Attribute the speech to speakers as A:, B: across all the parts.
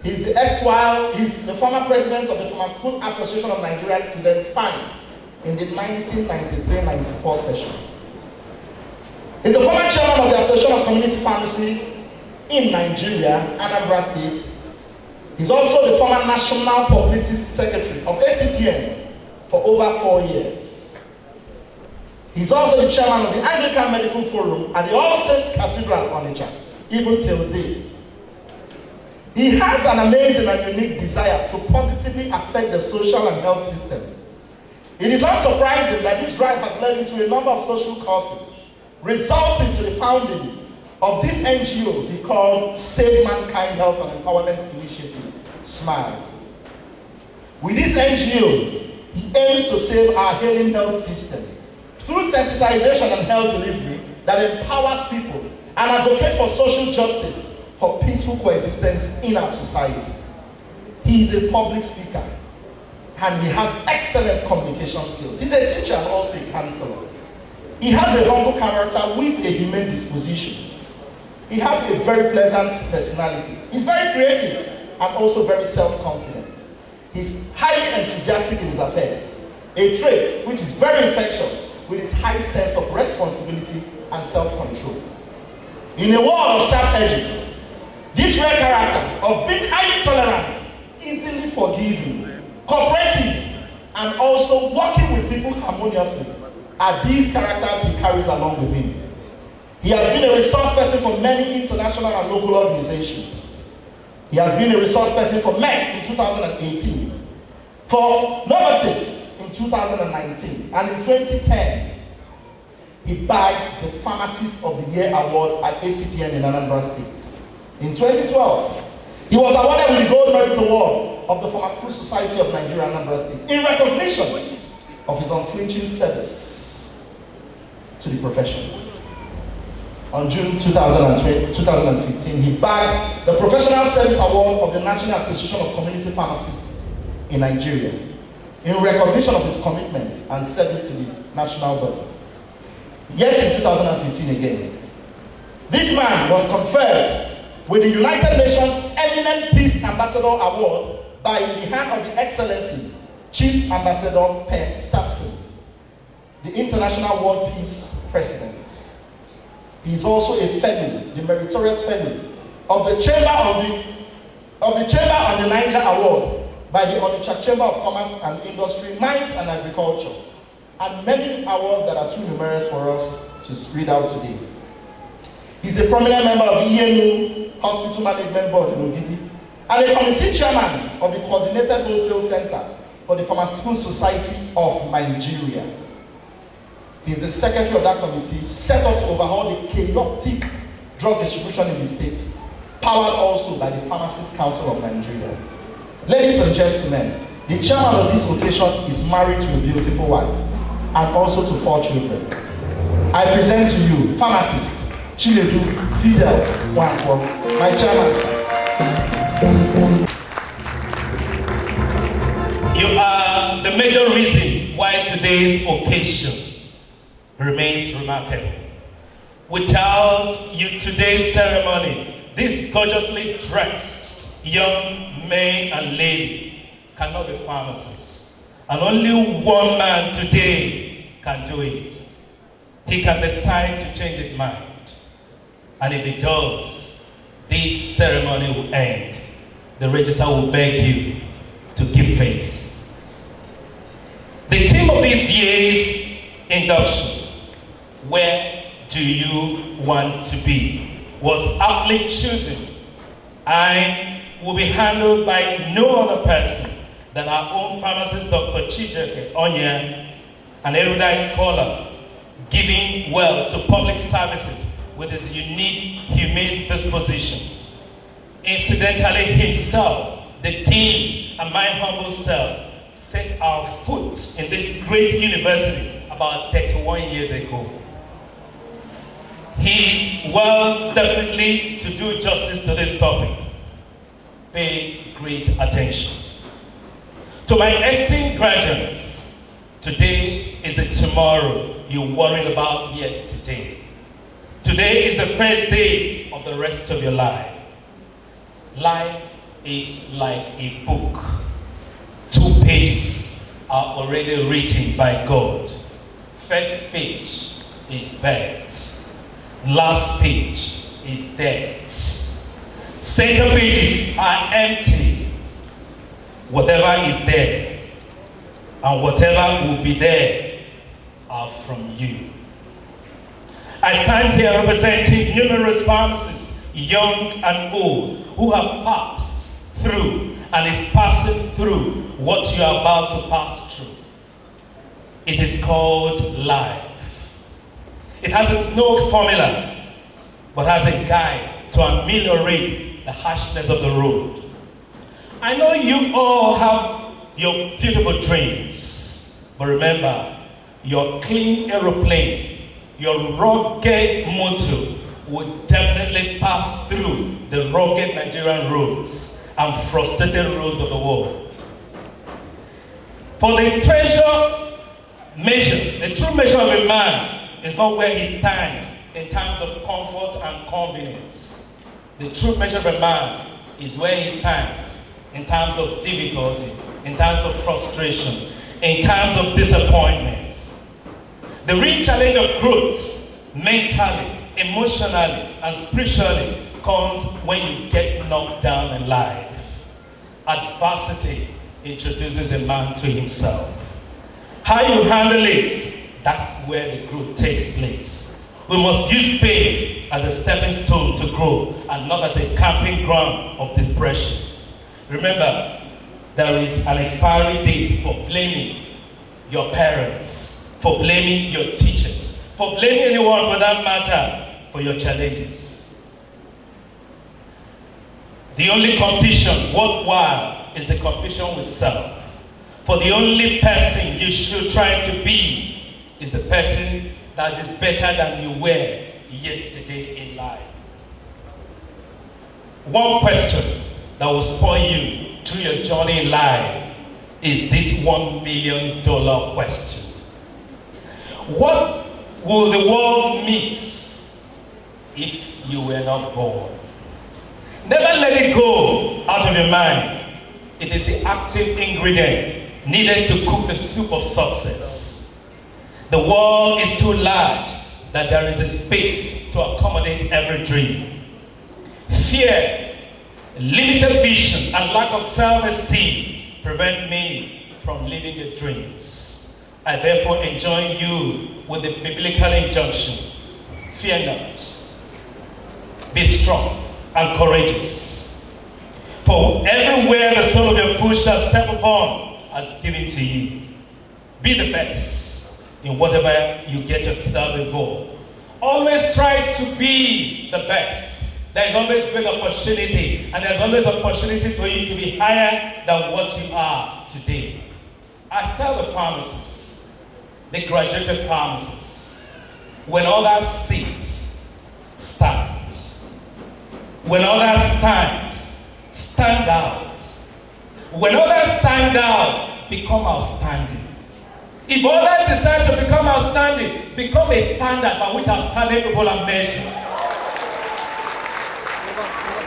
A: He's the former president of the Pharmaceutical Association of Nigeria Students, PANS, in the 1993-94 session. He's the former chairman of the Association of Community Pharmacy in Nigeria, Anambra State. He's also the former National Publicity Secretary of ACPN for over 4 years. He's also the chairman of the Anglican Medical Forum at the All Saints Cathedral, Onitsha, even till today. He has an amazing and unique desire to positively affect the social and health system. It is not surprising that this drive has led into a number of social causes, resulting to the founding of this NGO he called Save Mankind Health and Empowerment Initiative, SMILE. With this NGO, he aims to save our healing health system through sensitization and health delivery that empowers people and advocate for social justice for peaceful coexistence in our society. He is a public speaker and he has excellent communication skills. He's a teacher and also a counselor. He has a humble character with a humane disposition. He has a very pleasant personality. He's very creative and also very self-confident. He's highly enthusiastic in his affairs, a trait which is very infectious with his high sense of responsibility and self-control. In a world of sharp edges, this rare character of being highly tolerant, easily forgiving, cooperative, and also working with people harmoniously are these characters he carries along with him. He has been a resource person for many international and local organizations. He has been a resource person for MEC in 2018, for Novartis in 2019, and in 2010, he bagged the Pharmacist of the Year award at ACPN in Anambra State. In 2012, he was awarded with the Gold Merit Award of the Pharmaceutical Society of Nigeria, Anambra State, in recognition of his unflinching service to the profession. On June 2015, he bagged the Professional Service Award of the National Association of Community Pharmacists in Nigeria, in recognition of his commitment and service to the national body. Yet in 2015 again, this man was conferred with the United Nations Eminent Peace Ambassador Award by the hand of the Excellency Chief Ambassador Per Staffson, the International World Peace President. He is also a fellow, the meritorious fellow of the Chamber on the Niger Award by the Onitsha Chamber of Commerce and Industry, Mines and Agriculture, and many awards that are too numerous for us to read out today. He's a prominent member of the ENU Hospital Management Board in Ogidi, and a committee chairman of the Coordinated Wholesale Center for the Pharmaceutical Society of Nigeria. He's the secretary of that committee, set up to overhaul the chaotic drug distribution in the state, powered also by the Pharmacists Council of Nigeria. Ladies and gentlemen, the chairman of this occasion is married to a beautiful wife and also to 4 children. I present to you pharmacist Chinedu Fidel Wankwo, my chairman, sir.
B: You are the major reason why today's occasion remains remarkable. Without you, today's ceremony, these gorgeously dressed young men and ladies cannot be pharmacists. And only one man today can do it. He can decide to change his mind. And if he does, this ceremony will end. The registrar will beg you to give faith. The theme of this year's induction, where do you want to be, was aptly chosen and will be handled by no other person than our own pharmacist, Dr. Chibuzor, an erudite scholar, giving well to public services with his unique, humane disposition. Incidentally, himself, the dean, and my humble self set our foot in this great university about 31 years ago. He will definitely, to do justice to this topic, pay great attention. To my esteemed graduates, today is the tomorrow you worried about yesterday. Today is the first day of the rest of your life. Life is like a book. 2 pages are already written by God. First page is birth. Last page is death. Center pages are empty. Whatever is there and whatever will be there are from you. I stand here representing numerous pharmacists, young and old, who have passed through and is passing through what you are about to pass through. It is called life. It has no formula, but has a guide to ameliorate the harshness of the road. I know you all have your beautiful dreams, but remember, your clean aeroplane, your rugged motor will definitely pass through the rugged Nigerian roads and frustrated roads of the world. For the treasure measure, the true measure of a man is not where he stands in terms of comfort and convenience. The true measure of a man is where he stands in terms of difficulty, in terms of frustration, in terms of disappointments. The real challenge of growth, mentally, emotionally, and spiritually, comes when you get knocked down in life. Adversity introduces a man to himself. How you handle it, that's where the growth takes place. We must use pain as a stepping stone to grow and not as a camping ground of depression. Remember, there is an expiry date for blaming your parents, for blaming your teachers, for blaming anyone for that matter for your challenges. The only competition worthwhile is the competition with self. For the only person you should try to be is the person that is better than you were yesterday in life. One question that will spoil you through your journey in life is this $1 million question. What will the world miss if you were not born? Never let it go out of your mind. It is the active ingredient needed to cook the soup of success. The world is too large that there is a space to accommodate every dream. Fear, limited vision, and lack of self-esteem prevent many from living their dreams. I therefore enjoin you with the biblical injunction: fear not, be strong and courageous. For everywhere the sole of your foot shall step upon has given to you. Be the best in whatever you get yourself involved. Always try to be the best. There is always great opportunity, and there's always opportunity for you to be higher than what you are today. I tell the pharmacists, the graduated pharmacists, when others sit, stand. When others stand, stand out. When others stand out, become outstanding. If others decide to become outstanding, become a standard by which outstanding people are measured.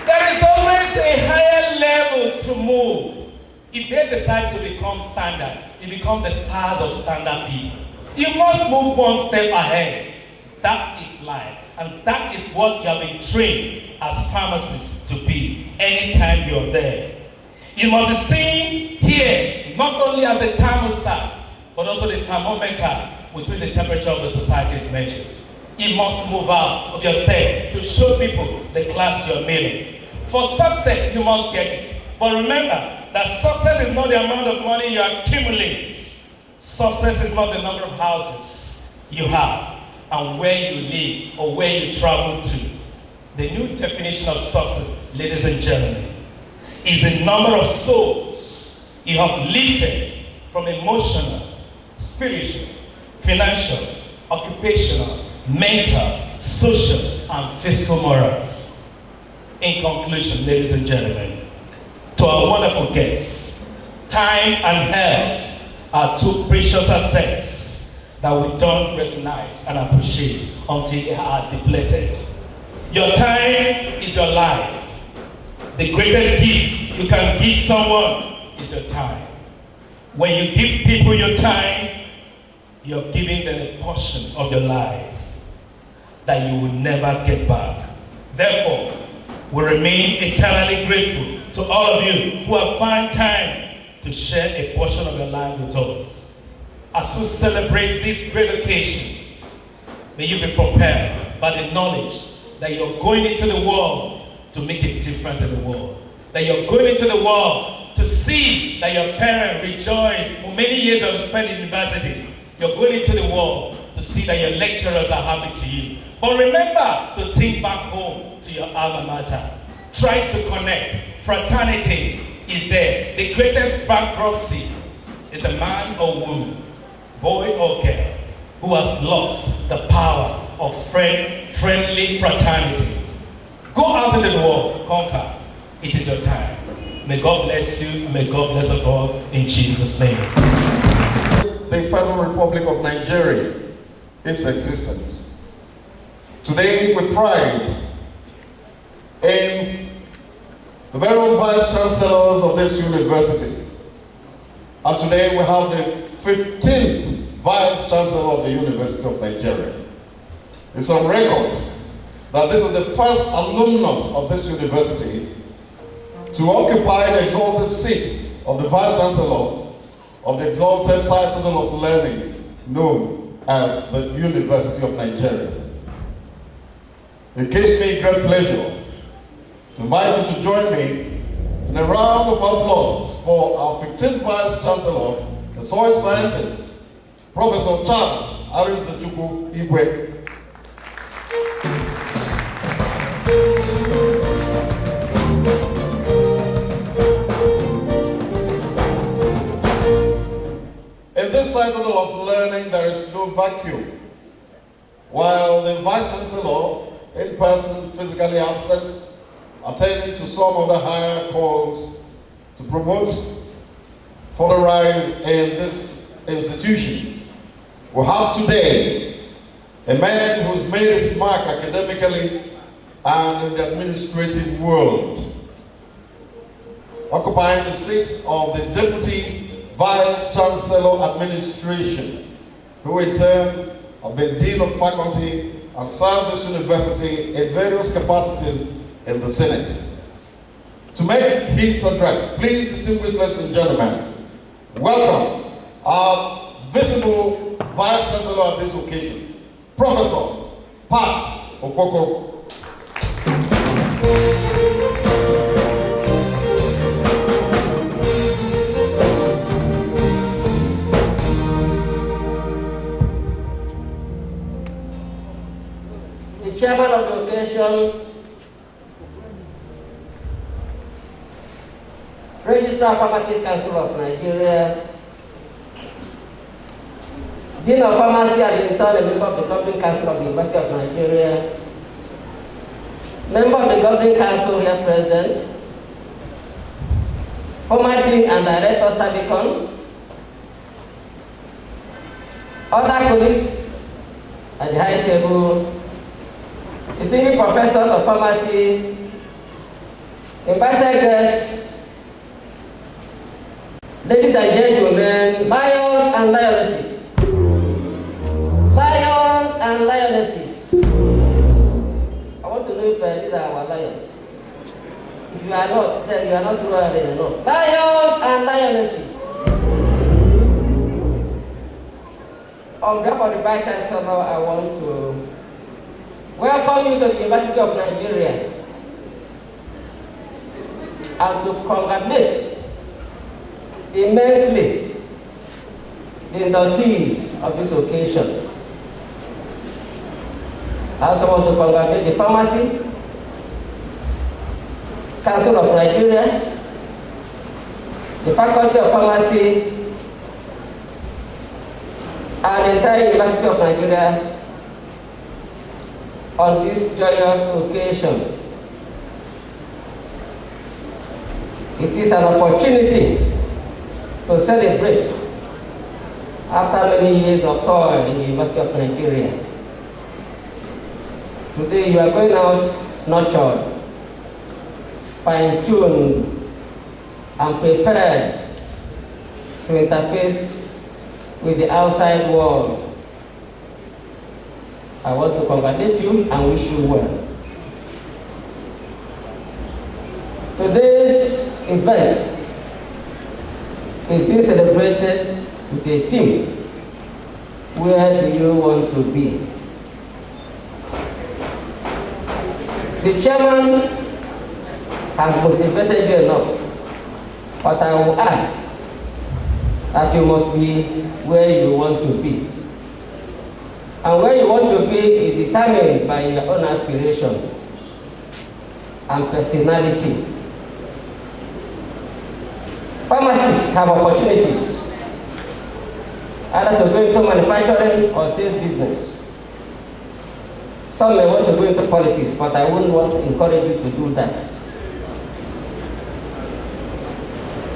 B: There is always a higher level to move. If they decide to become standard, you become the stars of standard people. You must move one step ahead. That is life. And that is what you have been trained as pharmacists to be anytime you're there. You must be seen here not only as a thermostat, but also the thermometer with which the temperature of the society is measured. You must move out of your step to show people the class you're in. For success, you must get it. But remember that success is not the amount of money you accumulate. Success is not the number of houses you have and where you live or where you travel to. The new definition of success, ladies and gentlemen, is the number of souls you have lifted from emotional, spiritual, financial, occupational, mental, social, and physical morals. In conclusion, ladies and gentlemen, to our wonderful guests, time and health are two precious assets that we don't recognize and appreciate until they are depleted. Your time is your life. The greatest gift you can give someone is your time. When you give people your time, you're giving them a portion of your life that you will never get back. Therefore, we remain eternally grateful to all of you who have found time to share a portion of your life with us. As we celebrate this great occasion, may you be prepared by the knowledge that you're going into the world to make a difference in the world. That you're going into the world to see that your parents rejoiced for many years of spent in university. You're going into the world to see that your lecturers are happy to you. But remember to think back home to your alma mater. Try to connect. Fraternity is there. The greatest bankruptcy is a man or woman, boy or girl, who has lost the power of friendly fraternity. Go out into the world, conquer. It is your time. May God bless you. May God bless us all in Jesus' name.
C: The Federal Republic of Nigeria, its existence. Today, with pride in the various vice chancellors of this university. And today we have the 15th vice chancellor of the University of Nigeria. It's on record that this is the first alumnus of this university to occupy the exalted seat of the vice chancellor of the exalted citadel of learning known as the University of Nigeria. It gives me great pleasure to invite you to join me in a round of applause for our 15th Vice Chancellor, the soil scientist, Professor Charles Nsukka Igwe. In this citadel of learning, there is no vacuum. While the Vice Chancellor, in person, physically absent, attending to some other higher calls to promote further rise in this institution, we have today a man who's made his mark academically and in the administrative world, occupying the seat of the Deputy Vice Chancellor Administration, who in turn have been Dean of Faculty and served this university in various capacities in the Senate. To make his address, please, distinguished ladies and gentlemen, welcome our visible Vice Chancellor at this occasion, Professor Pat Okoko.
D: The chairman of the occasion, Registrar Pharmacist Council of Nigeria, Dean of Pharmacy at the Intern, member of the Governing Council of the University of Nigeria, member of the Governing Council here present, former Dean and Director Savicon, other colleagues at the high table, distinguished professors of pharmacy, invited guests, ladies and gentlemen, lions and lionesses. Lions and lionesses. I want to know if these are our lions. If you are not, then you are not rural enough. Lions and lionesses. On behalf of the Vice Chancellor, I want to welcome you to the University of Nigeria and to congratulate immensely the inductees of this occasion. I also want to congratulate the Pharmacy Council of Nigeria, the Faculty of Pharmacy, and the entire University of Nigeria on this joyous occasion. It is an opportunity to celebrate after many years of toil in the University of Nigeria. Today you are going out nurtured, fine-tuned, and prepared to interface with the outside world. I want to congratulate you and wish you well. Today's event is being celebrated with a theme. Where do you want to be? The chairman has motivated you enough, but I will add that you must be where you want to be. And where you want to be is determined by your own aspiration and personality. Pharmacists have opportunities, either to go into manufacturing or sales business. Some may want to go into politics, but I wouldn't want to encourage you to do that.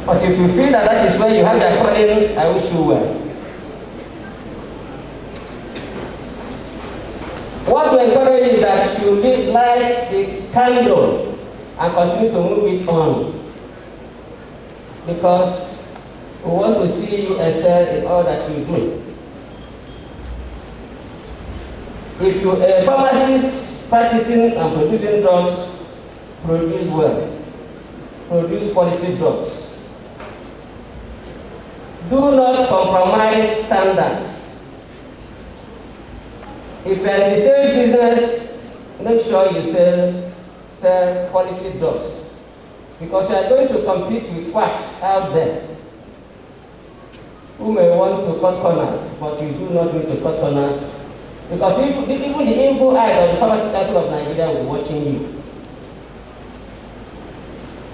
D: But if you feel that that is where you have your calling, I wish you well. What we encourage is that you light the candle and continue to move it on. Because we want to see you excel in all that you do. If you are a pharmacist practicing and producing drugs, produce well. Produce quality drugs. Do not compromise standards. If you are in the sales business, make sure you sell quality drugs. Because you are going to compete with quacks out there who may want to cut corners, but you do not need to cut corners. Because even the evil eye of the Parmaceutical of Nigeria will be watching you.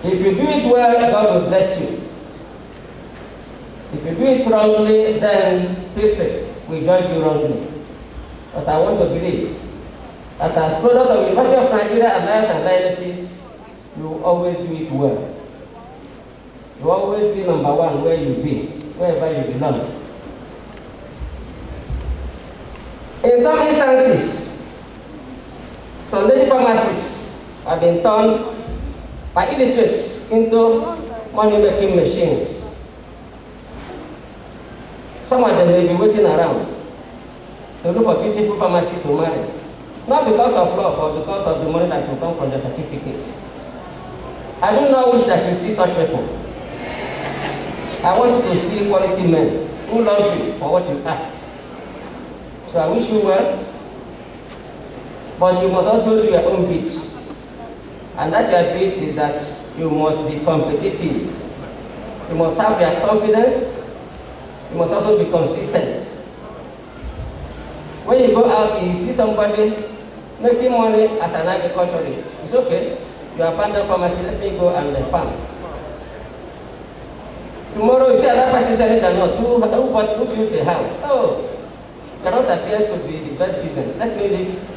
D: If you do it well, God will bless you. If you do it wrongly, then history will judge you wrongly. But I want to believe that as product of the University of Nigeria Alliance and Lionesses, you will always do it well. You will always be number one where you be, wherever you belong. In some instances, some lady pharmacists have been turned by illiterates into money-making machines. Some of them may be waiting around to look for beautiful pharmacists to marry. Not because of love, but because of the money that will come from the certificate. I do not wish that you see such people. I want you to see quality men who love you for what you are. So I wish you well, but you must also do your own bit. And that your bit is that you must be competitive. You must have your confidence. You must also be consistent. When you go out and you see somebody making money as an agriculturist, it's okay. You abandon pharmacy, let me go and farm. Tomorrow you see another person selling a note, who built a house. Oh, the note appears to be the best business. Let me leave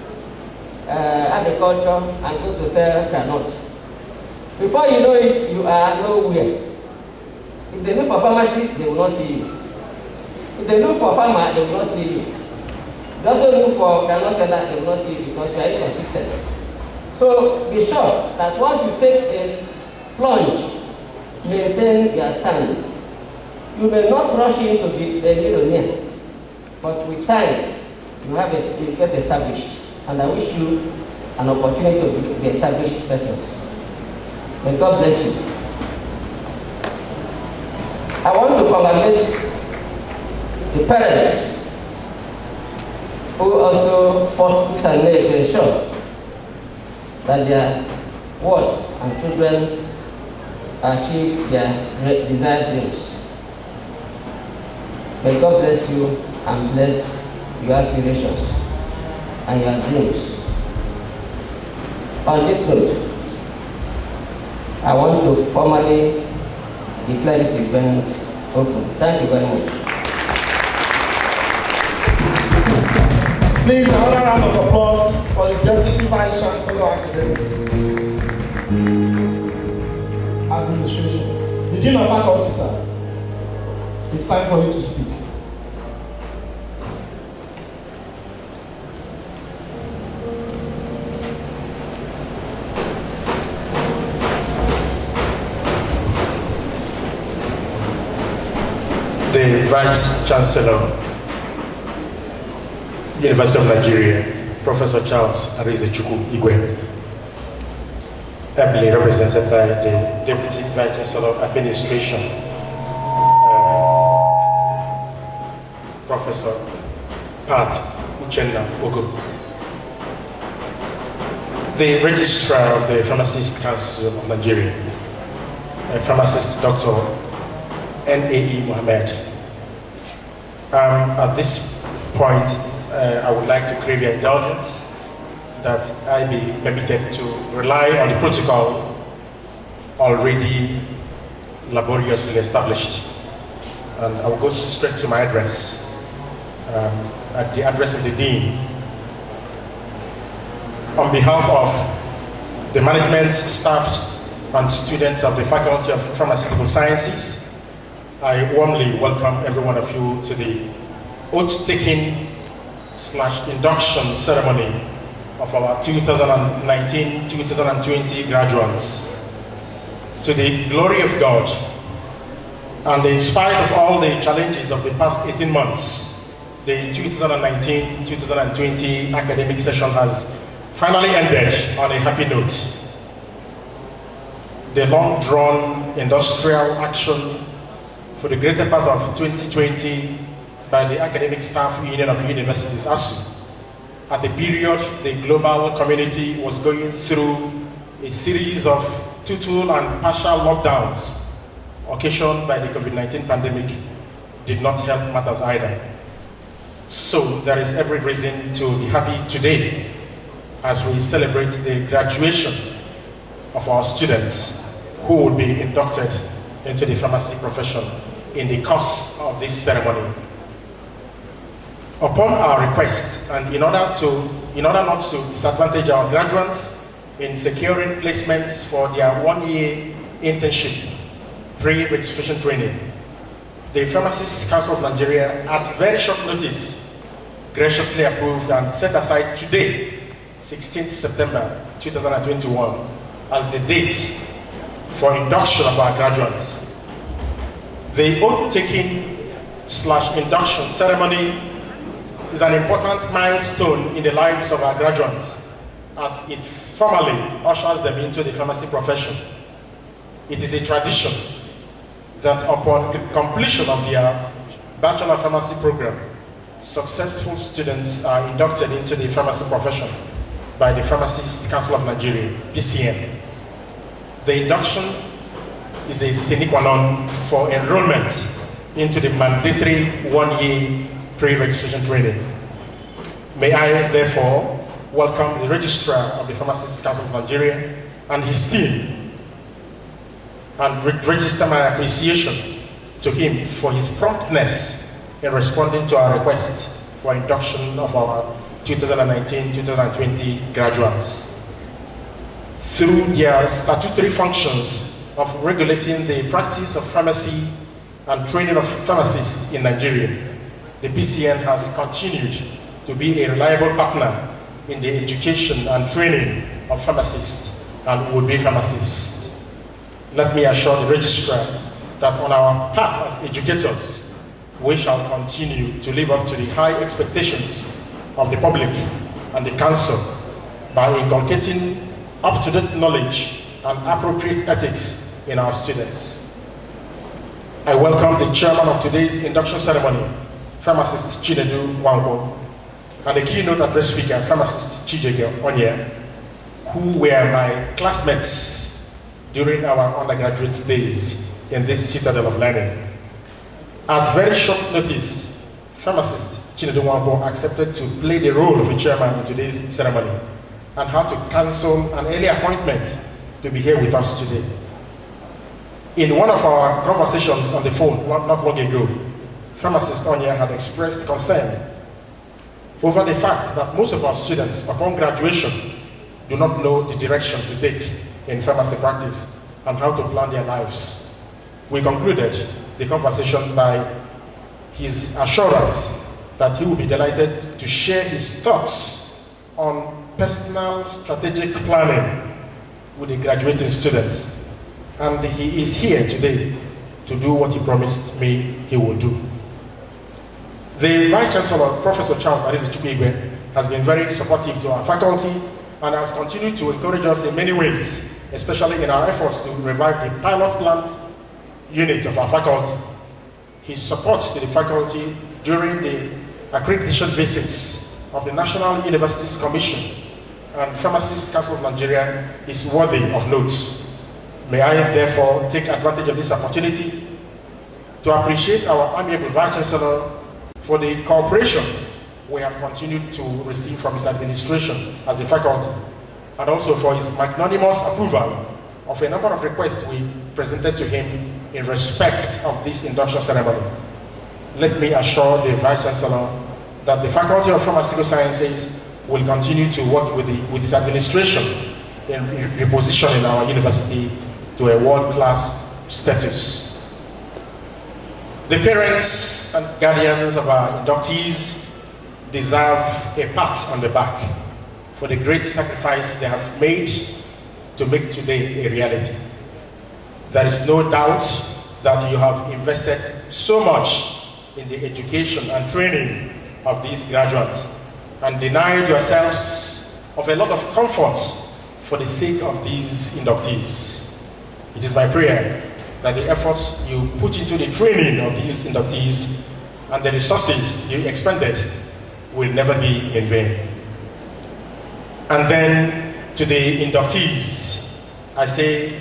D: agriculture and go to sell granite. Before you know it, you are nowhere. If they look for pharmacists, they will not see you. If they look for farmer, they will not see you. They also look for granite seller, they will not see you because you are inconsistent. So be sure that once you take a plunge, maintain your stand. You may not rush in to be a millionaire, but with time, you get established. And I wish you an opportunity to be established persons. May God bless you. I want to congratulate the parents who also fought tooth and nail to ensure that their wards and children achieve their desired dreams. May God bless you and bless your aspirations and your dreams. On this note, I want to formally declare this event open. Thank you very much.
A: Please, another round of applause for the Deputy Vice Chancellor Academics Administration. The Dean of Faculty, sir. It's time for you to speak.
E: the Vice Chancellor, University of Nigeria, Professor Charles Nsukka Igwe, ably represented by the Deputy Vice Chancellor of Administration, Professor Pat Uchenna Ogo, the Registrar of the Pharmacist Council of Nigeria, Pharmacist Dr. N.A.E. Mohammed. At this point, I would like to crave your indulgence that I be permitted to rely on the protocol already laboriously established. And I will go straight to my address. At the address of the Dean. On behalf of the management, staff, and students of the Faculty of Pharmaceutical Sciences, I warmly welcome every one of you to the oath-taking / induction ceremony of our 2019-2020 graduates. To the glory of God, and in spite of all the challenges of the past 18 months, the 2019-2020 academic session has finally ended on a happy note. The long-drawn industrial action for the greater part of 2020 by the Academic Staff Union of Universities, ASU, at the period the global community was going through a series of total and partial lockdowns occasioned by the COVID-19 pandemic, did not help matters either. So there is every reason to be happy today as we celebrate the graduation of our students who will be inducted into the pharmacy profession in the course of this ceremony. Upon our request, and in order not to disadvantage our graduates in securing placements for their one-year internship pre-registration training, the Pharmacists Council of Nigeria, at very short notice, graciously approved and set aside today, 16th September 2021, as the date for induction of our graduates. The oath-taking / induction ceremony is an important milestone in the lives of our graduates as it formally ushers them into the pharmacy profession. It is a tradition that upon completion of their Bachelor of Pharmacy program, successful students are inducted into the pharmacy profession by the Pharmacists Council of Nigeria, PCN. The induction is a sine qua non for enrollment into the mandatory one-year pre-registration training. May I therefore welcome the Registrar of the Pharmacists Council of Nigeria and his team and register my appreciation to him for his promptness in responding to our request for induction of our 2019-2020 graduates. Through their statutory functions of regulating the practice of pharmacy and training of pharmacists in Nigeria, the PCN has continued to be a reliable partner in the education and training of pharmacists and would-be pharmacists. Let me assure the registrar that on our part as educators, we shall continue to live up to the high expectations of the public and the council by inculcating up-to-date knowledge and appropriate ethics in our students. I welcome the chairman of today's induction ceremony, Pharmacist Chinedu Wangwo, and the keynote address speaker, Pharmacist Chijege Onye, who were my classmates during our undergraduate days in this citadel of learning. At very short notice, Pharmacist Chinedu Wangwo accepted to play the role of a chairman in today's ceremony and had to cancel an early appointment to be here with us today. In one of our conversations on the phone not long ago, Pharmacist Onye had expressed concern over the fact that most of our students, upon graduation, do not know the direction to take in pharmacy practice and how to plan their lives. We concluded the conversation by his assurance that he will be delighted to share his thoughts on personal strategic planning with the graduating students. And he is here today to do what he promised me he will do. The Vice Chancellor, Professor Charles Nsukka, has been very supportive to our faculty and has continued to encourage us in many ways, especially in our efforts to revive the pilot plant unit of our faculty. His support to the faculty during the accreditation visits of the National Universities Commission and Pharmacists Council of Nigeria is worthy of note. May I therefore take advantage of this opportunity to appreciate our amiable Vice Chancellor for the cooperation we have continued to receive from his administration as a faculty, and also for his magnanimous approval of a number of requests we presented to him in respect of this induction ceremony. Let me assure the Vice Chancellor that the Faculty of Pharmaceutical Sciences will continue to work with his administration in repositioning our university to a world-class status. The parents and guardians of our inductees deserve a pat on the back for the great sacrifice they have made to make today a reality. There is no doubt that you have invested so much in the education and training of these graduates and denied yourselves of a lot of comfort for the sake of these inductees. It is my prayer that the efforts you put into the training of these inductees and the resources you expended will never be in vain. And then to the inductees, I say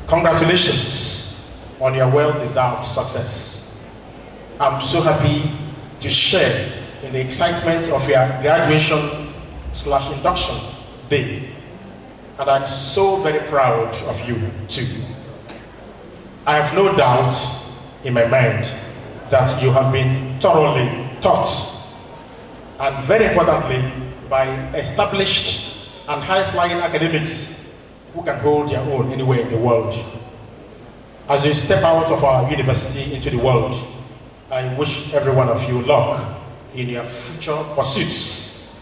E: congratulations on your well-deserved success. I'm so happy to share in the excitement of your graduation/induction day. And I'm so very proud of you too. I have no doubt in my mind that you have been thoroughly taught, and very importantly, by established and high-flying academics who can hold their own anywhere in the world. As you step out of our university into the world, I wish every one of you luck in your future pursuits.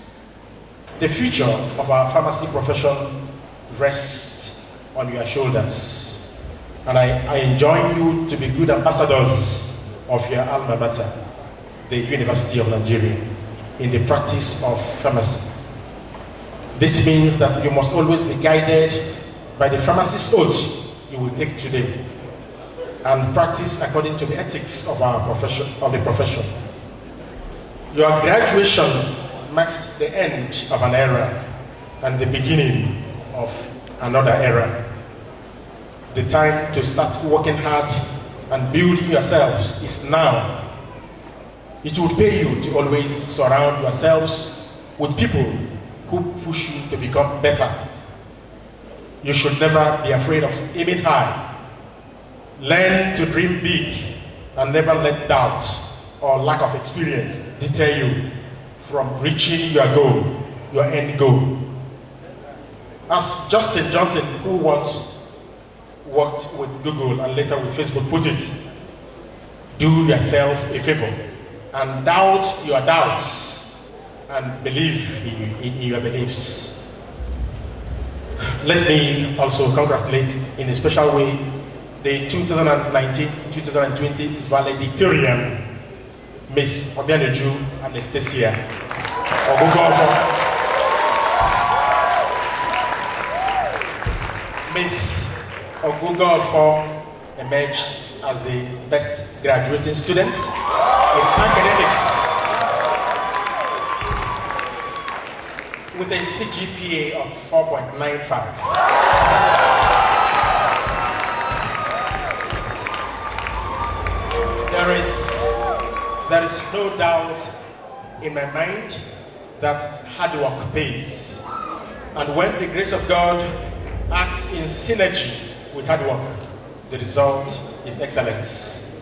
E: The future of our pharmacy profession rests on your shoulders, and I enjoin you to be good ambassadors of your alma mater, the University of Nigeria, in the practice of pharmacy. This means that you must always be guided by the pharmacist's oath you will take today and practice according to the ethics of our profession, Your graduation marks the end of an era and the beginning of another era. The time to start working hard and building yourselves is now. It would pay you to always surround yourselves with people who push you to become better. You should never be afraid of aiming high. Learn to dream big and never let doubt or lack of experience deter you from reaching your goal, your end goal. As Justin Johnson, who once worked with Google and later with Facebook, put it, do yourself a favor and doubt your doubts and believe in your beliefs. Let me also congratulate in a special way the 2019-2020 valedictorian, Miss Obianeju Anastasia Ogugofo. Miss Ogugofo emerged as the best graduating student in academics with a CGPA of 4.95. There is no doubt in my mind that hard work pays. And when the grace of God acts in synergy with hard work, the result is excellence.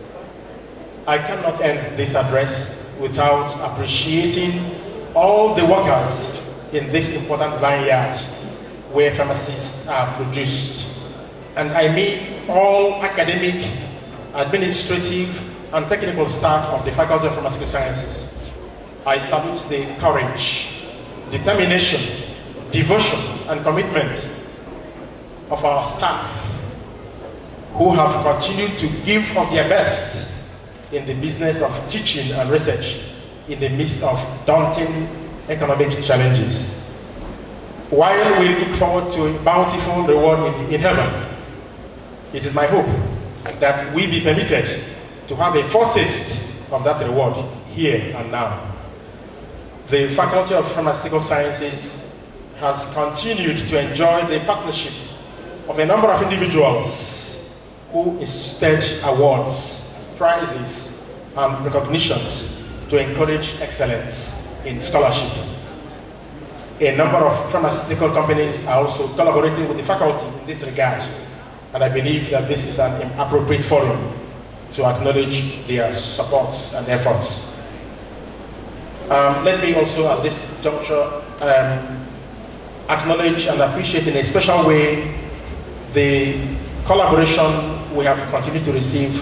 E: I cannot end this address without appreciating all the workers in this important vineyard where pharmacists are produced. And I mean all academic, administrative, and technical staff of the Faculty of Pharmaceutical Sciences. I salute the courage, determination, devotion, and commitment of our staff who have continued to give of their best in the business of teaching and research in the midst of daunting economic challenges. While we look forward to a bountiful reward in heaven, it is my hope that we be permitted to have a foretaste of that reward here and now. The Faculty of Pharmaceutical Sciences has continued to enjoy the partnership of a number of individuals who instituted awards, prizes, and recognitions to encourage excellence in scholarship. A number of pharmaceutical companies are also collaborating with the faculty in this regard, and I believe that this is an appropriate forum to acknowledge their supports and efforts. Let me also at this juncture acknowledge and appreciate in a special way the collaboration we have continued to receive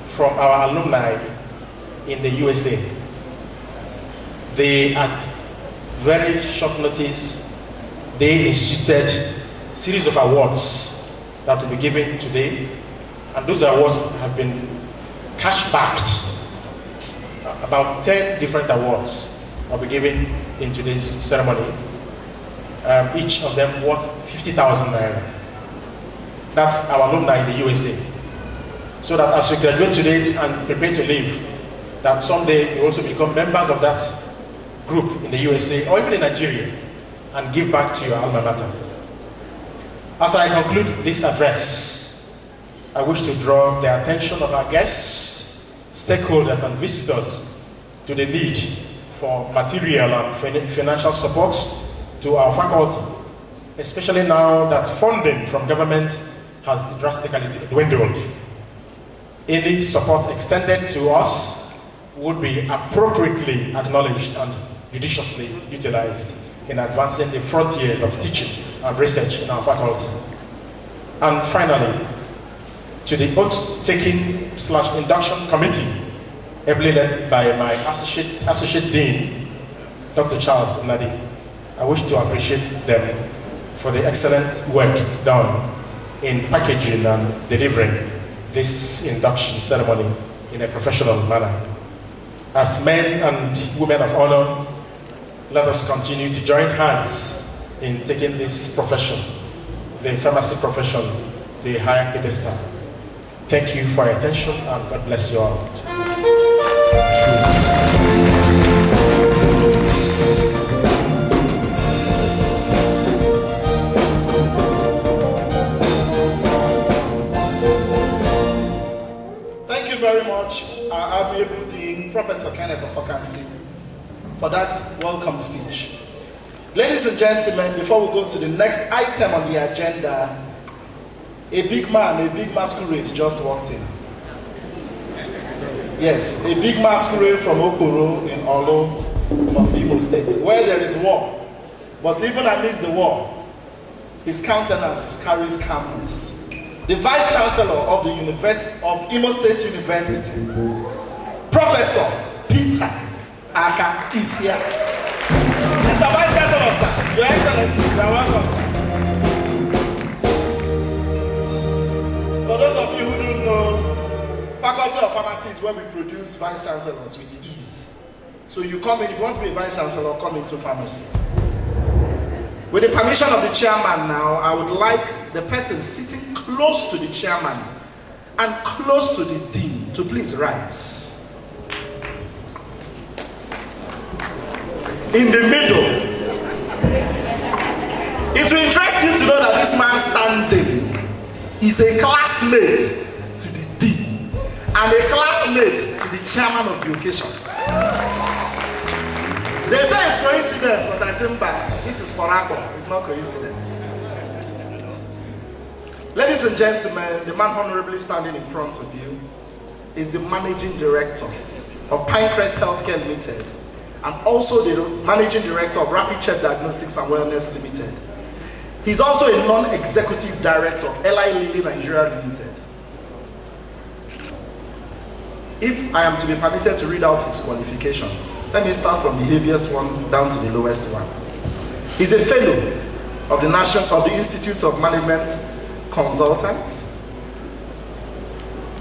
E: from our alumni in the USA. They, at very short notice, they instituted a series of awards that will be given today, and those awards have been cash-backed. About 10 different awards will be given in today's ceremony, each of them worth 50,000 naira. That's our alumni in the USA. So that as you graduate today and prepare to leave, that someday you also become members of that group in the USA or even in Nigeria and give back to your alma mater. As I conclude this address, I wish to draw the attention of our guests, stakeholders, and visitors to the need for material and financial support to our faculty, especially now that funding from government has drastically dwindled. Any support extended to us would be appropriately acknowledged and judiciously utilized in advancing the frontiers of teaching and research in our faculty. And finally, to the oath-taking / induction committee, ably led by my associate dean, Dr. Charles Nadi, I wish to appreciate them for the excellent work done in packaging and delivering this induction ceremony in a professional manner. As men and women of honor, let us continue to join hands in taking this profession, the pharmacy profession, to a higher pedestal. Thank you for your attention, and God bless you all.
A: Thank you very much, our amiable Dean, Professor Kenneth Oforkansi, for that welcome speech. Ladies and gentlemen, before we go to the next item on the agenda, a big man, a big masquerade just walked in. Yes, a big masquerade from Okoro in Olo of Imo State, where there is war. But even amidst the war, his countenance carries calmness. The Vice Chancellor of the University of Imo State University, Professor Peter Aka, is here. Mr. Vice Chancellor, sir, Your Excellency, you are welcome, sir. For those of you who don't know, Faculty of Pharmacy is where we produce Vice Chancellors with ease. So you come in, if you want to be a Vice Chancellor, come into pharmacy. With the permission of the chairman now, I would like the person sitting close to the chairman and close to the dean to please rise. In the middle, it will interest you to know that this man standing is a classmate to the dean and a classmate to the chairman of the occasion. They say it's coincidence, but I say, this is for Apple. It's not coincidence. Ladies and gentlemen, the man honorably standing in front of you is the managing director of Pinecrest Healthcare Limited and also the managing director of Rapid Check Diagnostics and Wellness Limited. He's also a non-executive director of Eli Lilly Nigeria Limited. If I am to be permitted to read out his qualifications, let me start from the heaviest one down to the lowest one. He's a fellow of the Institute of Management Consultants.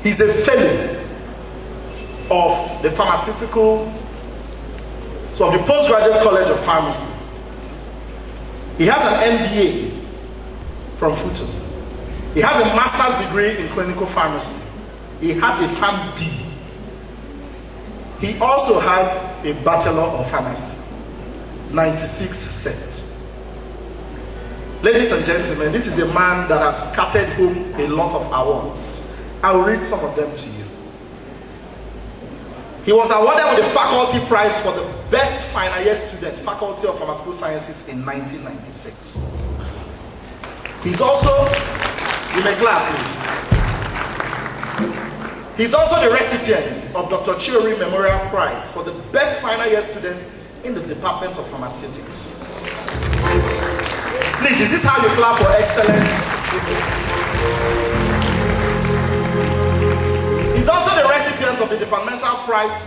A: He's a fellow of the Pharmaceutical, so of the Postgraduate College of Pharmacy. He has an MBA from Futo. He has a master's degree in clinical pharmacy. He has a PharmD. He also has a Bachelor of Pharmacy, 96 cents. Ladies and gentlemen, this is a man that has carted home a lot of awards. I will read some of them to you. He was awarded with the Faculty Prize for the Best Final Year Student, Faculty of Pharmaceutical Sciences in 1996. He's also, you may clap please. He's also the recipient of Dr. Chiori Memorial Prize for the Best Final Year Student in the Department of Pharmaceutics. Please, is this how you clap for excellence? He's also the recipient of the departmental prize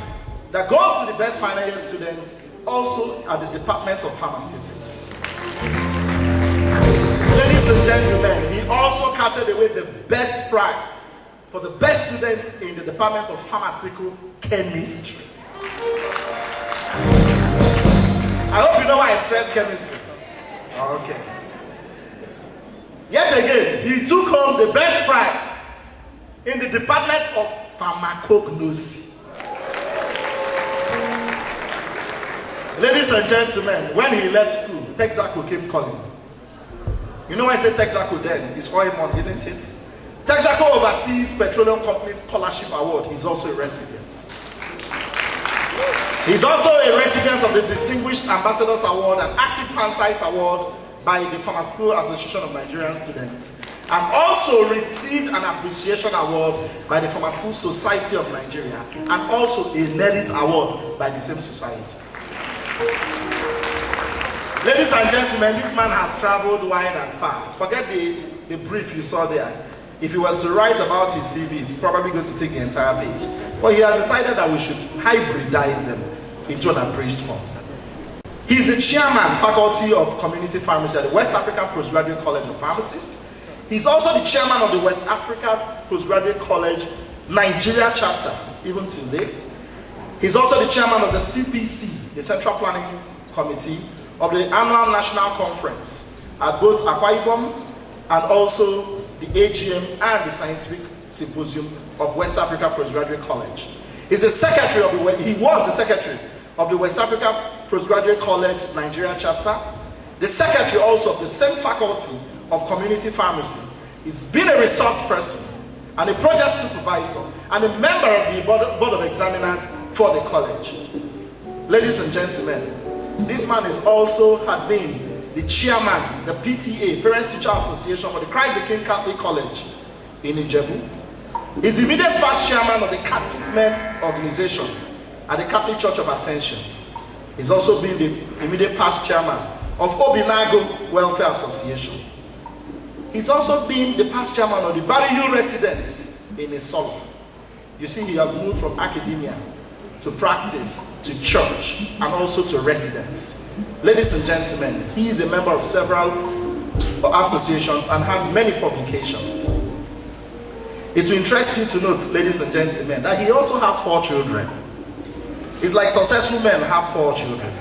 A: that goes to the best final year students, also at the Department of Pharmaceutics. Ladies and gentlemen, he also carted away the best prize for the best student in the Department of Pharmaceutical Chemistry. I hope you know why I stress chemistry. Okay. Yet again, he took home the best prize in the Department of Pharmacognosy. Ladies and gentlemen, when he left school, Texaco came calling. You know why I say Texaco then? It's oil money, isn't it? Texaco oversees Petroleum Company's Scholarship Award. He's also a recipient. He's also a recipient of the Distinguished Ambassadors Award and Active Pansites Award by the Pharmaceutical Association of Nigerian Students, and also received an appreciation award by the Pharmaceutical Society of Nigeria, and also a merit award by the same society. Ladies and gentlemen, this man has traveled wide and far. Forget the brief you saw there. If he was to write about his CV, it's probably going to take the entire page. But he has decided that we should hybridize them into an abridged form. He's the chairman, Faculty of Community Pharmacy at the West African Postgraduate College of Pharmacists. He's also the chairman of the West African Postgraduate College Nigeria chapter, even till date. He's also the chairman of the CPC, the Central Planning Committee, of the Annual National Conference at both Akwa Ibom and also the AGM and the Scientific Symposium of West Africa Postgraduate College. He's the secretary of he was the secretary of the West Africa Postgraduate College Nigeria chapter, the secretary also of the same Faculty of Community Pharmacy. He's been a resource person and a project supervisor and a member of the board of examiners for the college. Ladies and gentlemen, this man is also had been the chairman, the PTA, Parents Teacher Association for the Christ the King Catholic College in Ijebu. He's the immediate past chairman of the Catholic Men Organization at the Catholic Church of Ascension. He's also been the immediate past chairman of Obinago Welfare Association. He's also been the past chairman of the Bariu Residents in Esolo. You see, he has moved from academia to practice, to church, and also to residence. Ladies and gentlemen, he is a member of several associations and has many publications. It will interest you to note, ladies and gentlemen, that he also has 4 children. It's like successful men have 4 children.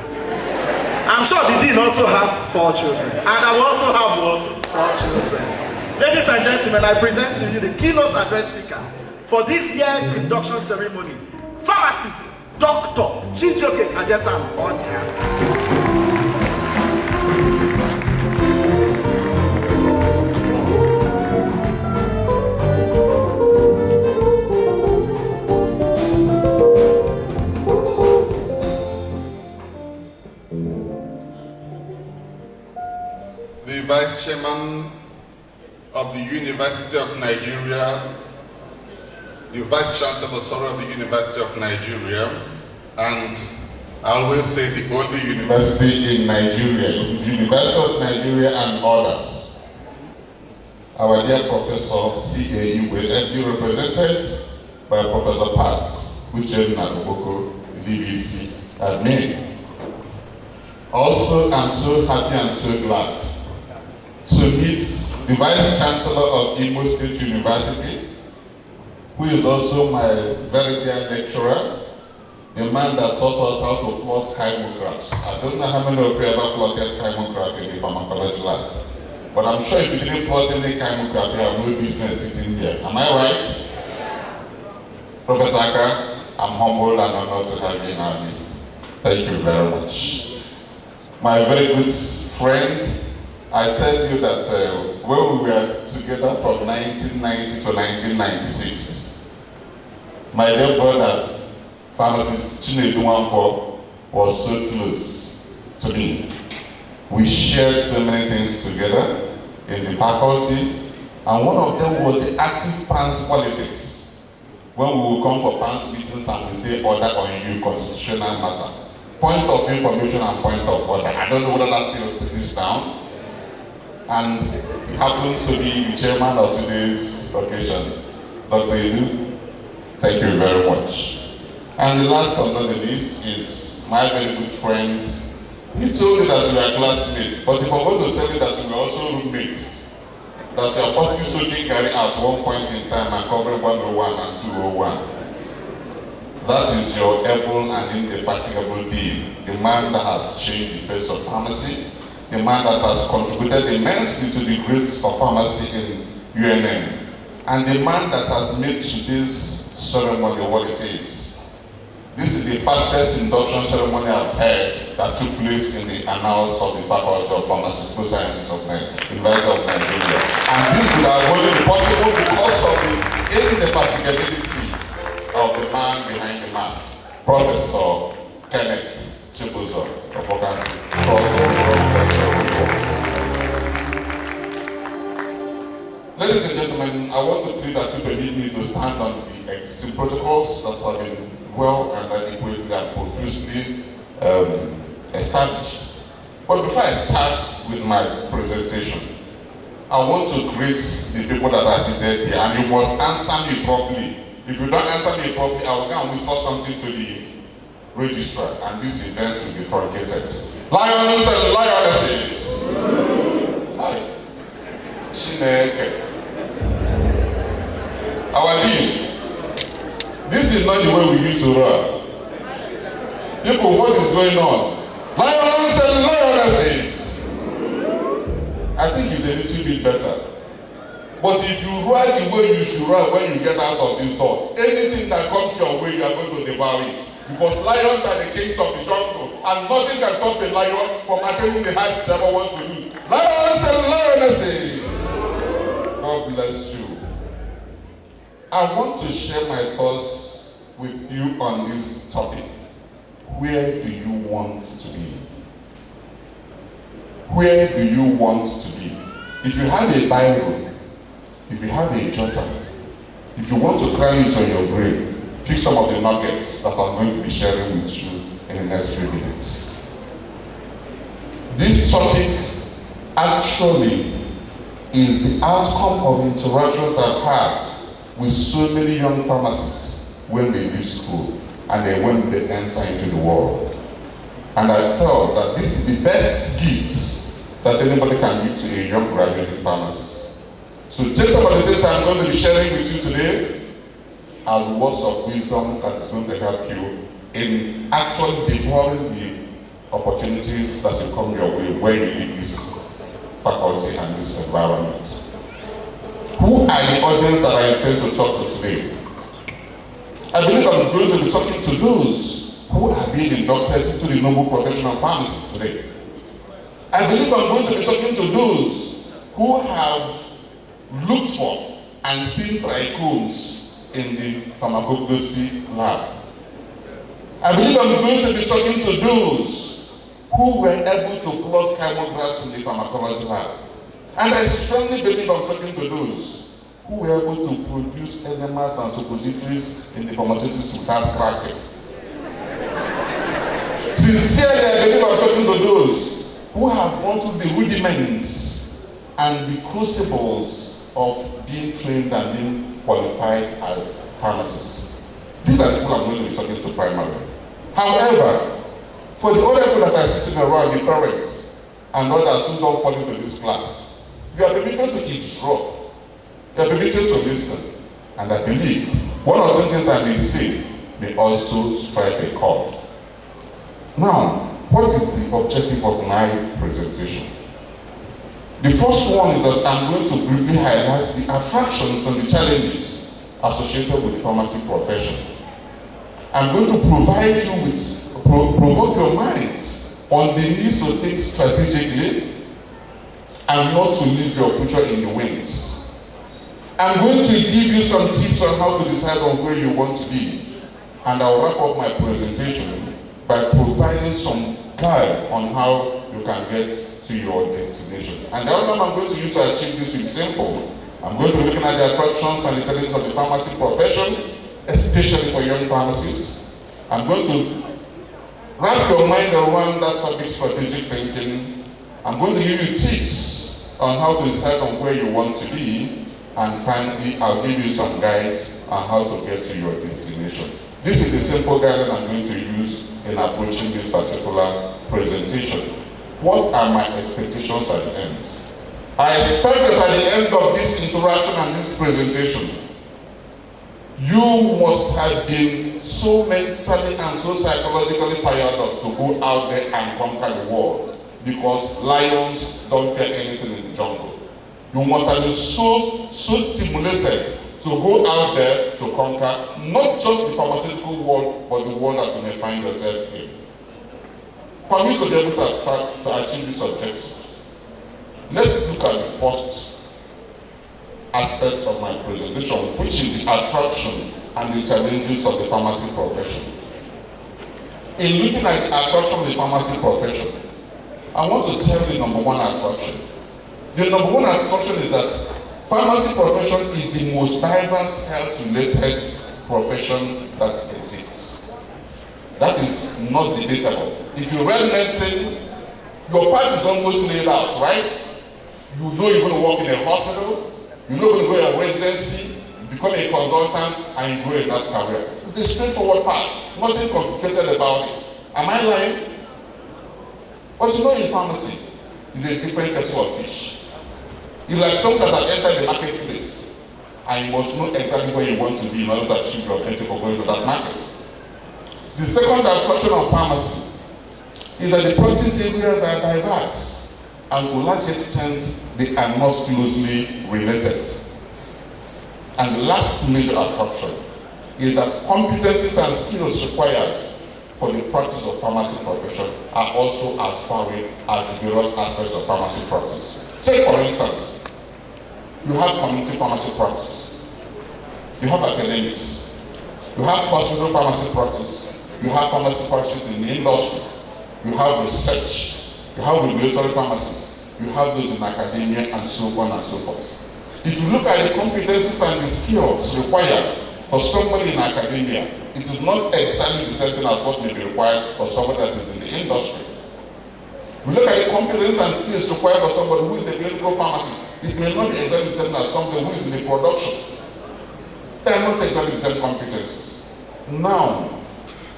A: I'm sure the dean also has 4 children. And I will also have what? 4 children. Ladies and gentlemen, I present to you the keynote address speaker for this year's induction ceremony, pharmacist Dr. Chijioke Kajetan Onya.
C: The Vice Chairman of the University of Nigeria, the Vice Chancellor of the University of Nigeria, and I always say the only university in Nigeria is the University of Nigeria and others. Our dear Professor CAU will be represented by Professor Pats, Uchenna Oboko, DVC, and me. Also, I'm so happy and so glad to meet the Vice Chancellor of Imo State University, who is also my very dear lecturer, the man that taught us how to plot chymographs. I don't know how many of you ever plotted chymograph in the pharmacology lab, but I'm sure if you didn't plot any chymograph, you have no business sitting here. Am I right? Professor Aka, I'm humbled and honored to have you in our midst. Thank you very much. My very good friend, I tell you that when we were together from 1990 to 1996, my dear brother, pharmacist Chinedu Wampo, was so close to me. We shared so many things together in the faculty, and one of them was the active PANS politics. When we will come for PANS meetings and we say order on you, constitutional matter. Point of information and point of order. I don't know whether that's still put this down. And it happens to be the chairman of today's occasion. Dr. Edu, thank you very much. And the last but not the least is my very good friend. He told me that we are classmates, but he forgot to tell me that we are also roommates. That we are possibly soaking Gary at one point in time and covering 101 and 201. That is your able and indefatigable dean, the man that has changed the face of pharmacy, the man that has contributed immensely to the growth of pharmacy in UNN, and the man that has made today's ceremony what it is. This is the fastest induction ceremony I've heard that took place in the annals of the Faculty of Pharmaceutical Sciences of University of Nigeria. And this would have only been possible because of the indefatigability of the man behind the mask, Professor Kenneth Chibuzor of Oforkansi. Ladies and gentlemen, I want to plead that you permit me to stand on the existing protocols that have been well and adequately and profusely established. But before I start with my presentation, I want to greet the people that are seated here, and you must answer me properly. If you don't answer me properly, I will go and whisper something to the registrar, and this event will be truncated. Lions and lionesses! Hi. Chineke. Our dean, this is not the way we used to run. People, what is going on? Lions and lionesses! I think it's a little bit better. But if you run the way you should run when you get out of this door, anything that comes your way, you are going to devour it. Because lions are the kings of the jungle, and nothing can stop a lion from attaining the heights they ever want to do. Lions and lionesses! God bless you. I want to share my thoughts with you on this topic. Where do you want to be? Where do you want to be? If you have a Bible, if you have a jotter, if you want to cram it on your brain, pick some of the nuggets that I'm going to be sharing with you in the next few minutes. This topic actually is the outcome of interactions I've had with so many young pharmacists when they leave school and then when they enter into the world. And I felt that this is the best gift that anybody can give to a young graduating pharmacist. So take some of the things I'm going to be sharing with you today as words of wisdom that is going to help you in actually devouring the opportunities that will come your way when you leave this faculty and this environment. Who are the audience that I intend to talk to today? I believe I'm going to be talking to those who are being inducted into the noble profession of pharmacy today. I believe I'm going to be talking to those who have looked for and seen trichomes in the pharmacognosy lab. I believe I'm going to be talking to those who were able to plot chymographs in the pharmacology lab. And I strongly believe I'm talking to those who were able to produce enemas and suppositories in the pharmaceuticals without cracking. Sincerely, I believe I'm talking to those who have gone through the rudiments and the crucibles of being trained and being qualified as pharmacists. These are the people I'm going to be talking to primarily. However, for the other people that are sitting around, the parents and others who don't fall into this class, you are permitted to eavesdrop. You are permitted to listen. And I believe One of the things I may say may also strike a chord. Now, what is the objective of my presentation? The first one is that I'm going to briefly highlight the attractions and the challenges associated with the pharmacy profession. I'm going to provide you with, provoke your minds on the need to think strategically and not to leave your future in the wings. I'm going to give you some tips on how to decide on where you want to be. And I'll wrap up my presentation by providing some guide on how you can get to your destination. And the outcome I'm going to use to achieve this is simple. I'm going to be looking at the attractions and the challenges of the pharmacy profession, especially for young pharmacists. I'm going to wrap your mind around that topic, strategic thinking. I'm going to give you tips on how to decide on where you want to be. And finally, I'll give you some guides on how to get to your destination. This is the simple guide I'm going to use in approaching this particular presentation. What are my expectations at the end? I expect that at the end of this interaction and this presentation, you must have been so mentally and so psychologically fired up to go out there and conquer the world, because lions don't fear anything in the jungle. You must have been so stimulated to go out there to conquer not just the pharmaceutical world, but the world that you may find yourself in. For me to be able to achieve these objectives, let's look at the first aspect of my presentation, which is the attraction and the challenges of the pharmacy profession. In looking at the attraction of the pharmacy profession, I want to tell you the number one attraction. The number one attraction is that pharmacy profession is the most diverse health-related profession that exists. That is not debatable. If you read medicine, your path is almost laid out, right? You know you're going to work in a hospital, you know you're going to go to a residency, become a consultant, and you grow in that career. It's a straightforward path, nothing complicated about it. Am I lying? But you know, in pharmacy, it's a different kettle of fish. It's like someone that has entered the marketplace, and you must know exactly where you want to be in order to achieve your objective of going to that market. The second attraction of pharmacy is that the practice areas are diverse, and to a large extent, they are not closely related. And the last major attraction is that competencies and skills required for the practice of pharmacy profession are also as far away as the various aspects of pharmacy practice. Take for instance, you have community pharmacy practice, you have academics, you have hospital pharmacy practice, you have pharmacy practice in the industry, you have research, you have regulatory pharmacists, you have those in academia, and so on and so forth. If you look at the competencies and the skills required for somebody in academia, it is not exactly the same thing as what may be required for somebody that is in the industry. If you look at the competencies and skills required for somebody who is a clinical pharmacist, it may not be exactly the same as somebody who is in the production. They are not exactly the same competencies. Now,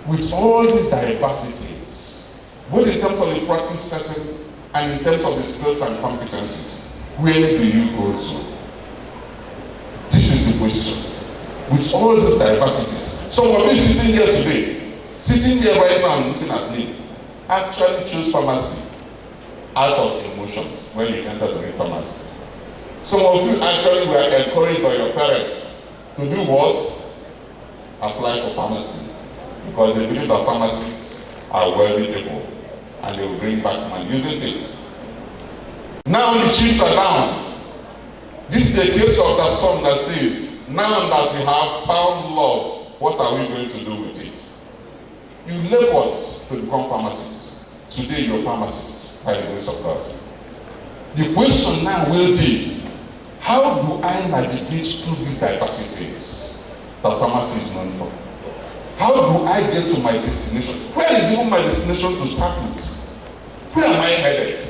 C: with all these diversities, both in terms of the practice setting and in terms of the skills and competencies, where do you go to? This is the question. With all these diversities, some of you sitting here today, sitting here right now and looking at me, actually choose pharmacy out of emotions when you enter the pharmacy. Some of you actually were encouraged by your parents to do what? Apply for pharmacy, because they believe that pharmacists are wealthy people and they will bring back money, isn't it? Now the chiefs are down. This is the case of that song that says, now that we have found love, what are we going to do with it? You labored to become pharmacists. Today you're pharmacists by the grace of God. The question now will be, how do I navigate through these diversities that pharmacy is known for? How do I get to my destination? Where is even my destination to start with? Where am I headed?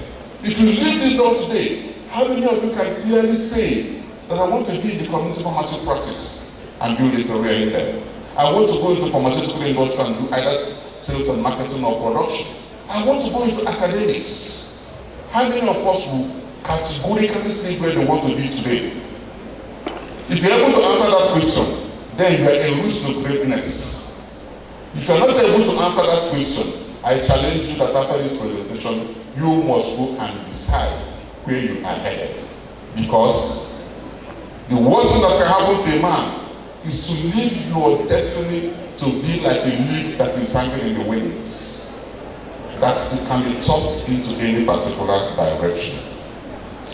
C: If you leave this door today, how many of you can clearly say that I want to be in the community pharmacy practice and build a career in there? I want to go into pharmaceutical industry and do either sales and marketing or production. I want to go into academics. How many of us will categorically say where they want to be today? If you're able to answer that question, then you are a route to greatness. If you are not able to answer that question, I challenge you that after this presentation, you must go and decide where you are headed. Because the worst thing that can happen to a man is to leave your destiny to be like a leaf that is hanging in the winds, that it can be tossed into any particular direction.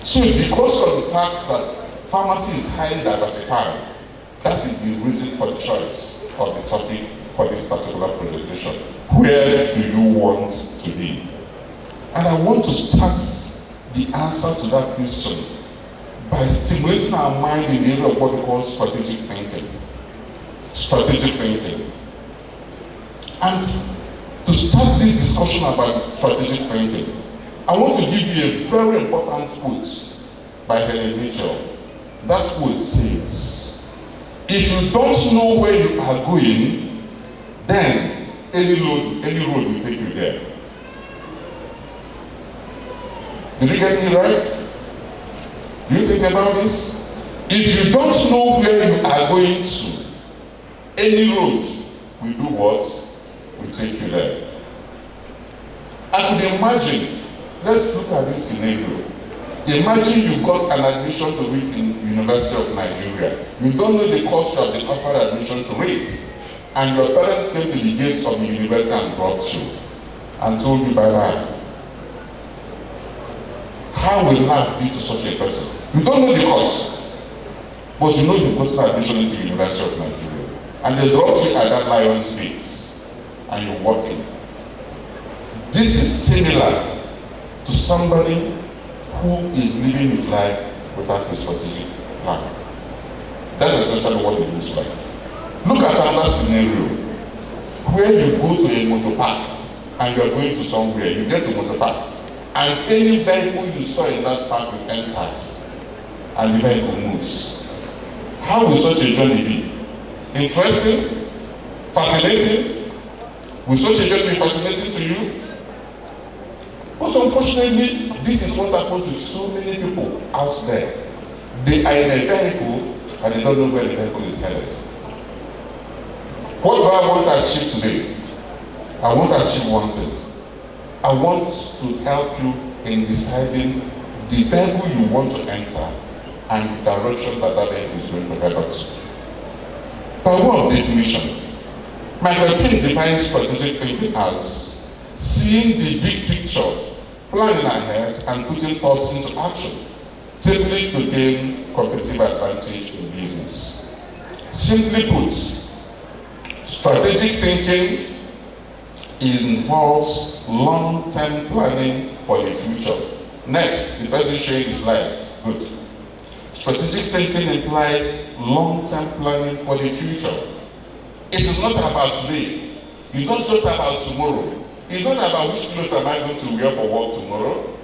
C: So because of the fact that pharmacy is highly diversified, that is the reason for the choice of the topic for this particular presentation. Where do you want to be? And I want to start the answer to that question by stimulating our mind in the area of what we call strategic thinking. Strategic thinking. And to start this discussion about strategic thinking, I want to give you a very important quote by Helen Mitchell. That quote says, if you don't know where you are going, then any road will take you there. Did you get me right? Do you think about this? If you don't know where you are going to, any road will do what? Will take you there. I could imagine, let's look at this scenario. Imagine you got an admission to read in University of Nigeria. You don't know the course you have been offered admission to read. And your parents came to the gates of the university and dropped you and told you bye-bye. How will life be to such a person? You don't know the course, but you know you've gotten admission into the University of Nigeria. And they dropped you at that lion's gates, and you're walking. This is similar to somebody who is living his life without a strategic plan. That's essentially what it looks like. Look at another scenario where you go to a motor park and you're going to somewhere. You get to a motor park, and any vehicle you saw in that park you entered, and the vehicle moves. How will such a journey be? Interesting? Fascinating? Will such a journey be fascinating to you? But unfortunately, this is what happens with so many people out there. They are in a vehicle and they don't know where the vehicle is headed. What do I want to achieve today? I want to achieve one thing. I want to help you in deciding the vehicle you want to enter and the direction that that vehicle is going to head up to. By way of definition, Michael King defines strategic thinking as seeing the big picture, planning ahead, and putting thoughts into action, typically to gain competitive advantage in business. Simply put, strategic thinking involves long-term planning for the future. Next, the person showing the slides. Good. Strategic thinking implies long-term planning for the future. It is not about today. It's not just about tomorrow. It's not about which clothes am I going to wear for work tomorrow.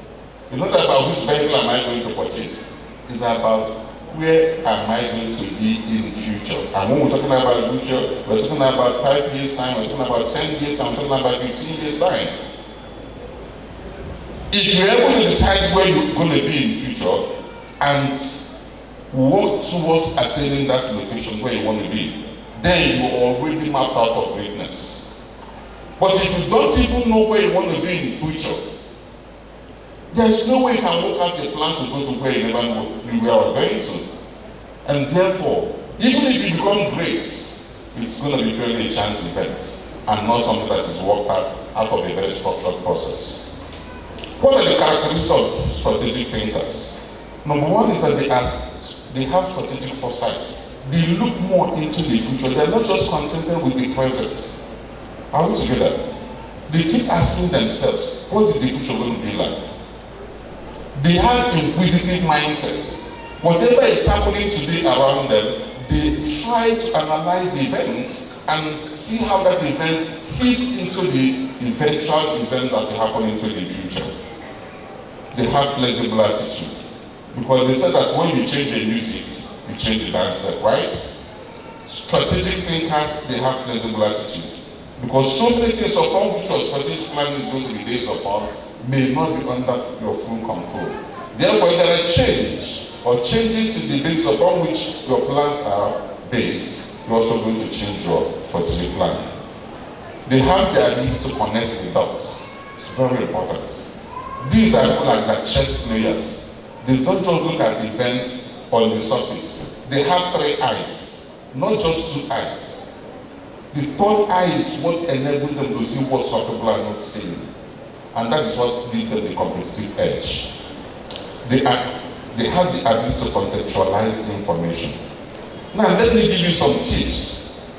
C: It's not about which vehicle am I going to purchase. It's about where am I going to be in the future. And when we're talking about the future, we're talking about 5 years time, we're talking about 10 years time, we're talking about 15 years time. If you're able to decide where you're going to be in the future and work towards attaining that location where you want to be, then you already map out for greatness. But if you don't even know where you want to be in the future, there's no way you can work out a plan to go to where you never knew where you are going to. And therefore, even if you become great, it's going to be purely a chance event and not something that is worked out of a very structured process. What are the characteristics of strategic thinkers? Number one is that they have strategic foresight. They look more into the future. They're not just contented with the present. Are we together? They keep asking themselves, what is the future going to be like? They have inquisitive mindset. Whatever is happening today around them, they try to analyze events and see how that event fits into the eventual event that will happen into the future. They have flexible attitude. Because they said that when you change the music, you change the dance step, right? Strategic thinkers, they have flexible attitude. Because so many things upon which your strategic planning is going to be based upon may not be under your full control. Therefore, if there is change or changes in the basis upon which your plans are based, you're also going to change your strategic plan. They have the ability to connect the dots. It's very important. These are people like chess players. They don't just look at events on the surface. They have 3 eyes, not just 2 eyes. The 3rd eye is what enables them to see what some people are not seeing. And that is what gives them the competitive edge. They have the ability to contextualize information. Now, let me give you some tips.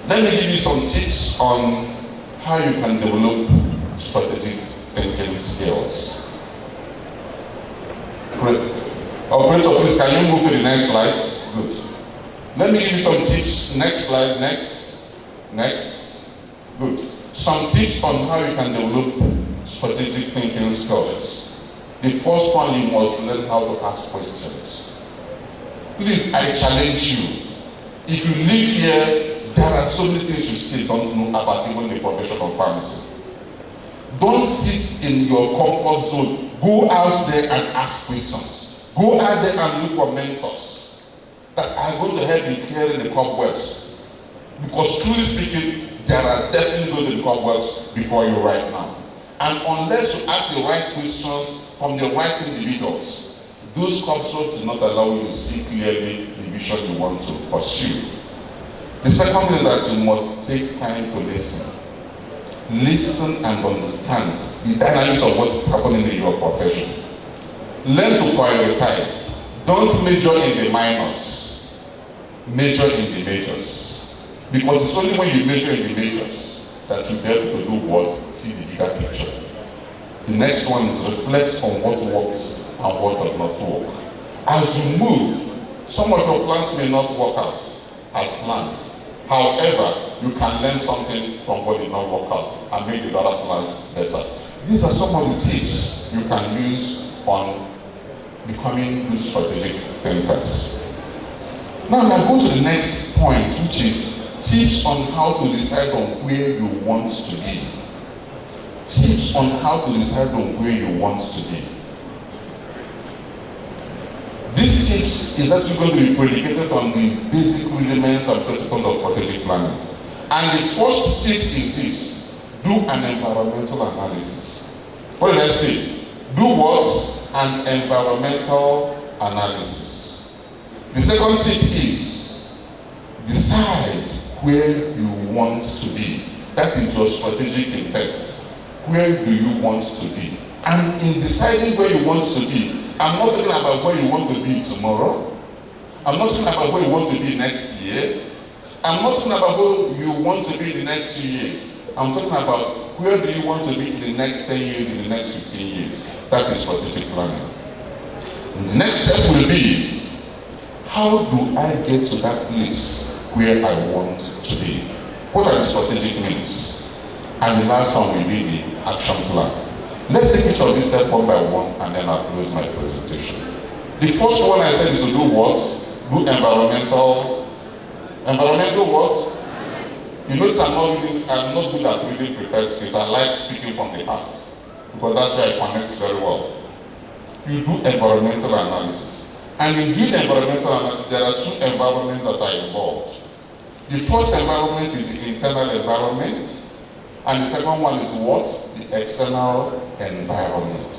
C: Let me give you some tips on how you can develop strategic thinking skills. Operator, please, can you move to the next slide? Good. Let me give you some tips. Next slide, next. Good. Some tips on how you can develop strategic thinking skills. The first one, you must learn how to ask questions. Please, I challenge you. If you live here, there are so many things you still don't know about even the profession of pharmacy. Don't sit in your comfort zone. Go out there and ask questions. Go out there and look for mentors that are going to help you clearing the cobwebs. Because truly speaking, there are definitely going to be cobwebs before you right now. And unless you ask the right questions from the right individuals, those cobwebs do not allow you to see clearly the vision you want to pursue. The second thing is that you must take time to listen. Listen and understand the dynamics of what is happening in your profession. Learn to prioritize. Don't major in the minors. Major in the majors. Because it's only when you major in the majors that you'll be able to do what? See the bigger picture. The next one is reflect on what works and what does not work. As you move, some of your plans may not work out as planned. However, you can learn something from what did not work out and make the other plans better. These are some of the tips you can use on becoming good strategic thinkers. Now go to the next point, which is tips on how to decide on where you want to be. Tips on how to decide on where you want to be. These tips is actually going to be predicated on the basic elements and principles of strategic planning. And the first tip is this: do an environmental analysis. What did I say? Do what? An environmental analysis. The second tip is decide where you want to be. That is your strategic intent. Where do you want to be? And in deciding where you want to be, I'm not talking about where you want to be tomorrow. I'm not talking about where you want to be next year. I'm not talking about where you want to be in the next 2 years. I'm talking about where do you want to be in the next 10 years, in the next 15 years. That is strategic planning. And the next step will be, how do I get to that place where I want to be? What are the strategic needs? And the last one will be the action plan. Let's take each of these steps one by one, and then I'll close my presentation. The first one I said is to do what? Do environmental what? You notice I'm not good at reading prepared skills. I like speaking from the heart, because that's where I connect very well. You do environmental analysis. And in doing environmental analysis, there are 2 environments that are involved. The first environment is the internal environment, and the second one is what? The external environment.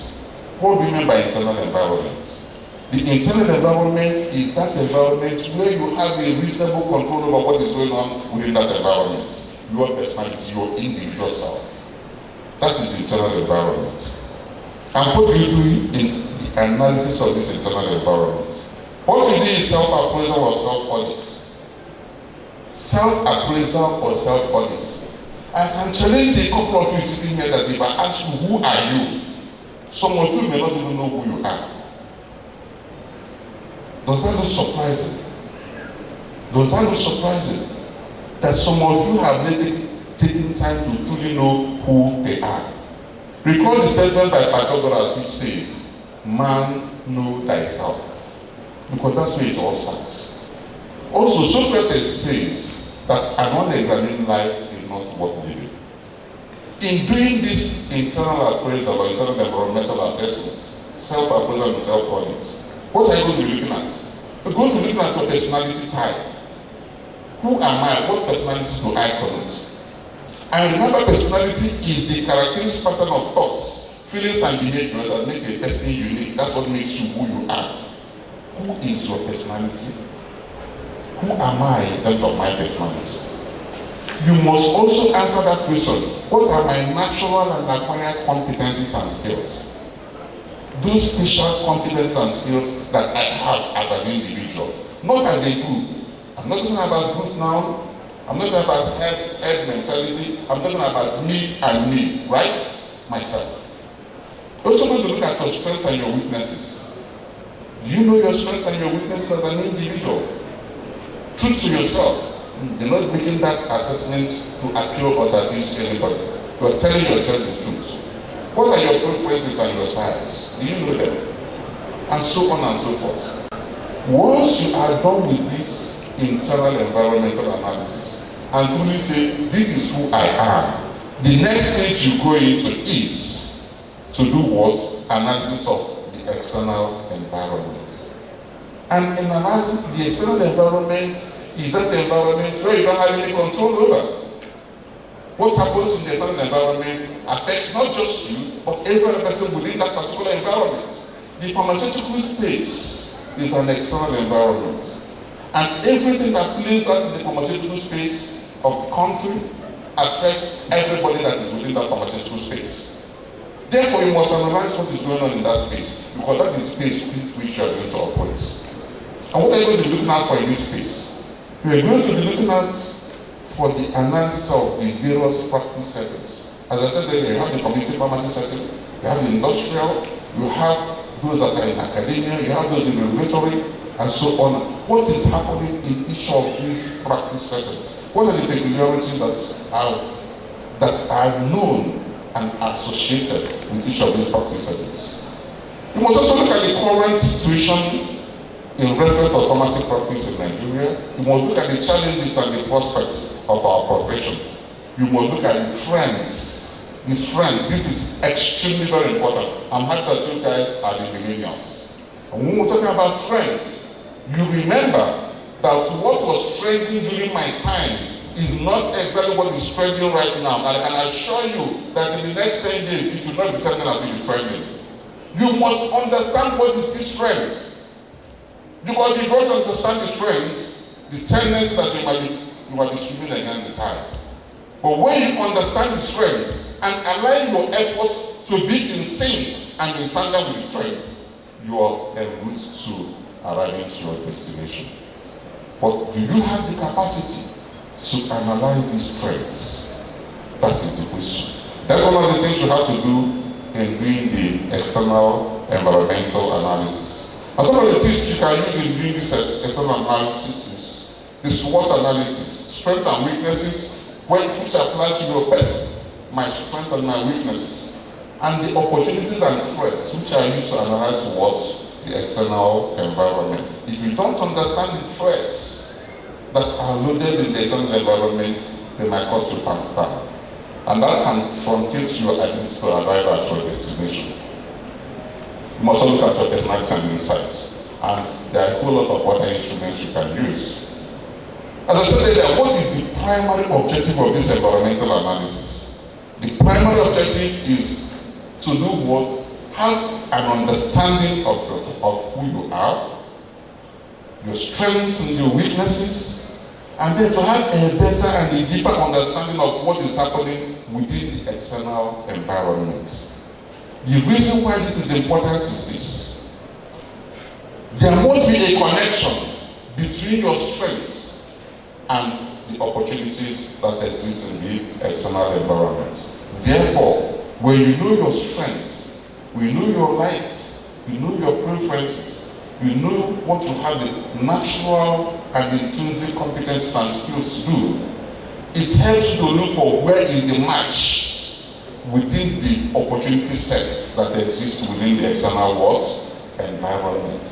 C: What do you mean by internal environment? The internal environment is that environment where you have a reasonable control over what is going on within that environment. Your personality, your individual self. That is the internal environment. And what do you do in the analysis of this internal environment? What you do is self-appraisal or self-audit. Self-appraisal or self-audit. I can challenge a couple of you sitting here that if I ask you, who are you? Some of you may not even know who you are. Does that look surprising? Does that look surprising? That some of you have maybe taken time to truly know who they are. Recall the statement by Pythagoras which says, man, know thyself. Because that's where it all starts. Also, Socrates says that an unexamined life is not worth living. In doing this internal appraisal or internal environmental assessment, self-appraisal and self-audit, what are you going to be looking at? We're going to be looking at your personality type. Who am I? What personality do I connote? And remember, personality is the characteristic pattern of thoughts, feelings, and behavior that make a person unique. That's what makes you who you are. Who is your personality? Who am I in terms of my personality? You must also answer that question. What are my natural and acquired competencies and skills? Those special competencies and skills that I have as an individual, not as a group. I'm not talking about group now. I'm not talking about head mentality. I'm talking about me and me, right? Myself. You're also going to look at your strengths and your weaknesses. Do you know your strengths and your weaknesses as an individual? Truth to yourself. You're not making that assessment to appeal or to abuse anybody. You're telling yourself the truth. What are your preferences and your styles? Do you know them? And so on and so forth. Once you are done with this internal environmental analysis and truly say, this is who I am, the next stage you go into is to do what? Analysis of the external environment. And in analyzing the external environment, is that environment where you don't have any control over. What happens in the external environment affects not just you, but every other person within that particular environment. The pharmaceutical space is an external environment. And everything that plays out in the pharmaceutical space of the country affects everybody that is within that pharmaceutical space. Therefore, you must analyze what is going on in that space, because that is the space with which you are going to operate. And what are you going to be looking at for in this space? You are going to be looking at for the analysis of the various practice settings. As I said earlier, you have the community pharmacy setting, you have the industrial, you have those that are in academia, you have those in regulatory, and so on. What is happening in each of these practice settings? What are the peculiarities that are known and associated with each of these practice settings? You must also look at the current situation in reference to pharmacy practice in Nigeria. You must look at the challenges and the prospects of our profession. You must look at the trends. The trend, this is extremely very important. I'm happy that you guys are the millennials. And when we're talking about trends, you remember that what was trending during my time is not exactly what is trending right now. And I can assure you that in the next 10 days, it will not be trending as it is trending. You must understand what is this trend. Because if you don't understand the trend, the tendency that you might be swimming against the tide. But when you understand the trend and align your efforts to be in sync and in tandem with the trend, you are en route to arriving to your destination. But do you have the capacity to analyze these trends? That is the question. That's one of the things you have to do in doing the external environmental analysis. And some of the things you can use in doing this external analysis is the SWOT analysis, strengths and weaknesses, which apply to your person, my strengths and my weaknesses, and the opportunities and threats which are used to analyze what? The external environment. If you don't understand the threats that are loaded in the external environment, they might cause you pants down. And that can truncate your ability to arrive at your destination. You must also look at your personality and insights. And there are a whole lot of other instruments you can use. As I said earlier, what is the primary objective of this environmental analysis? The primary objective is to do what? Have an understanding of who you are, your strengths and your weaknesses, and then to have a better and a deeper understanding of what is happening within the external environment. The reason why this is important is this. There must be a connection between your strengths and the opportunities that exist in the external environment. Therefore, when you know your strengths, when you know your likes, you know your preferences, you know what you have the natural and intrinsic competences and skills to do, it helps you to look for where is the match within the opportunity sets that exist within the external world environment.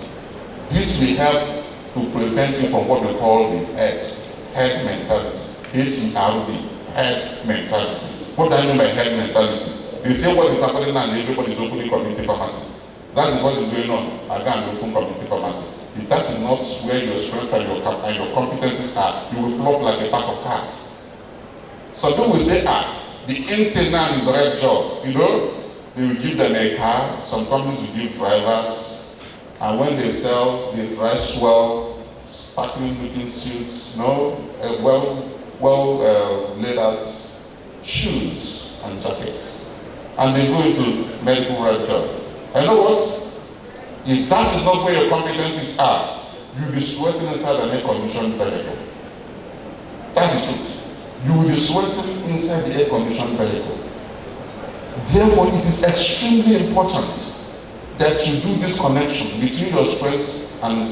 C: This will help to prevent you from what we call the head mentality. H-E-R-D, head mentality. What do I mean by head mentality? They say what is happening now and everybody is opening community pharmacy. That is what is going on. I can't open community pharmacy. If if that is not where your strength and your competencies are, you will flop like a pack of cards. Some people will say, the intern is the right job. You know, they will give them a car. Some companies will give drivers, and when they sell, they dress well, sparkling looking suits, well laid out shoes and jackets, and they go into medical right job. And you know what? If that is not where your competencies are, you'll be sweating inside an air-conditioned vehicle. That's the truth. You will be sweating inside the air-conditioned vehicle. Therefore, it is extremely important that you do this connection between your strengths and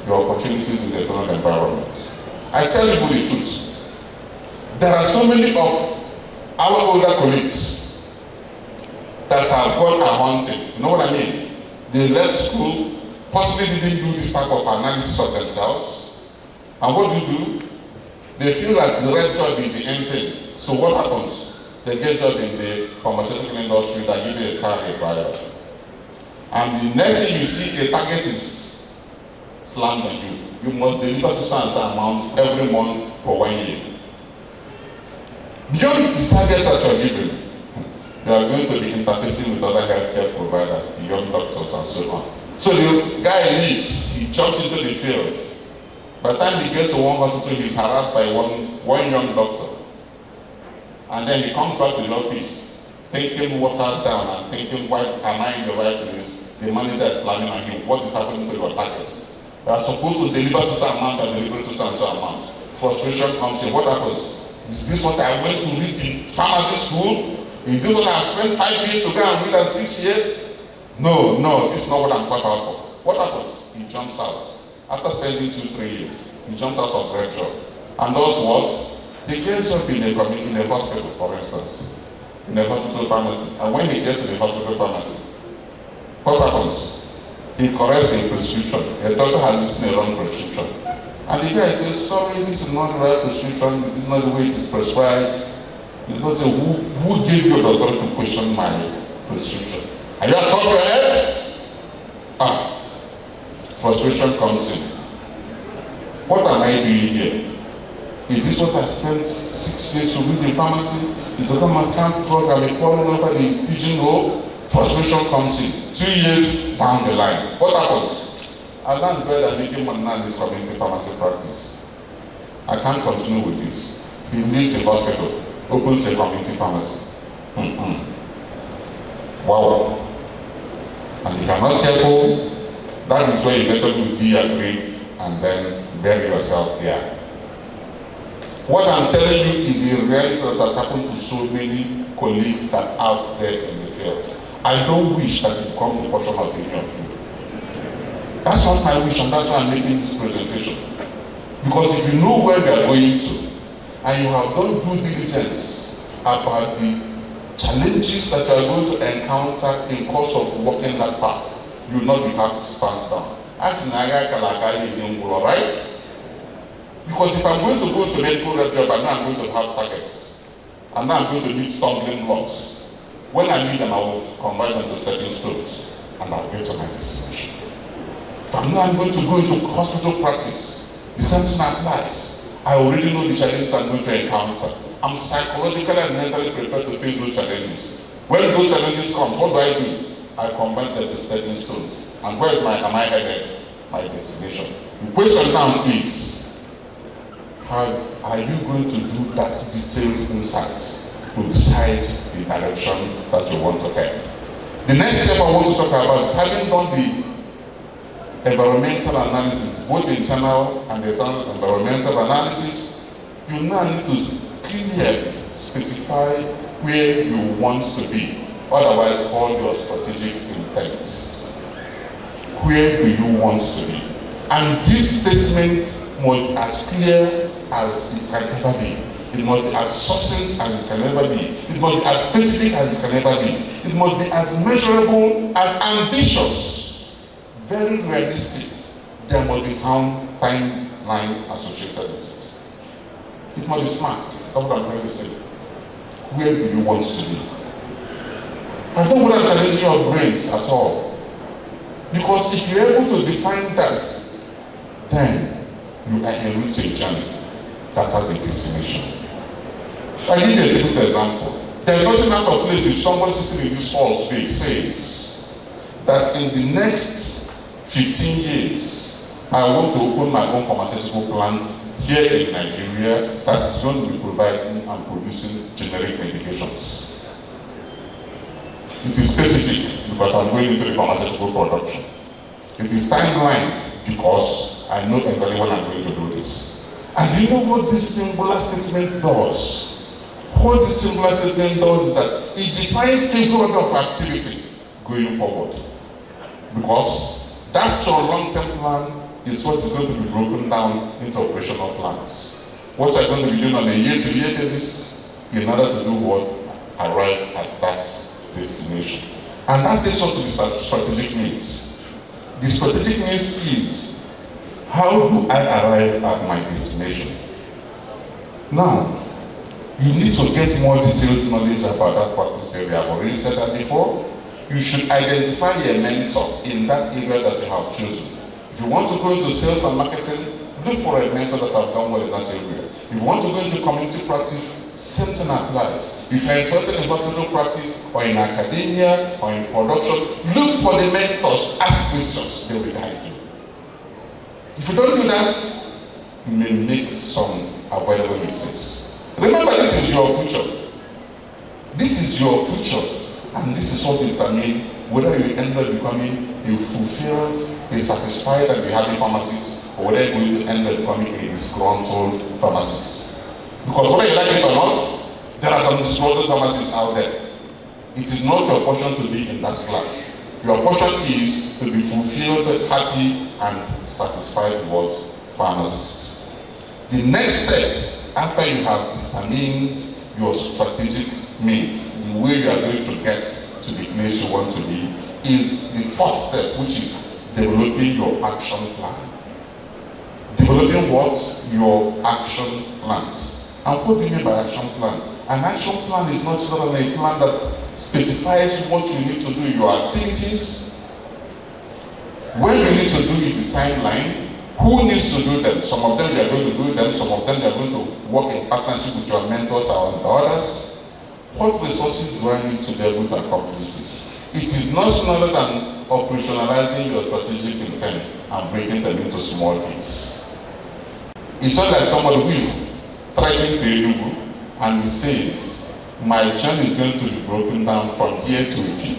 C: your opportunities in the external environment. I tell you the truth. There are so many of our older colleagues that have gone a-hunting. You know what I mean? They left school, possibly didn't do this type of analysis of themselves. And what do? They feel that the right job is the end thing. So what happens? They get job in the pharmaceutical industry that give you a car, a driver. And the next thing you see, a target is slammed on you. You must deliver certain amount every month for 1 year. Beyond the target that you are given, you are going to be interfacing with other healthcare providers, the young doctors and so on. So the guy leaves, he jumps into the field. By the time he gets to one hospital, he's harassed by one young doctor. And then he comes back to the office, thinking watered down and thinking, why am I in the right place? The manager is slamming on him. What is happening to your targets? You are supposed to deliver certain amount and deliver to certain amount. Frustration comes in. What happens? Is this what I went to read in pharmacy school? Is this what I spent 5 years to go and read and 6 years? No, this is not what I'm cut out for. What happens? He jumps out. After spending 2-3 years, he jumped out of red job. And does what? He gets job in a hospital, for instance, in a hospital pharmacy. And when he gets to the hospital pharmacy, what happens? He corrects a prescription. A doctor has written a wrong prescription. And the guy says, sorry, this is not the right prescription, this is not the way it is prescribed. He goes, who gave you the authority to question my prescription? Are you at top of your head? Frustration comes in. What am I doing here? Is this what I spent 6 years to read in pharmacy? It doesn't matter, drug, I'll be calling over the pigeonhole. Frustration comes in. 2 years down the line. What happens? I learned where they're making money now in this community pharmacy practice. I can't continue with this. He leaves the hospital, opens a community pharmacy. Wow. And if you're not careful, that is where you better do be a grave and then bury yourself there. What I'm telling you is the reality that has happened to so many colleagues that are out there in the field. I don't wish that it become the portion of any of you. That's not my wish, and that's why I'm making this presentation. Because if you know where we are going to, and you have done due diligence about the challenges that you are going to encounter in course of walking that path, you will not be passed down. As in right? Because if I'm going to go to medical rep job, I know I'm going to have targets. And now I'm going to need stumbling blocks. When I need them, I will convert them to stepping stones, and I'll get to my destination. If I know I'm going to go into hospital practice, the same thing applies. I already know the challenges I'm going to encounter. I'm psychologically and mentally prepared to face those challenges. When those challenges come, what do? I convert them to stepping stones. And where am I headed? My destination. The question now is, are you going to do that detailed insight to decide the direction that you want to head? The next step I want to talk about is having done the environmental analysis, both internal and external environmental analysis. You now need to clearly specify where you want to be, otherwise call your strategic intents. Where do you want to be? And this statement must be as clear as it can ever be. It must be as succinct as it can ever be. It must be as specific as it can ever be. It must be as measurable, as ambitious, very realistic. There must be some timeline associated with it. It must be smart. That's what I'm trying to say. Where do you want to be? I don't want to challenge your brains at all. Because if you're able to define that, then you are en route to a journey that has a destination. I'll give you a simple example. There's nothing out of place if someone sitting in this hall today says that in the next 15 years, I want to open my own pharmaceutical plant here in Nigeria that is going to be providing and producing generic medications. It is specific because I'm going into the pharmaceutical production. It is timeline because I know exactly when I'm going to do this. And you know what this singular statement does? What this singular statement does is that it defines every order of activity going forward. Because that your long-term plan is what is going to be broken down into operational plans. What you're going to be doing on a year-to-year basis in order to do what? Arrive at that destination. And that takes us to the strategic needs. The strategic needs is, how do I arrive at my destination? Now, you need to get more detailed knowledge about that practice area. I've already said that before. You should identify a mentor in that area that you have chosen. If you want to go into sales and marketing, look for a mentor that have done well in that area. If you want to go into community practice, same thing applies. If you're interested in hospital practice, or in academia, or in production, look for the mentors, ask questions, they will guide you. If you don't do that, you may make some avoidable mistakes. Remember, this is your future. This is your future. And this is what determines whether you end up becoming a fulfilled, a satisfied and a happy pharmacist, or whether you're going to end up becoming a disgruntled pharmacist. Because whether you like it or not, there are some disgruntled pharmacists out there. It is not your portion to be in that class. Your portion is to be fulfilled, happy, and satisfied with pharmacist. The next step, after you have determined your strategic means, the way you are going to get to the place you want to be, is the first step, which is developing your action plan. Developing what? Your action plans. And what do you mean by action plan? An action plan is not only a plan that specifies what you need to do, your activities, when you need to do it, the timeline, who needs to do them. Some of them they are going to do them, some of them they are going to work in partnership with your mentors or others. What resources do I need to be able to accomplish this? It is not other than operationalizing your strategic intent and breaking them into small bits. It's not like somebody who is trekking to Enugu and he says, my journey is going to be broken down from here to Opi,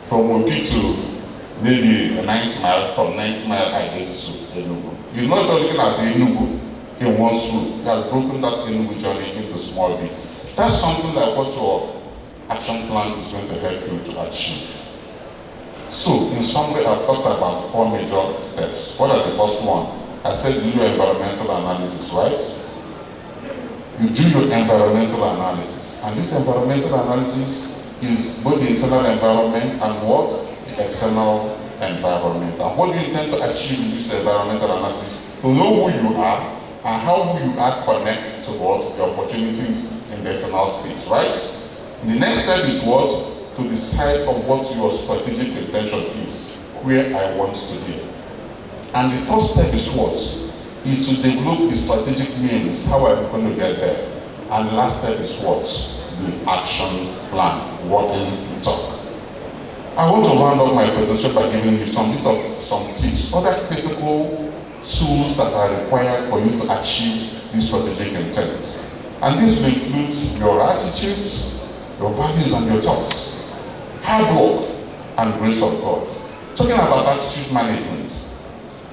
C: from Opi to maybe a 90 mile, from 90 mile I get to Enugu. He's not just looking at Enugu in one swoop. He has broken that Enugu journey into small bits. That's something like what your action plan is going to help you to achieve. So, in summary, I've talked about 4 major steps. What are the first one? I said do your environmental analysis, right? You do your environmental analysis. And this environmental analysis is both the internal environment and what? The external environment. And what do you intend to achieve in this environmental analysis? To know who you are and how who you are connects towards the opportunities in the external space, right? The next step is what? To decide on what your strategic intention is, where I want to be. And the third step is what? Is to develop the strategic means, how I'm going to get there. And the last step is what? The action plan, walking the talk. I want to round up my presentation by giving you some tips, other critical tools that are required for you to achieve this strategic intent. And this will include your attitudes, your values, and your thoughts. Hard work and grace of God. Talking about attitude management,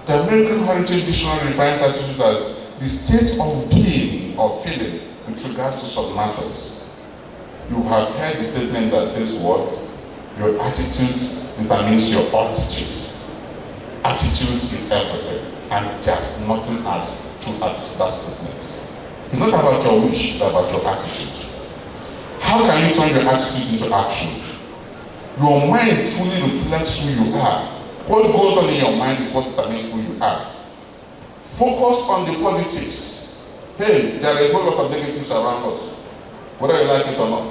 C: the American Heritage Dictionary defines attitude as the state of being or feeling with regards to some matters. You have heard the statement that says what? Your attitude determines your altitude. Attitude is everything, and there's nothing as true as that statement. It's not about your wish, it's about your attitude. How can you turn your attitude into action? Your mind truly reflects who you are. What goes on in your mind is what determines who you are. Focus on the positives. Hey, there are a whole lot of negatives around us, whether you like it or not.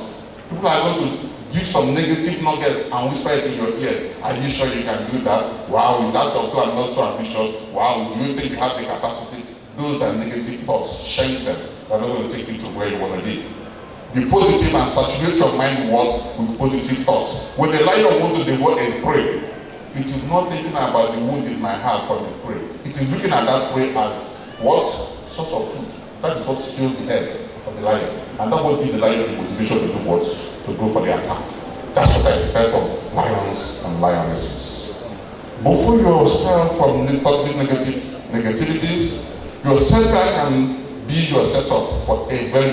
C: People are going to give some negative nuggets and whisper it in your ears. Are you sure you can do that? Wow, that's your plan, not so ambitious. Wow, do you think you have the capacity? Those are negative thoughts. Shank them. They're not going to take you to where you want to be. Be positive and saturate your mind with positive thoughts. When the lion wants to devour a prey, it is not thinking about the wound it might have from the prey. It is looking at that prey as what? Source of food. That is what fills the head of the lion. And that will give the lion the motivation to do what? To go for the attack. That's what I expect from lions and lionesses. Buffer yourself from toxic negativities. Your setback can be your setup for very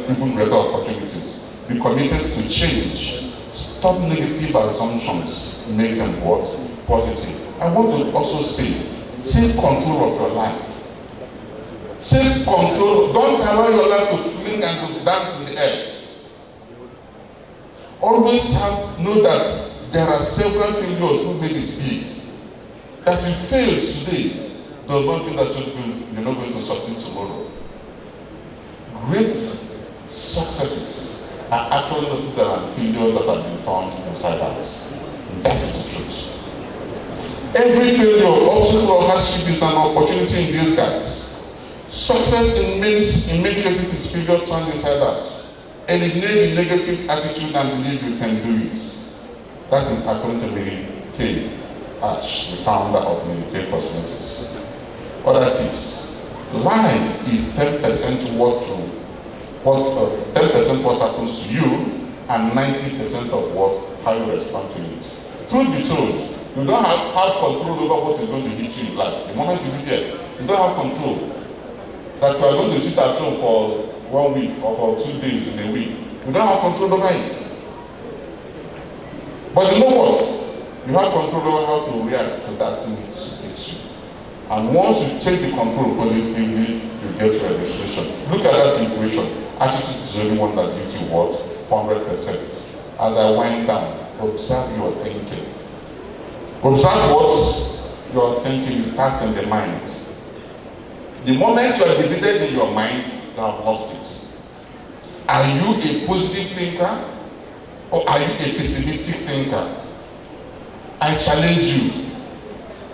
C: even greater opportunities. Be committed to change. Stop negative assumptions. Make them what? Positive. I want to also say, take control of your life. Take control. Don't allow your life to fling and to dance in the air. Always know that there are several failures who made it big. That you failed today does not mean that you're not going to succeed tomorrow. Great successes are actually not there are failures that have been turned inside out. And that is the truth. Every failure, obstacle, or hardship is an opportunity in disguise. Success in many cases is failure turned inside out. Eliminate the negative attitude and believe you can do it. That is according to Mary Kay Ash, the founder of Mary Kay Cosmetics. Other tips. Life is 10% what happens to you and 90% of how you respond to it. Truth be told, you don't have control over what is going to hit you in life. The moment you live here, you don't have control. That you are going to sit at home for 1 week or for 2 days in a week. You don't have control over it. But you know what? You have control over how to react to that thing hits you. And once you take the control positively, you get to a destination. Look at that equation. Attitude is the only one that gives you what? 100%. As I wind down, observe your thinking. Observe what your thinking starts in the mind. The moment you are divided in your mind, you have lost it. Are you a positive thinker or are you a pessimistic thinker? I challenge you.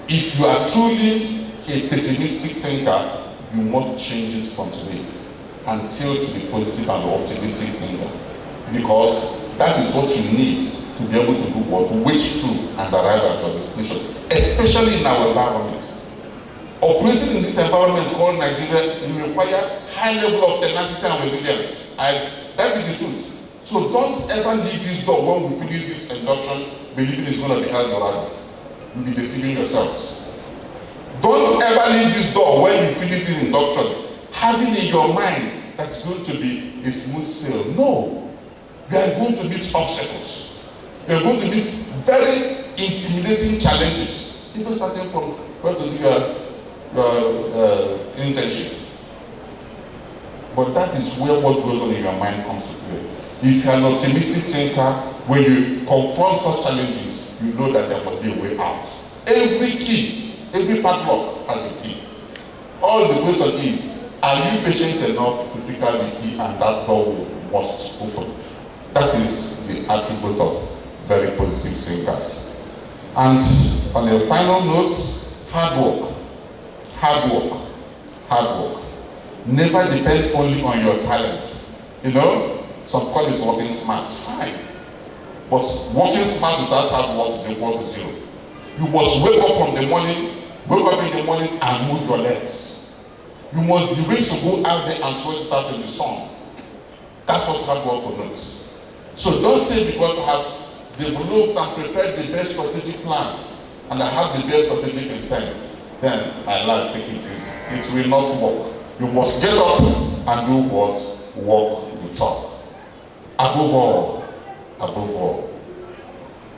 C: If you are truly a pessimistic thinker, you must change it from today until to be positive and optimistic thinker. Because that is what you need to be able to do what? Wade through and arrive at your destination, especially in our environment. Operating in this environment called Nigeria, you require high level of tenacity and resilience. That is the truth. So don't ever leave this door when we finish this induction believing it's going to be Eldorado. You'll be deceiving yourselves. Don't ever leave this door when you finish this induction having in your mind that it's going to be a smooth sail. No. You are going to meet obstacles. You are going to meet very intimidating challenges. Even starting from where to do your internship. But that is where what goes on in your mind comes to play. If you are an optimistic thinker, when you confront such challenges, you know that there must be a way out. Every key, every padlock has a key. All the question is, are you patient enough to pick out the key and that door must open? That is the attribute of very positive thinkers. And on a final note, hard work. Hard work. Hard work. Never depend only on your talents. You know, some call it working smart. Fine. But working smart without hard work is equal to zero. You must wake up in the morning and move your legs. You must be ready to go out there and sweat it out in the sun. That's what hard work connotes. So don't say because I have developed and prepared the best strategic plan and I have the best strategic intent, then I like taking it easy. It will not work. You must get up and do what? Walk the talk. Above all,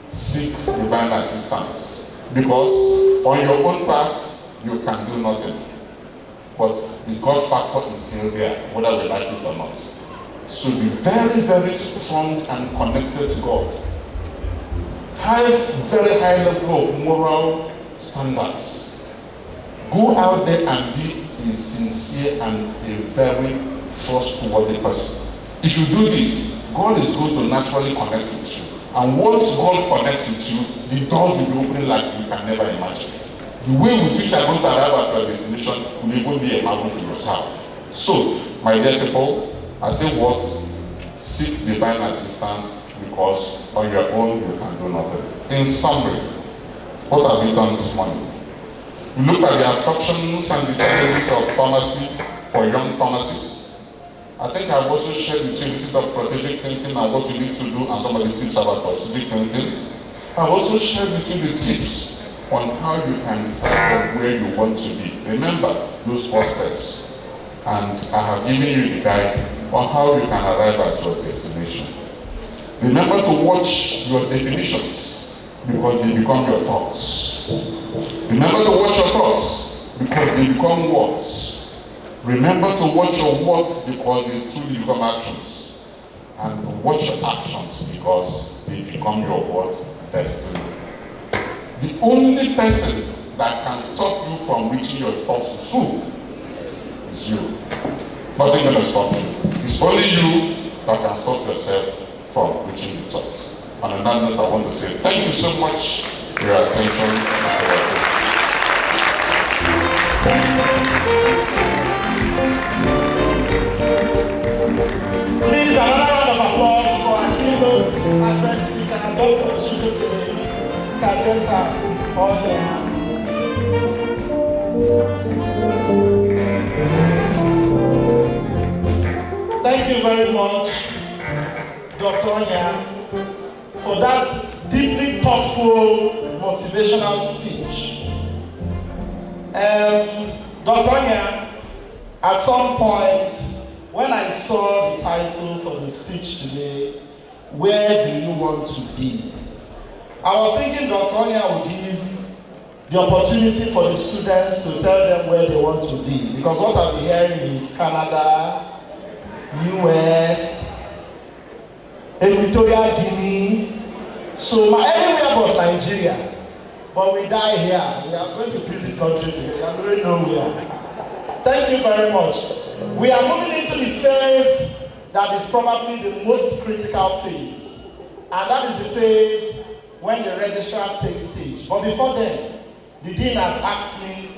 C: seek divine assistance. Because on your own path, you can do nothing. But the God factor is still there, whether we like it or not. So be very, very strong and connected to God. Have very high level of moral standards. Go out there and be a sincere and a very trustworthy person. If you do this, God is going to naturally connect with you. And once God connects with you, the doors will be opening like you can never imagine. The way with which you are going to arrive at your destination will even be a marvel to yourself. So, my dear people, I say what? Seek divine assistance, because on your own you can do nothing. In summary, what have you done this morning? You look at the attractions and the challenges of pharmacy for young pharmacists. I think I've also shared with you a bit of strategic thinking and what you need to do, and some of the tips about strategic thinking. I've also shared with you the tips on how you can decide from where you want to be. Remember those 4 steps. And I have given you the guide on how you can arrive at your destination. Remember to watch your definitions, because they become your thoughts. Remember to watch your thoughts, because they become words. Remember to watch your words, because they truly become actions. And watch your actions, because they become your words' destiny. The only person that can stop you from reaching your thoughts soon is you. Nothing going to stop you. It's only you that can stop yourself from reaching the thoughts. And on that note, I want to say thank you so much for your attention.
A: Please, another round of applause for our keynote address speaker, Dr. Chibuzor. Thank you very much, Dr. Onya, for that deeply thoughtful, motivational speech. Dr. Onya, at some point, when I saw the title for the speech today, "Where do you want to be?" I was thinking Dr. Onya would give the opportunity for the students to tell them where they want to be. Because what I've been hearing is Canada, US, Equatorial Guinea, so anywhere but Nigeria. But we die here. We are going to build this country together. We are going nowhere. Thank you very much. We are moving into the phase that is probably the most critical phase. And that is the phase when the registrar takes stage. But before then, the dean has asked me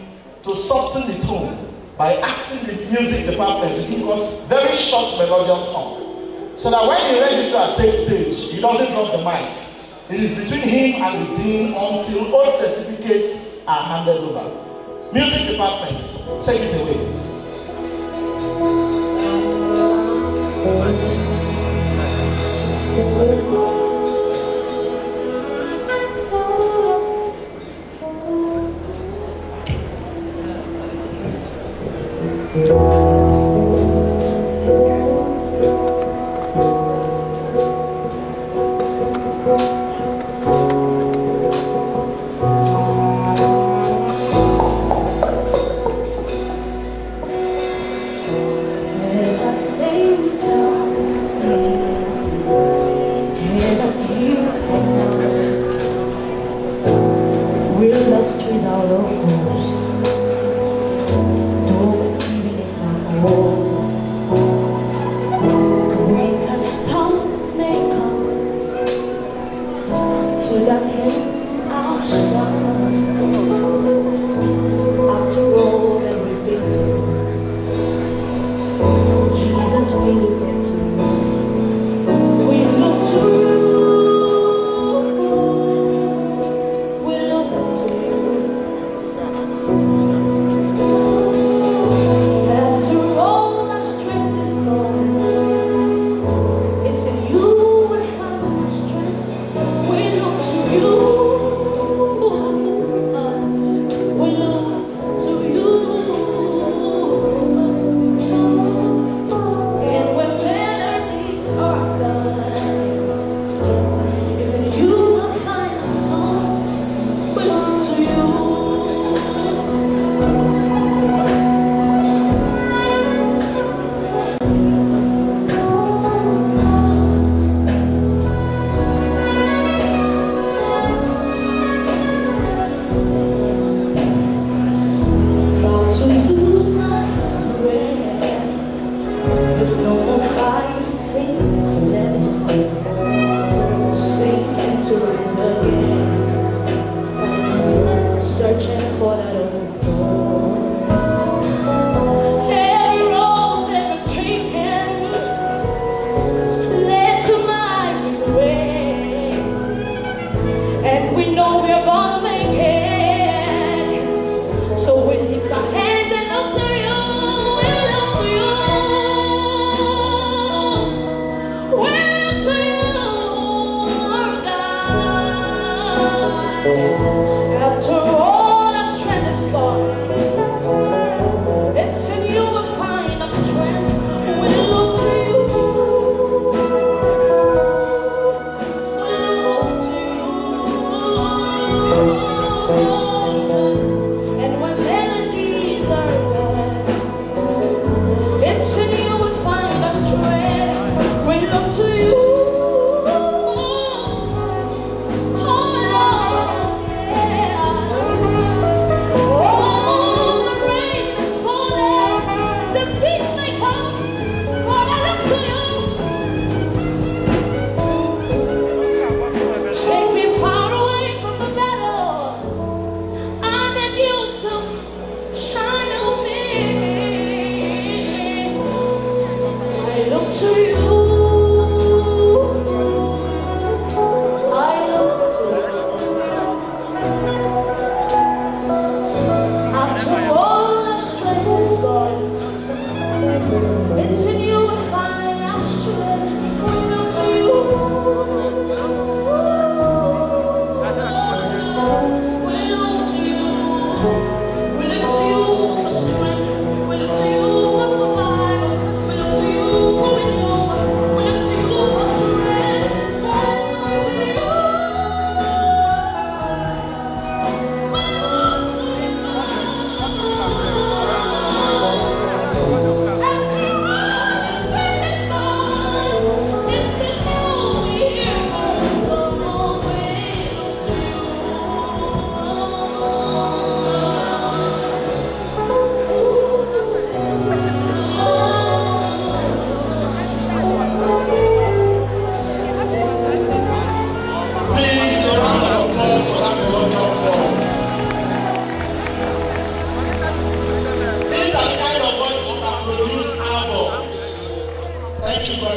A: to soften the tone by asking the music department to give us very short melodious song. So that when the registrar takes stage, he doesn't drop the mic. It is between him and the dean until all certificates are handed over. Music department, take it away.
F: We touch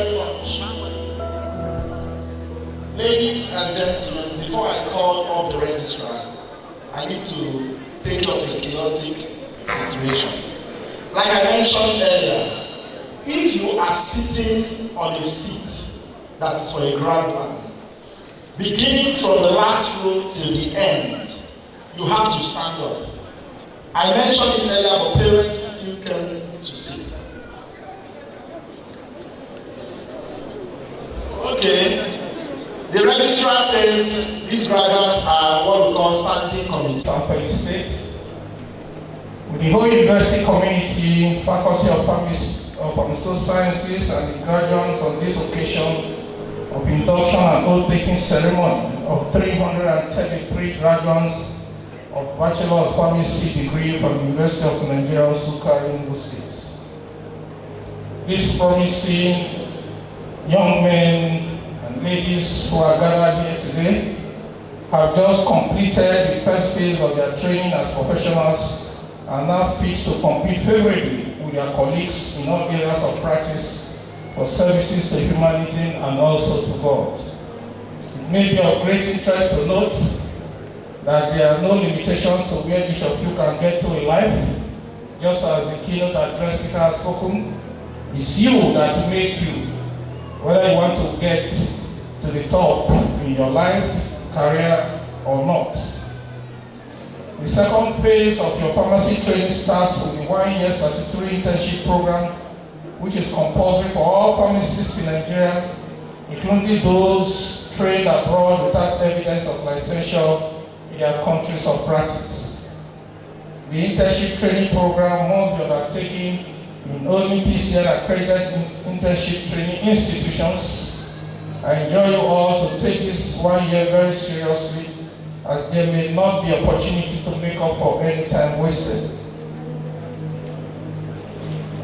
A: very much. Ladies and gentlemen, before I call up the registrar, I need to take care of a chaotic situation. Like I mentioned earlier, if you are sitting on a seat that is for a graduate, beginning from the last row till the end, you have to stand up. I mentioned it earlier, but parents still come to sit. Okay. The registrar says these graduates are what we call standing committee.
F: Sanford State, with the whole university community, Faculty of Pharmaceutical Sciences, and the graduates on this occasion of induction and oath-taking ceremony of 333 graduates of Bachelor of Pharmacy degree from the University of Nigeria, Nsukka, Enugu State. These promising young men and ladies who are gathered here today have just completed the first phase of their training as professionals and now fit to compete favorably with their colleagues in all areas of practice for services to humanity and also to God. It may be of great interest to note that there are no limitations to where each of you can get to in life. Just as the keynote address speaker has spoken, it's you that will make you, whether you want to get to the top in your life, career, or not. The second phase of your pharmacy training starts with the 1 year statutory internship program, which is compulsory for all pharmacists in Nigeria, including those trained abroad without evidence of licensure in their countries of practice. The internship training program must be undertaken in only PCN accredited internship training institutions. I enjoin you all to take this 1 year very seriously, as there may not be opportunities to make up for any time wasted.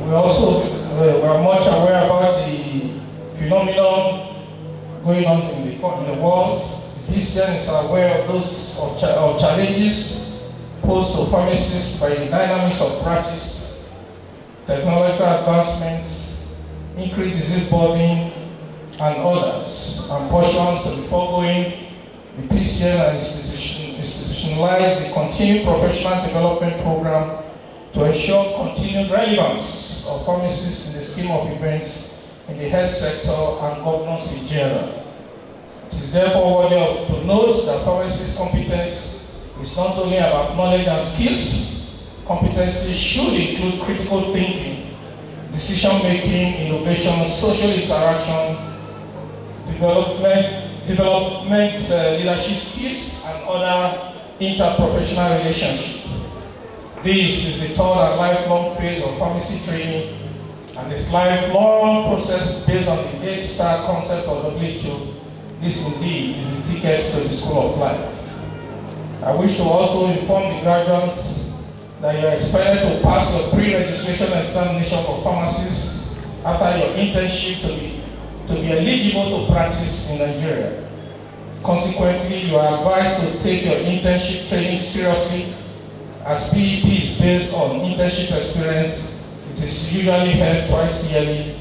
F: We also we are much aware about the phenomenon going on in the world. The PCN is aware of those challenges posed to pharmacists by the dynamics of practice, technological advancements, increased disease burden, and others. And pursuant to the foregoing, the PCN and institutionalized the continued professional development program to ensure continued relevance of pharmacists in the scheme of events in the health sector and governance in general. It is therefore worthy of to note that pharmacist competence is not only about knowledge and skills. Competency should include critical thinking, decision-making, innovation, social interaction, development leadership skills, and other interprofessional relationships. This is the third and lifelong phase of pharmacy training, and this lifelong process based on the 8-star concept of WHO. This indeed is the ticket to the school of life. I wish to also inform the graduates that you are expected to pass your pre-registration examination for pharmacists after your internship to be eligible to practice in Nigeria. Consequently, you are advised to take your internship training seriously, as PEP is based on internship experience. It is usually held twice yearly,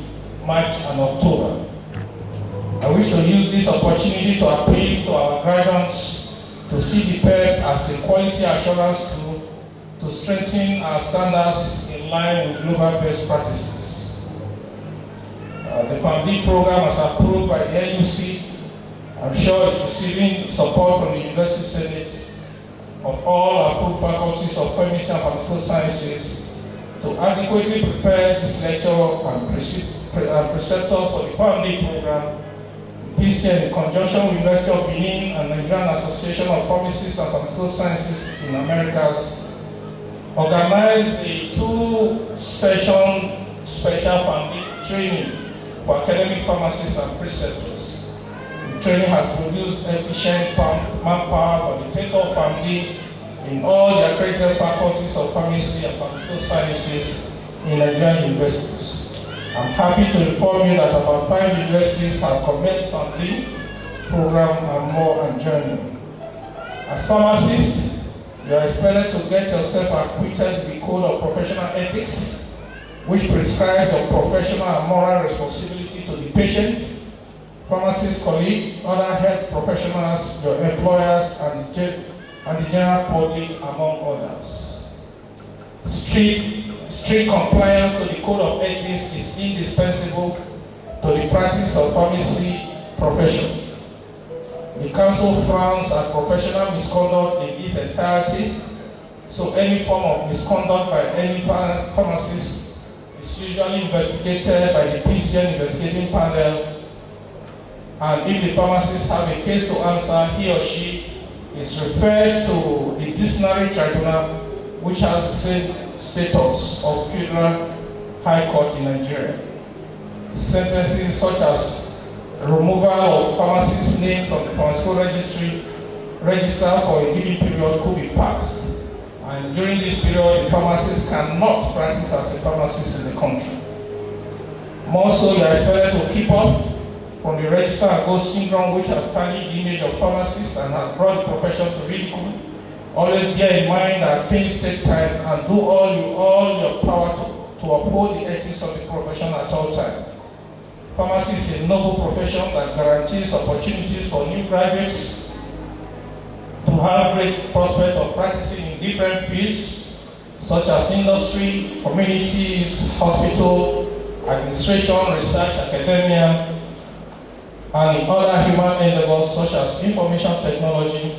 F: March and October. I wish to use this opportunity to appeal to our graduates to see the PEP as a quality assurance tool to strengthen our standards in line with global best practices. The FAMD program, as approved by the NUC, I'm sure it's receiving support from the University Senate of all approved faculties of pharmacy and pharmaceutical sciences to adequately prepare this lecture and preceptors for the FAMD program. PCN, in conjunction with University of Benin and Nigerian Association of Pharmacists and Pharmaceutical Sciences in Americas, organized a 2-session special FAMD training for academic pharmacists and preceptors. The training has produced efficient manpower for the take-up FAMD in all the accredited faculties of pharmacy and pharmaceutical sciences in Nigerian universities. I'm happy to inform you that about 5 universities have commenced FAMD program and more on journey. As pharmacists, you are expected to get yourself acquainted with the Code of Professional Ethics, which prescribes your professional and moral responsibility to the patient, pharmacist colleague, other health professionals, your employers, and the general public, among others. Strict compliance to the code of ethics is indispensable to the practice of pharmacy profession. The council frowns at professional misconduct in its entirety, so any form of misconduct by any pharmacist is usually investigated by the PCN investigating panel, and if the pharmacist has a case to answer, he or she is referred to the disciplinary tribunal, which has the same status of Federal High Court in Nigeria. Sentences such as removal of pharmacist's name from the pharmaceutical register for a given period could be passed. And during this period, the pharmacist cannot practice as a pharmacist in the country. More so, you are expected to keep off from the register and go syndrome, which has tarnished the image of pharmacists and has brought the profession to ridicule. Always bear in mind that things take time, and do all your power to uphold the ethics of the profession at all times. Pharmacy is a noble profession that guarantees opportunities for new graduates to have great prospect of practicing in different fields, such as industry, communities, hospital, administration, research, academia, and in other human endeavors such as information technology,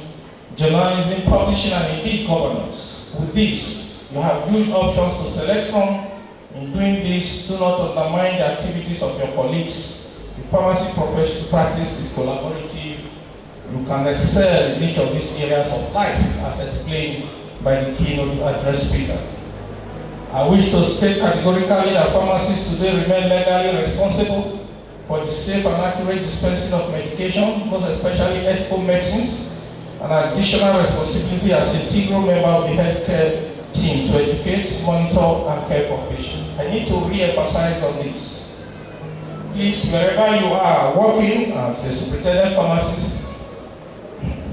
F: journalism, publishing, and indeed governance. With this, you have huge options to select from. In doing this, do not undermine the activities of your colleagues. The pharmacy profession practice is collaborative. You can excel in each of these areas of life, as explained by the keynote address speaker. I wish to state categorically that pharmacists today remain legally responsible for the safe and accurate dispensing of medication, most especially ethical medicines, and additional responsibility as an integral member of the healthcare team to educate, monitor, and care for patients. I need to re-emphasize on this. Please, wherever you are working as a superintendent pharmacist,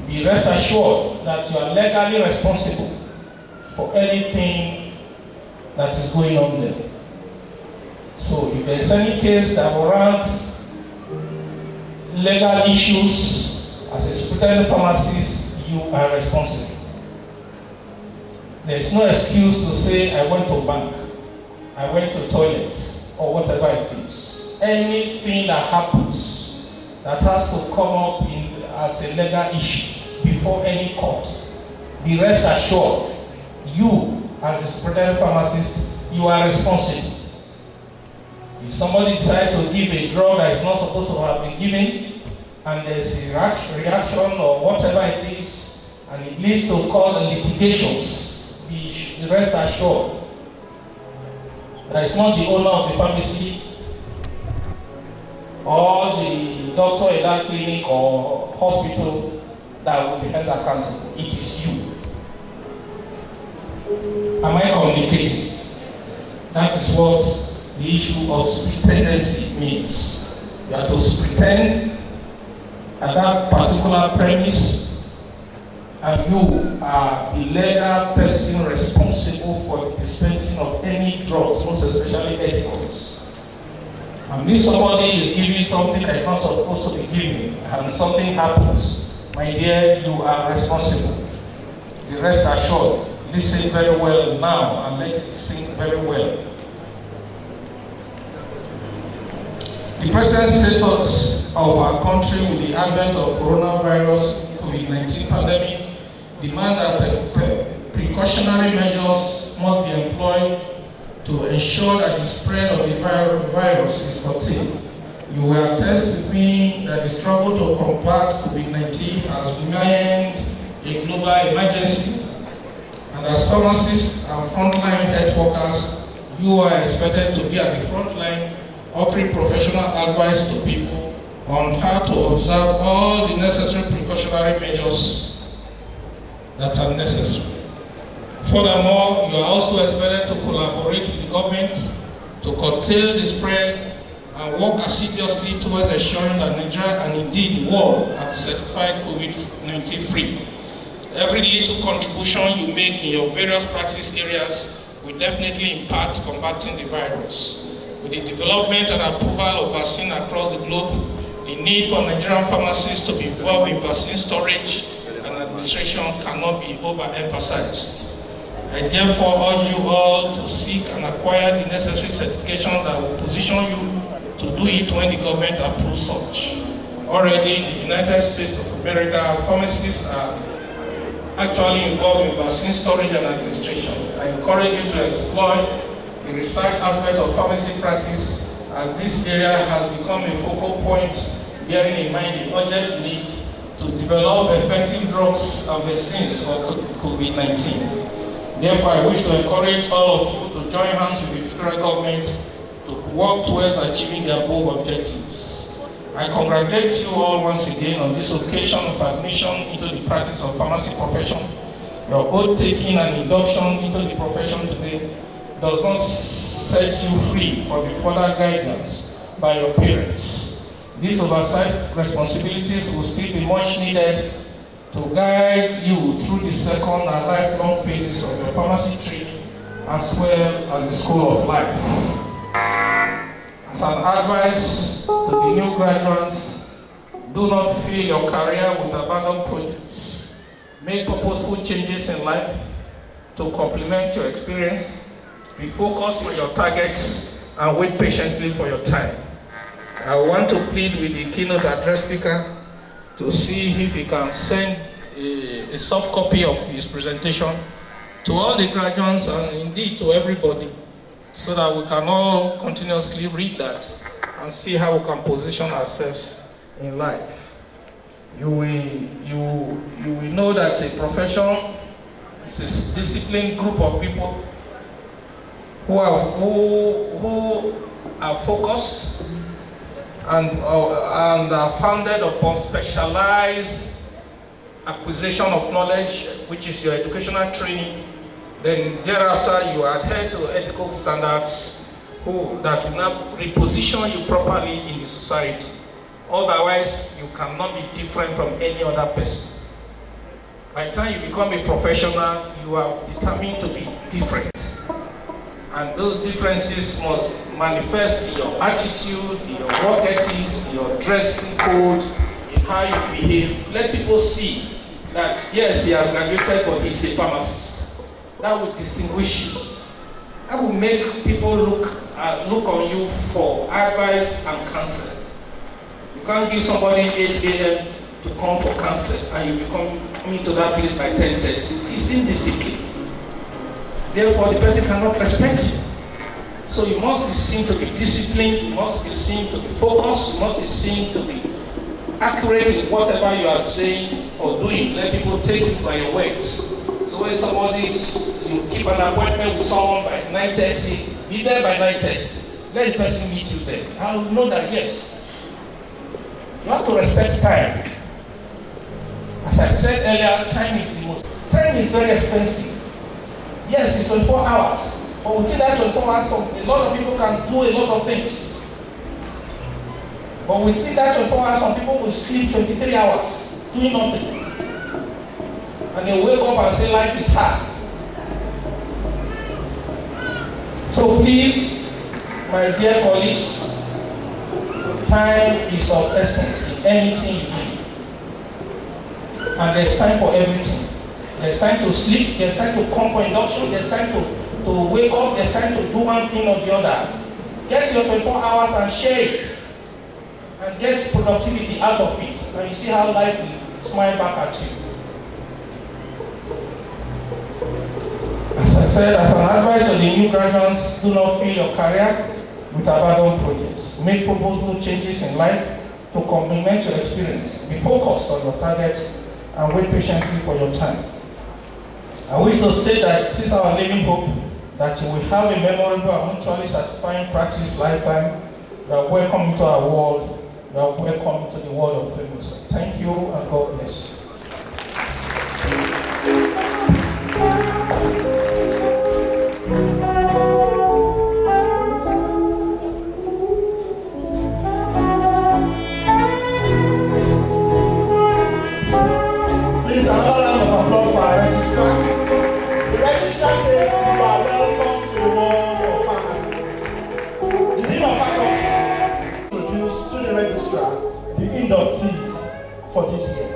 F: be rest assured that you are legally responsible for anything that is going on there. So if there is any case that warrants legal issues, as a superintendent pharmacist, you are responsible. There is no excuse to say, I went to bank, I went to toilet, or whatever it is. Anything that happens that has to come up as a legal issue before any court, be rest assured, you, as a superintendent pharmacist, you are responsible. If somebody decides to give a drug that is not supposed to have been given, and there's a reaction or whatever it is, and it leads to court litigations, be rest assured that it's not the owner of the pharmacy or the doctor in that clinic or hospital that will be held accountable. It is you. Am I communicating? That is what the issue of superintendency means. You have to superintend at that particular premise, and you are the legal person responsible for the dispensing of any drugs, most especially ethicals. And if somebody is giving something that is not supposed to be given, and something happens, my dear, you are responsible. Be rest assured. Listen very well now and let it sink very well. The present status of our country with the advent of coronavirus COVID-19 pandemic demand that precautionary measures must be employed to ensure that the spread of the virus is contained. You will attest with me that the struggle to combat COVID-19 has remained a global emergency, and as pharmacists and frontline health workers, you are expected to be at the front line offering professional advice to people on how to observe all the necessary precautionary measures that are necessary. Furthermore, you are also expected to collaborate with the government to curtail the spread and work assiduously towards ensuring that Nigeria and indeed the world are certified COVID-19 free. Every little contribution you make in your various practice areas will definitely impact combating the virus. With the development and approval of vaccine across the globe, the need for Nigerian pharmacists to be involved in vaccine storage and administration cannot be overemphasized. I therefore urge you all to seek and acquire the necessary certification that will position you to do it when the government approves such. Already in the United States of America, pharmacists are actually involved in vaccine storage and administration. I encourage you to explore the research aspect of pharmacy practice, as this area has become a focal point, bearing in mind the urgent need to develop effective drugs and vaccines for COVID-19. Therefore, I wish to encourage all of you to join hands with the federal government to work towards achieving the above objectives. I congratulate you all once again on this occasion of admission into the practice of pharmacy profession. Your oath taking and induction into the profession today does not set you free from the further guidance by your parents. These oversight responsibilities will still be much needed to guide you through the second and lifelong phases of your pharmacy training, as well as the school of life. As an advice to the new graduates, do not fill your career with abandoned projects. Make purposeful changes in life to complement your experience. Be focused on your targets and wait patiently for your time. I want to plead with the keynote address speaker to see if he can send a soft copy of his presentation to all the graduates and indeed to everybody, so that we can all continuously read that and see how we can position ourselves in life. You will know that a profession is a disciplined group of people who are focused and are founded upon specialized acquisition of knowledge, which is your educational training. Then thereafter you adhere to ethical standards that will not reposition you properly in the society. Otherwise, you cannot be different from any other person. By the time you become a professional, you are determined to be different. And those differences must manifest in your attitude, in your work ethics, in your dressing code, in how you behave. Let people see that, yes, he has graduated, but he's a pharmacist. That will distinguish you. That will make people look on you for advice and counsel. You can't give somebody 8 a.m. to come for counsel and you become coming to that place by 10:30. It's indiscipline. Therefore, the person cannot respect you. So you must be seen to be disciplined, you must be seen to be focused, you must be seen to be accurate in whatever you are saying or doing. Let people take you by your words. So when you keep an appointment with someone by 9:30, be there by 9:30. Let the person meet you there. I will know that, yes, you have to respect time. As I said earlier, time is very expensive. Yes, it's 24 hours. But within that 24 hours, a lot of people can do a lot of things. But within that 24 hours, some people will sleep 23 hours, doing nothing. And they wake up and say life is hard. So please, my dear colleagues, time is of essence in anything you do. And there's time for everything. There's time to sleep, there's time to come for induction, there's time to wake up, there's time to do one thing or the other. Get your 24 hours and share it. And get productivity out of it. And you see how life will smile back at you. As I said, as an advice to the new graduates, do not fill your career with abandoned projects. Make purposeful changes in life to complement your experience. Be focused on your targets and wait patiently for your time. I wish to state that this is our living hope that you will have a memorable and mutually satisfying practice lifetime. You are welcome into our world. You are welcome into the world of famous. Thank you and God bless you.
A: Please, another round of applause for our registrar. The registrar says you are welcome to the world of pharmacy. The name
F: the inductees for this year.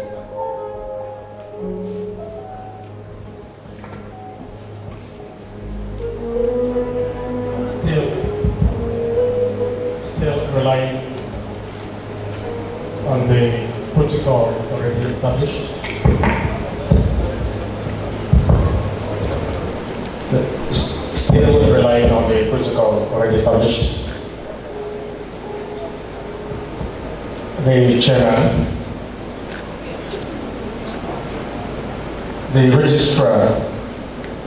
E: Still relying on the protocol already established. Still relying on the protocol already established. The chairman, the registrar,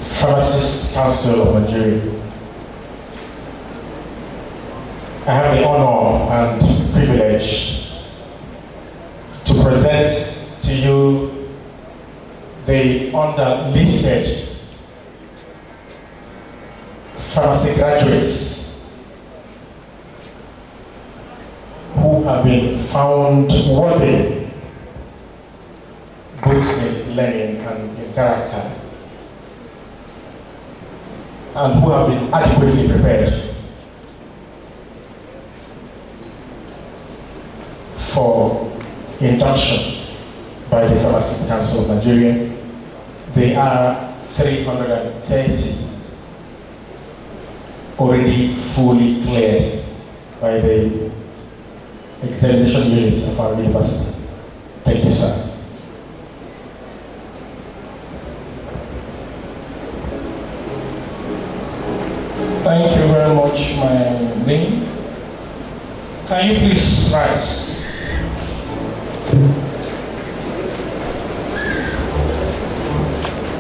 E: Pharmacist Council of Nigeria. I have the honor and privilege to present to you the underlisted pharmacy graduates who have been found worthy both in learning and in character, and who have been adequately prepared for induction by the Pharmacist Council of Nigeria. They are 330 already fully cleared by the examination unit of our university. Thank you, sir.
F: Thank you very much, my name. Can you please rise?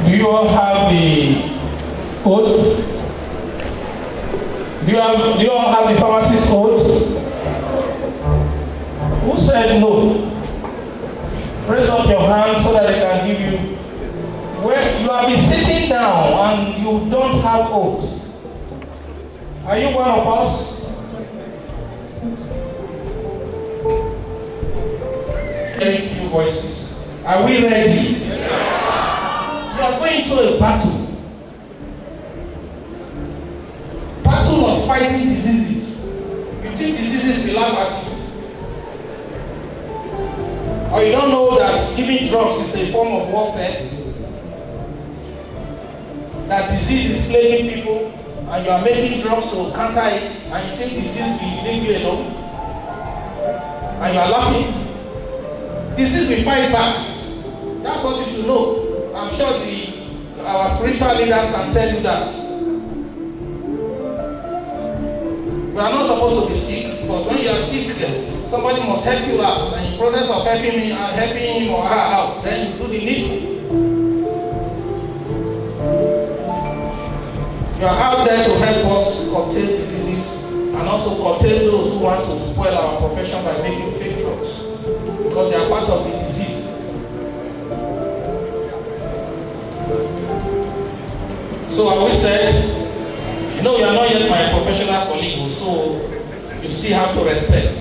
F: Do you all have the oath? Do you all have the pharmacist oath? Who said no? Raise up your hand so that I can give you. Well, you have been sitting down and you don't have oath. Are you one of us? Very few voices. Are we ready? Yes. You are going to a battle. Battle of fighting diseases. You think diseases will laugh at you? Or you don't know that giving drugs is a form of warfare? That disease is plaguing people and you are making drugs to counter it and you think disease will leave you alone? And you are laughing? Disease will fight back. That's what you should know. I'm sure our spiritual leaders can tell you that. We are not supposed to be sick, but when you are sick, somebody must help you out. And in the process of helping him or her out, then you do the needful. You are out there to help us curtail diseases and also curtail those who want to spoil our profession by making fake drugs, because they are part of the disease. So I always said, you know, you are not yet my professional colleague, so you still have to respect.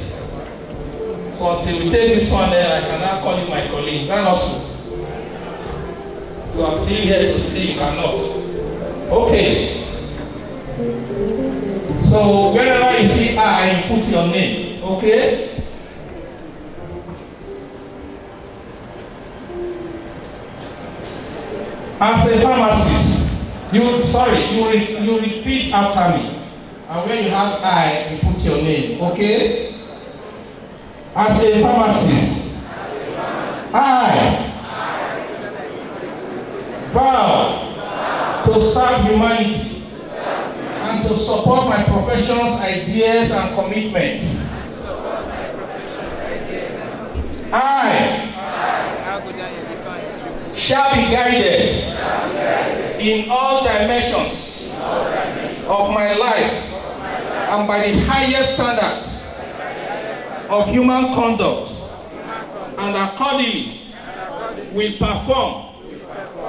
F: So until we take this one there, I cannot call you my colleague. That also. So I'm still here to say you cannot. Okay. So whenever you see I, put your name, okay? As a pharmacist, you repeat after me. And when you have I, you put your name, okay? As a pharmacist, I vow to serve humanity and to support my profession's ideas and commitments. I shall be guided in all dimensions of my life and by the highest standards of human conduct, and accordingly will perform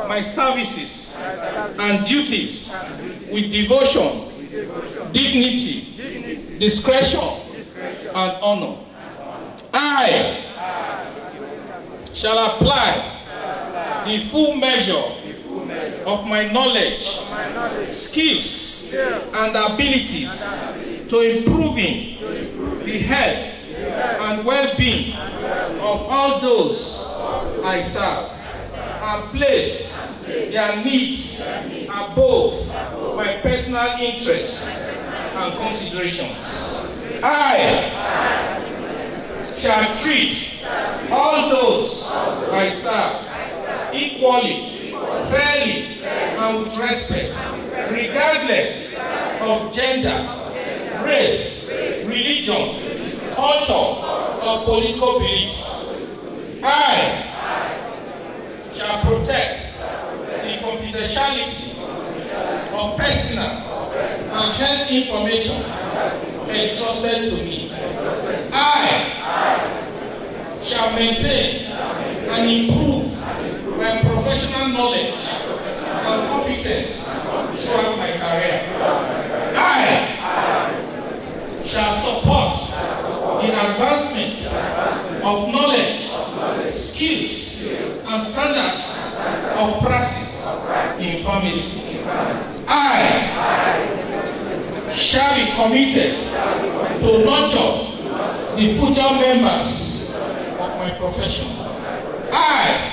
F: my services and duties with devotion, dignity, discretion, and honor. I shall apply the full measure of my knowledge, skills, and abilities to improving the health and well-being of all those I serve and place their needs above my personal interests and considerations. I shall treat all those I serve equally, fairly, and with respect, regardless of gender, race, religion, culture, or political beliefs. I shall protect the confidentiality of personal and health information entrusted to me. I shall maintain and improve my professional knowledge and competence throughout my career. I shall support the advancement of knowledge, skills, and standards of practice in pharmacy. I shall be committed to nurture the future members of my profession. I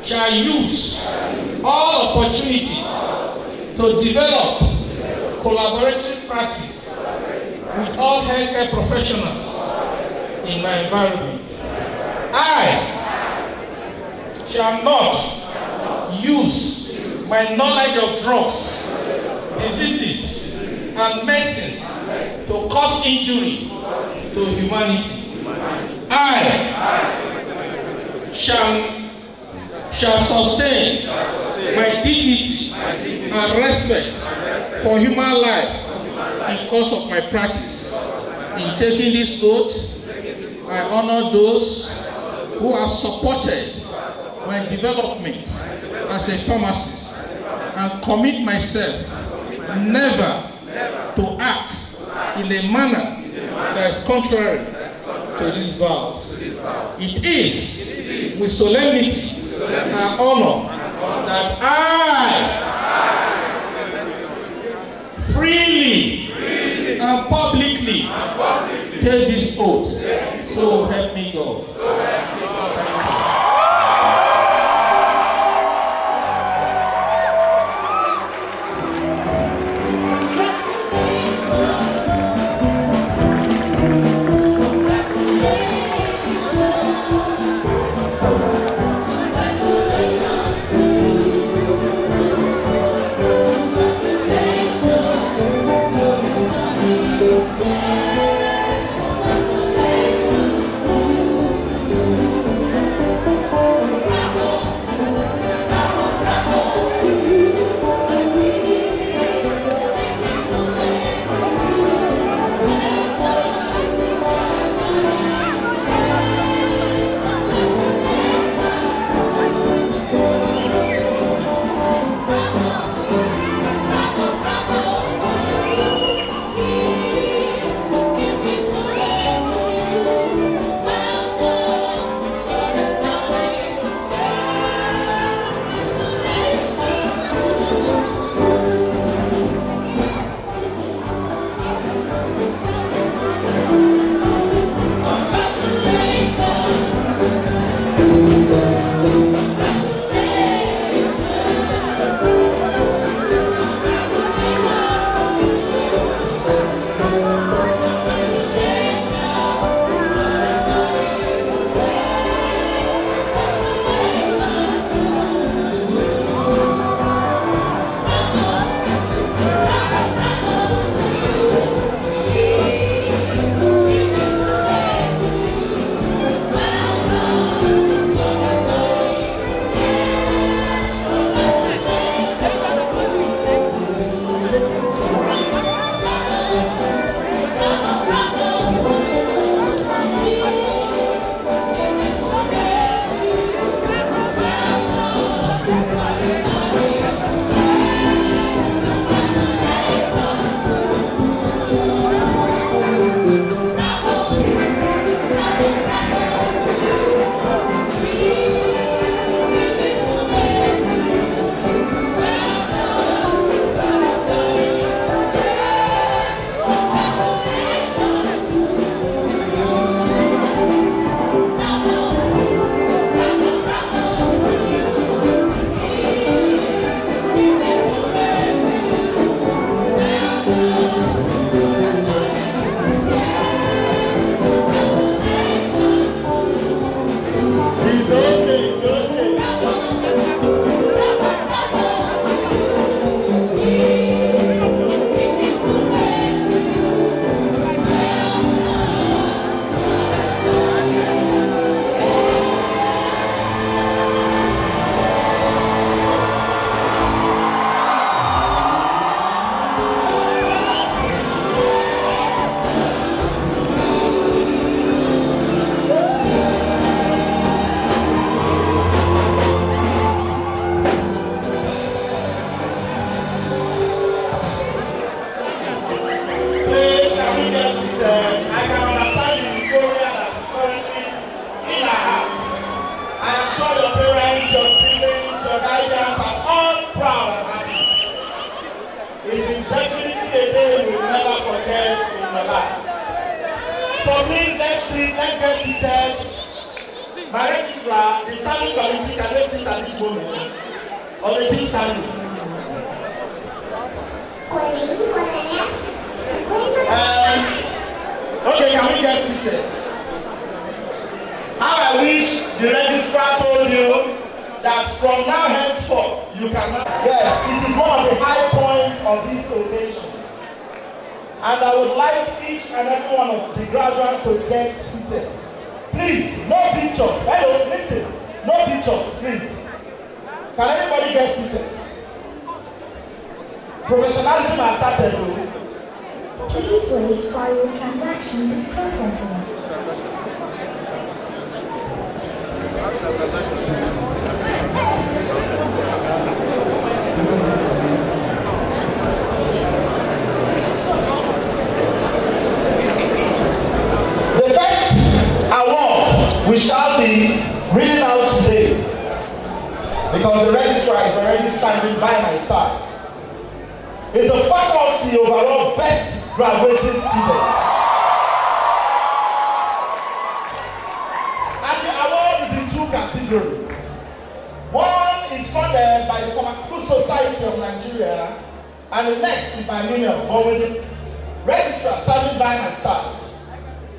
F: shall use all opportunities to develop collaborative practice with all healthcare professionals in my environment. I shall not use my knowledge of drugs, diseases, and medicines to cause injury to humanity. I shall sustain my dignity and respect for human life in course of my practice. In taking this oath, I honor those who have supported my development as a pharmacist and commit myself never to act in a manner that is contrary to these vows. It is with solemnity and honor that I freely and publicly take this oath. So help me God.
A: seated? My registrar, the standing committee, can they sit at this moment? Or they keep standing? Okay, can we get seated? How I wish the registrar told you that from now henceforth you cannot. Yes, it is one of the high points of this occasion. And I would like each and every one of the graduates to get seated. Please, no pictures. Hello, listen. No pictures, please. Can everybody get seated? Professionalism has started.
G: Please wait while your transaction is processing.
A: The first award we shall be reading out today, because the registrar is already standing by my side, is the faculty overall best graduating student. And the award is in two categories. One is funded by the Pharmaceutical Society of Nigeria, and the next is by Minion. But with the registrar standing by my side,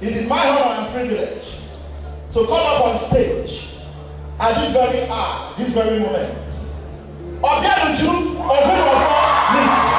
A: it is my honor and privilege to come up on stage at this very hour, this very moment. Obianuju Ogunwofo, please.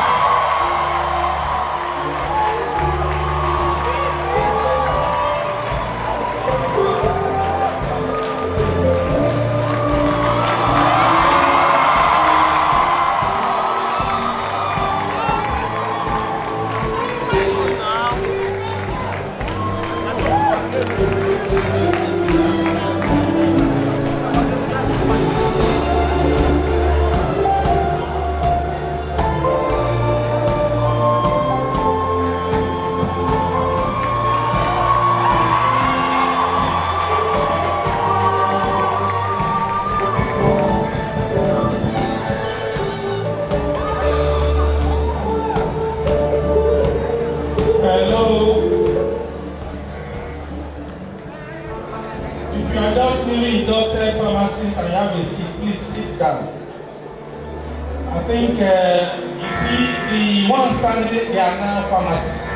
F: I think, you see, the one standing, they are now pharmacists.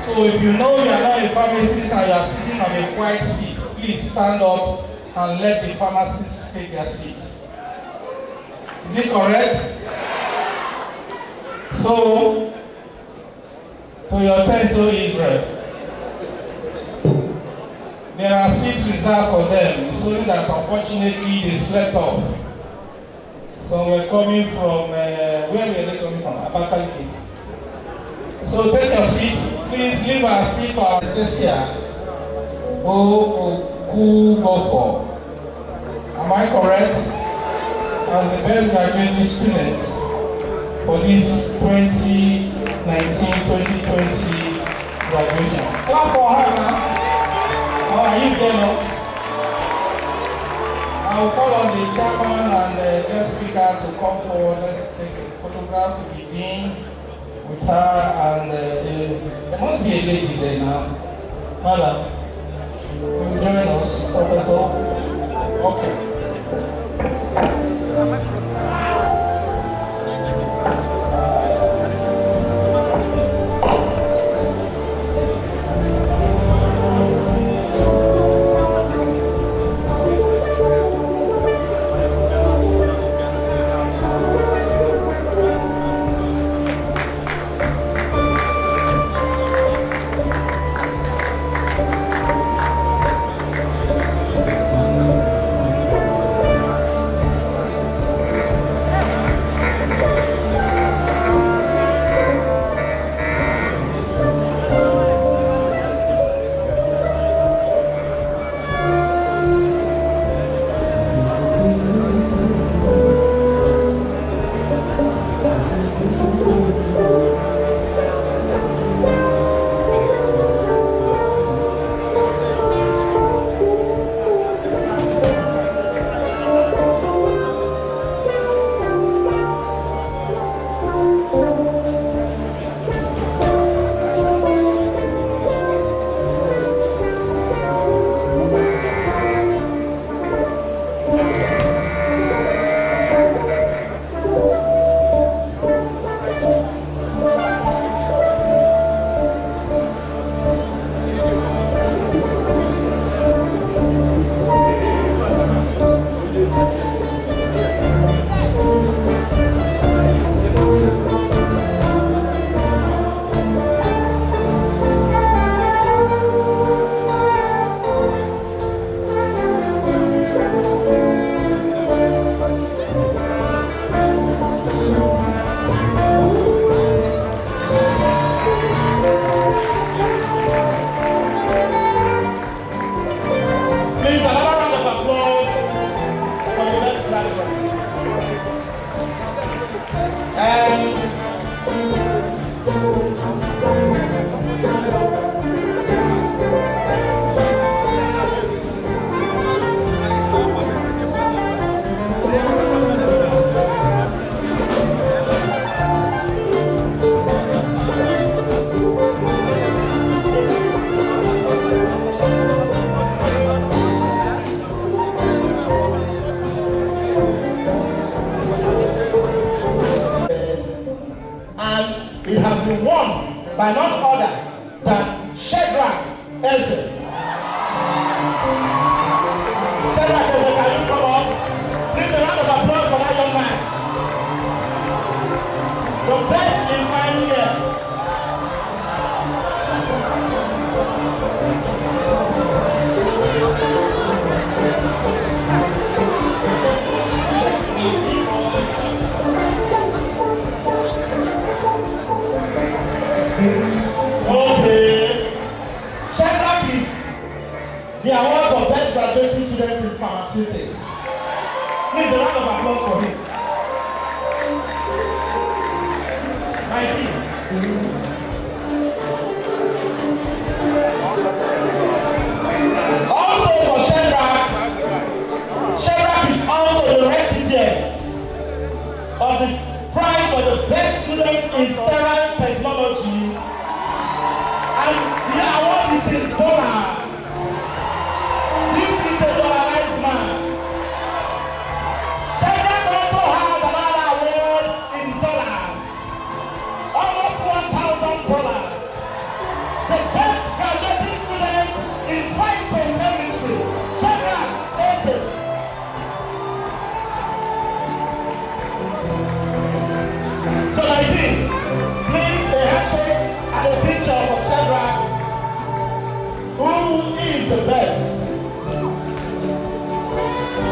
F: So if you know you are not a pharmacist and you are sitting on a quiet seat, please stand up and let the pharmacists take their seats. Is it correct? So, to your turn to Israel. There are seats reserved for them, so that unfortunately they slept off. So we're coming from, where were they coming from? Afakaliki. So take your seat. Please leave our seat for our Anastasia Okugofo. Am I correct? As the best graduating student for this 2019-2020 graduation. Clap for her now. Or are you jealous? I will call on the chairman and the guest speaker to come forward. Let's take a photograph with the dean, with her, and there must be a lady there now. Madam, will you join us, Professor? Okay.
A: the award for best graduating student in pharmaceutics. Please, a round of applause for him. Also for Shadrach is also the recipient of the prize for the best student in sterile technology, and the award is in dollars. This is a dollarized man. Shadrach also has another award in dollars, almost $1,000. The best graduating student in phytochemistry, Shadrach Ese. So my dean, please a handshake and a picture of Shadrach, who is the best.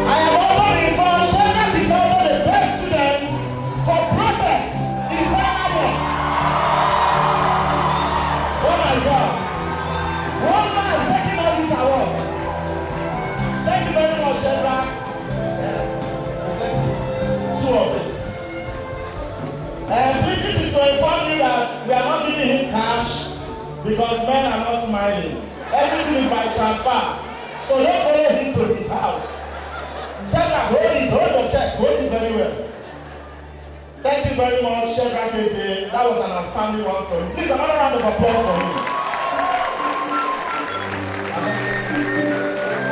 A: I have also been informed Shadrach is also the best student for project in Parmaceutical. Oh my God. One man taking all this award. Thank you very much, Shadrach. Present two of this. Please, this is to inform you that we are not giving him cash because men are not smiling. Everything is by transfer. So don't follow him to his house. Shadrach, hold your check, hold it very well. Thank you very much, Shadrach Ese. That was an outstanding one for you. Please, another round of applause for him.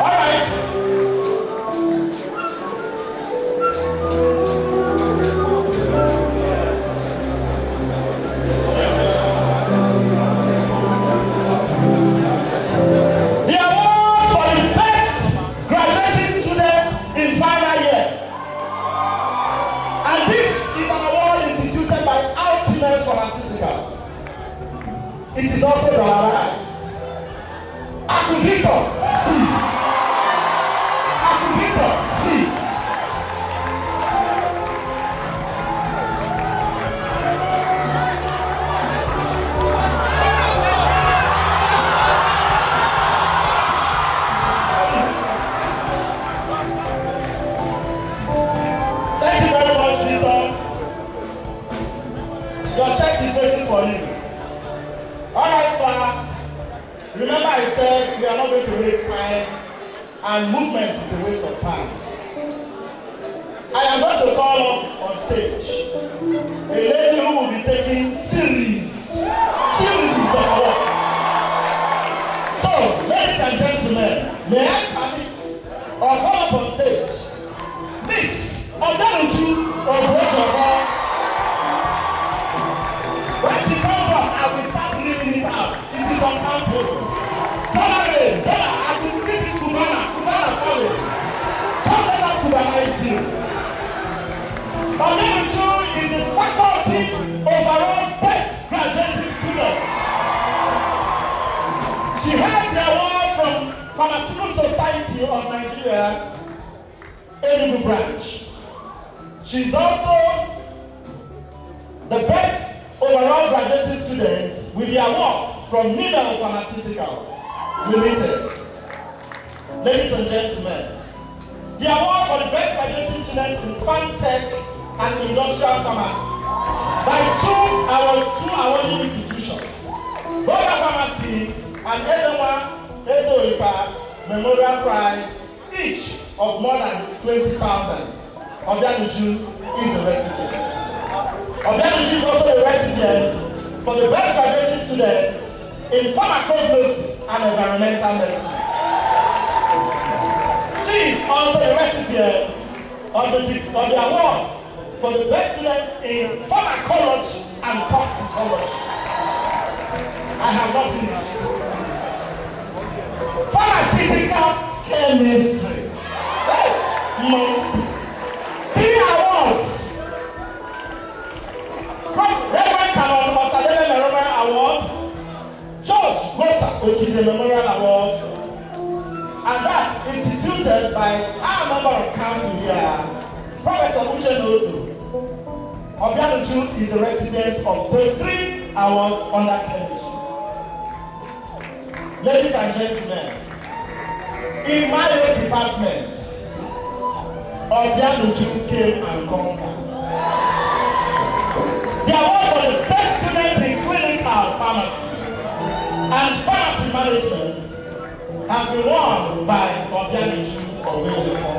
A: All right. The award for the best graduating student in final year. And this is an award instituted by Ultimate Pharmaceuticals. It is also dollarized. Acquisitor C. Acquisitor C. Thank you very much, Victor. Your check is waiting for you. All right, class. Remember I said we are not going to waste time, and movement is a waste of time. I am going to call up on stage a lady who will be taking series of awards. So, ladies and gentlemen, may I permit or call up on stage Miss Odanuju Obojofor. When she comes up, I will start reading it out. It is uncountable. This is Cubana family. Come let us Cubanize you. Odanuju is the faculty overall best graduating student. She has the award from Parmaceutical Society of Nigeria, Enugu branch. She is also the best overall graduating student with the award from Nidal Pharmaceuticals Limited. Ladies and gentlemen, the award for the best graduating students in Pharmtech and Industrial Pharmacy by two awarding institutions, Boga Pharmacy and Ezeorika Memorial Prize, each of more than 20,000. Odanuju is the recipient. Odanuju is also the recipient for the best graduating students in pharmacognosy and environmental medicine. She is also the recipient of the award for the best students in pharmacology and toxicology. I have not finished. Pharmaceutical chemistry. No. 3 awards. Reverend Canon Osadebe Memorial Award, George Gosa Okide Memorial Award, and that instituted by our member of council here, Professor Uche Nodu. Odanuju is the recipient of those 3 awards under chemistry. Ladies and gentlemen, In my own department, Obianuju came and conquered. The award for the best student in clinical pharmacy and pharmacy management has been won by Obianuju Obejuko.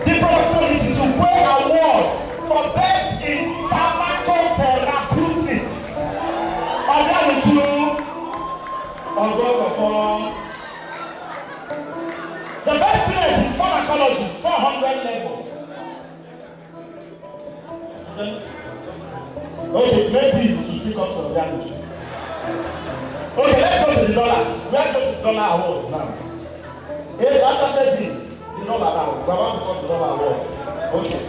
A: The Professor Nsukka Award for best in pharmacotherapeutics. Obianuju Obejuko. The best student in pharmacology, 400 level. Okay, maybe to stick up to the damage. Okay, let's go to the dollar. Let's go to the dollar awards now. Hey, that's actually the dollar now. We're about to go to the dollar awards. Okay.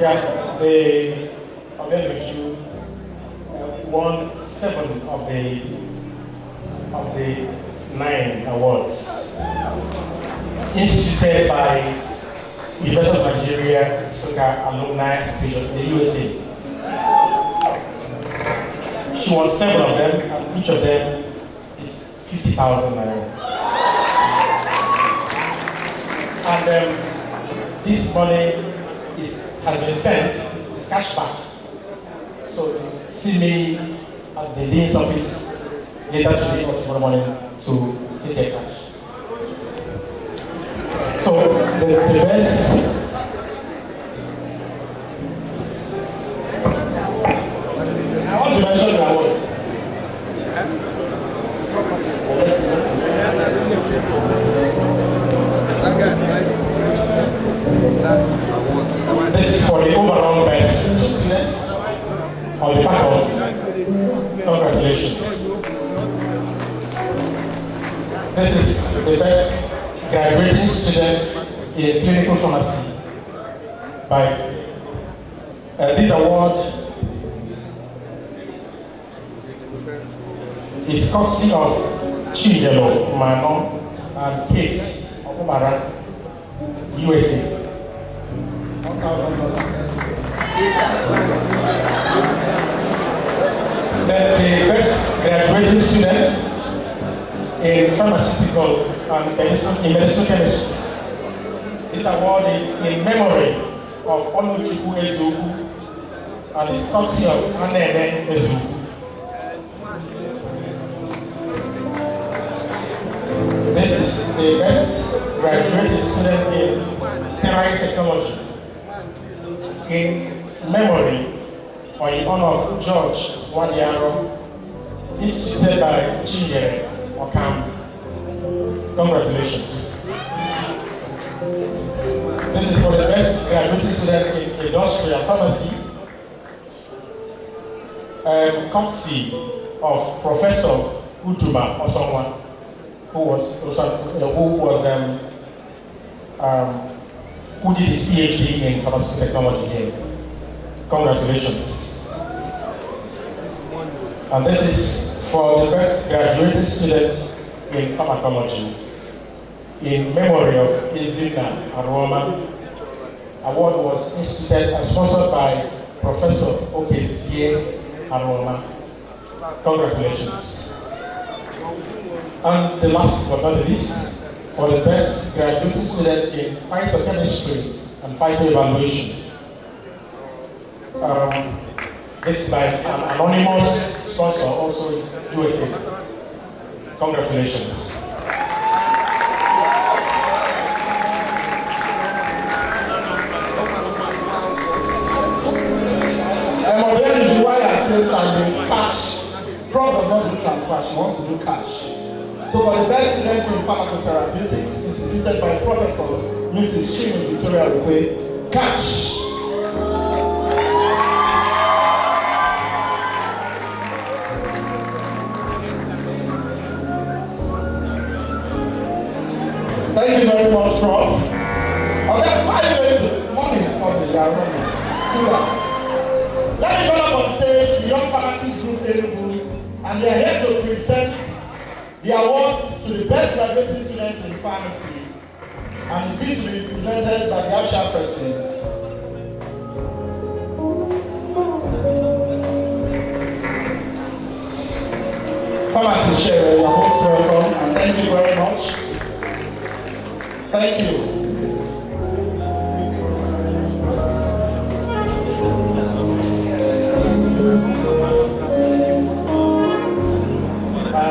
A: Yeah, the Obianuju won 7 of the 9 awards instituted by University of Nigeria Nsukka Alumni Association in the USA. She won 7 of them, and each of them is 50,000 naira. And this money has been sent, it's cash back. So see me at the Dean's office later today or tomorrow morning to take a cash. So the best I want to mention the awards. This is for the overall best students of the faculty. Congratulations. This is the best graduating student in clinical pharmacy by this award is courtesy of Chibuzor, Mano, and Kate of Umara, USA. $1,000. Then the best graduating student in pharmaceutical and medicinal chemistry. This award is in memory of Oluchukwu Ezoku and is courtesy of Anene Ezoku. This is the best graduated student in sterile technology in memory or in honor of George Wanyaro, instituted by Chibuzor. Congratulations. This is for the best graduate student in industrial pharmacy, courtesy of Professor Utuma or someone who did his PhD in pharmaceutical technology here. Congratulations. And this is for the best graduating student in pharmacology in memory of Izina Aroma. Award was instituted and sponsored by Professor Okezie Aroma. Congratulations. And the last but not the least, for the best graduating student in phytochemistry and phytoevaluation. This is by an anonymous sponsor, also in USA. Congratulations. Obianuju, while I say something, cash. Prof does not do transfer, she wants to do cash. So for the best student in pharmacotherapeutics, instituted by Professor Mrs. Chinwe Victoria Rukwe, cash. Thank you very much, Prof. Okay, why are you going to? Money is coming, you are running. Let me go up on stage, the Young Pharmacy Group Enugu, and they are here to present the award to the best graduating students in pharmacy. And it's going to be presented by the chairperson. Pharmacist Sherry, you are most welcome, and thank you very much. Thank you.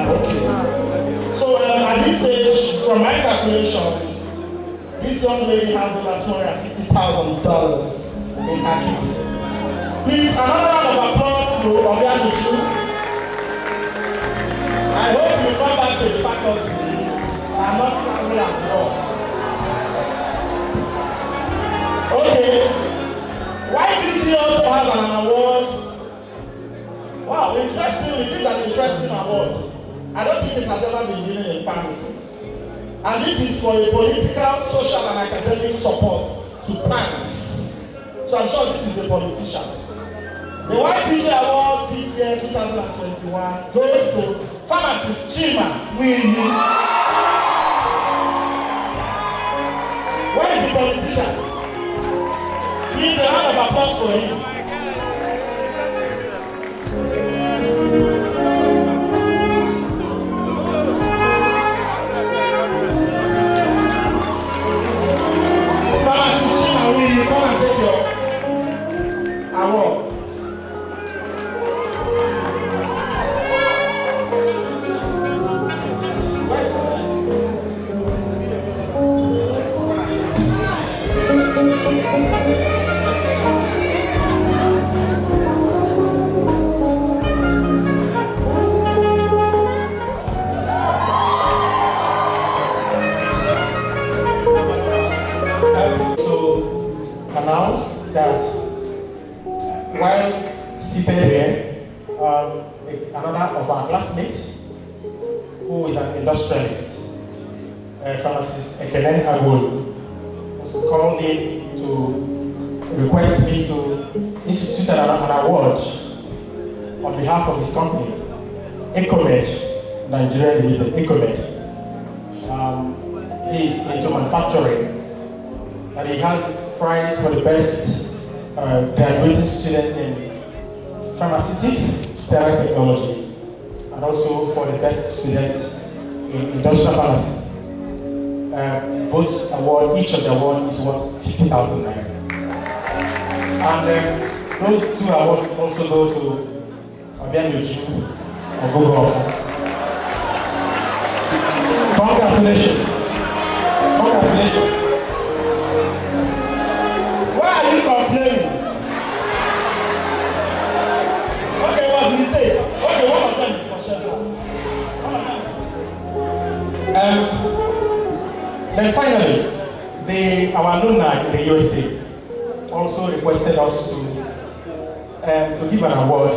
A: Okay. So at this stage, from my calculation, this young lady has over $250,000 in her kit. Please, another round of applause to Obianuchu. I hope you come back to the faculty and not travel abroad. Okay. Why BT also has an award? Wow, interestingly, this is an interesting award. I don't think it has ever been given in pharmacy. And this is for a political, social, and academic support to plants. So I'm sure this is a politician. The YPG Award this year, 2021, goes to pharmacist Chima Winnie. Where is the politician? Please, a round of applause for him. Pharmacist Chima Winnie, come and take your award.
E: Announce that while seated here, another of our classmates, who is an industrialist, pharmacist Kenneth, was called in to request me to institute an award on behalf of his company, Ecomed Nigeria Limited, Ecomed. He is into manufacturing, and he has prize for the best graduating student in pharmaceutics, sterile technology, and also for the best student in industrial pharmacy. Both award, each of the award is worth 50,000 naira. And those two awards also go to Obianuchu or Gogo. Congratulations. Congratulations.
A: Why are you complaining? Okay, it was a mistake. Okay, one of them is for sure. One of them is
E: Then finally, our alumni in the USA also requested us to give an award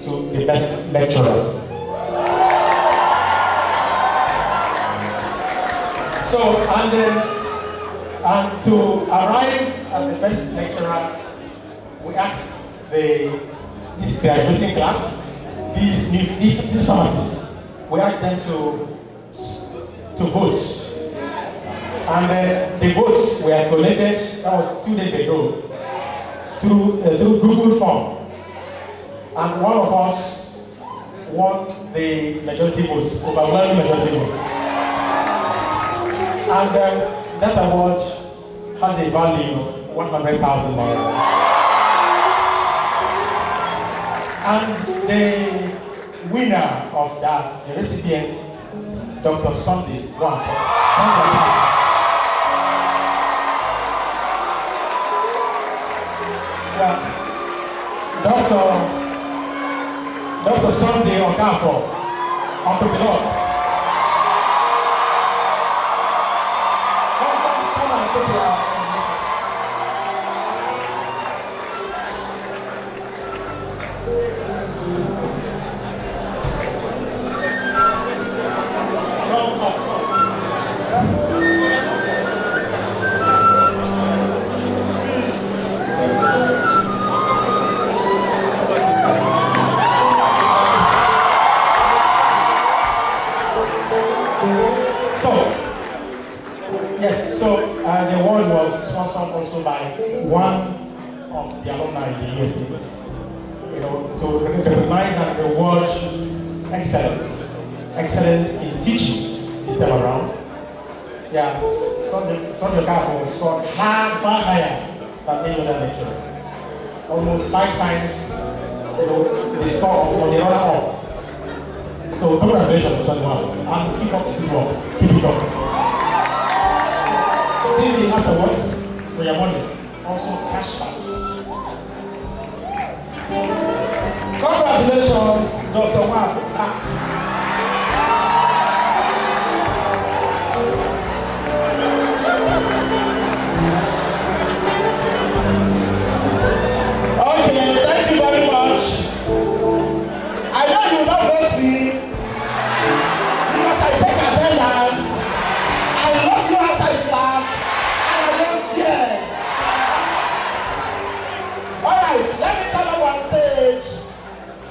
E: to the best lecturer. So, and to arrive at the best lecturer, we asked this graduating class, these pharmacists, we asked them to vote. And the votes were collated, that was 2 days ago, through Google form. And one of us won the majority votes, overwhelming majority votes. And that award has a value of 100,000 naira. And the winner of that, the recipient, is Dr. Sunday Wanfo. Dr. Sunday Okafo, entrepreneur. Come and take your the award was sponsored also by one of the alumni in the USA, to recognize and reward excellence. Excellence in teaching this time around. Yeah, Sunday Gafo scored far higher than any other lecturer. Almost 5 times the score of the runner up. So congratulations, Sunday. And keep up the good work. Keep it up. See me afterwards for your money. Also cash back.
A: Congratulations, Dr. Wafu. Okay, thank you very much. I know you will not vote me because I take attendance. I love you as I class, and I don't care. All right, let me come up on stage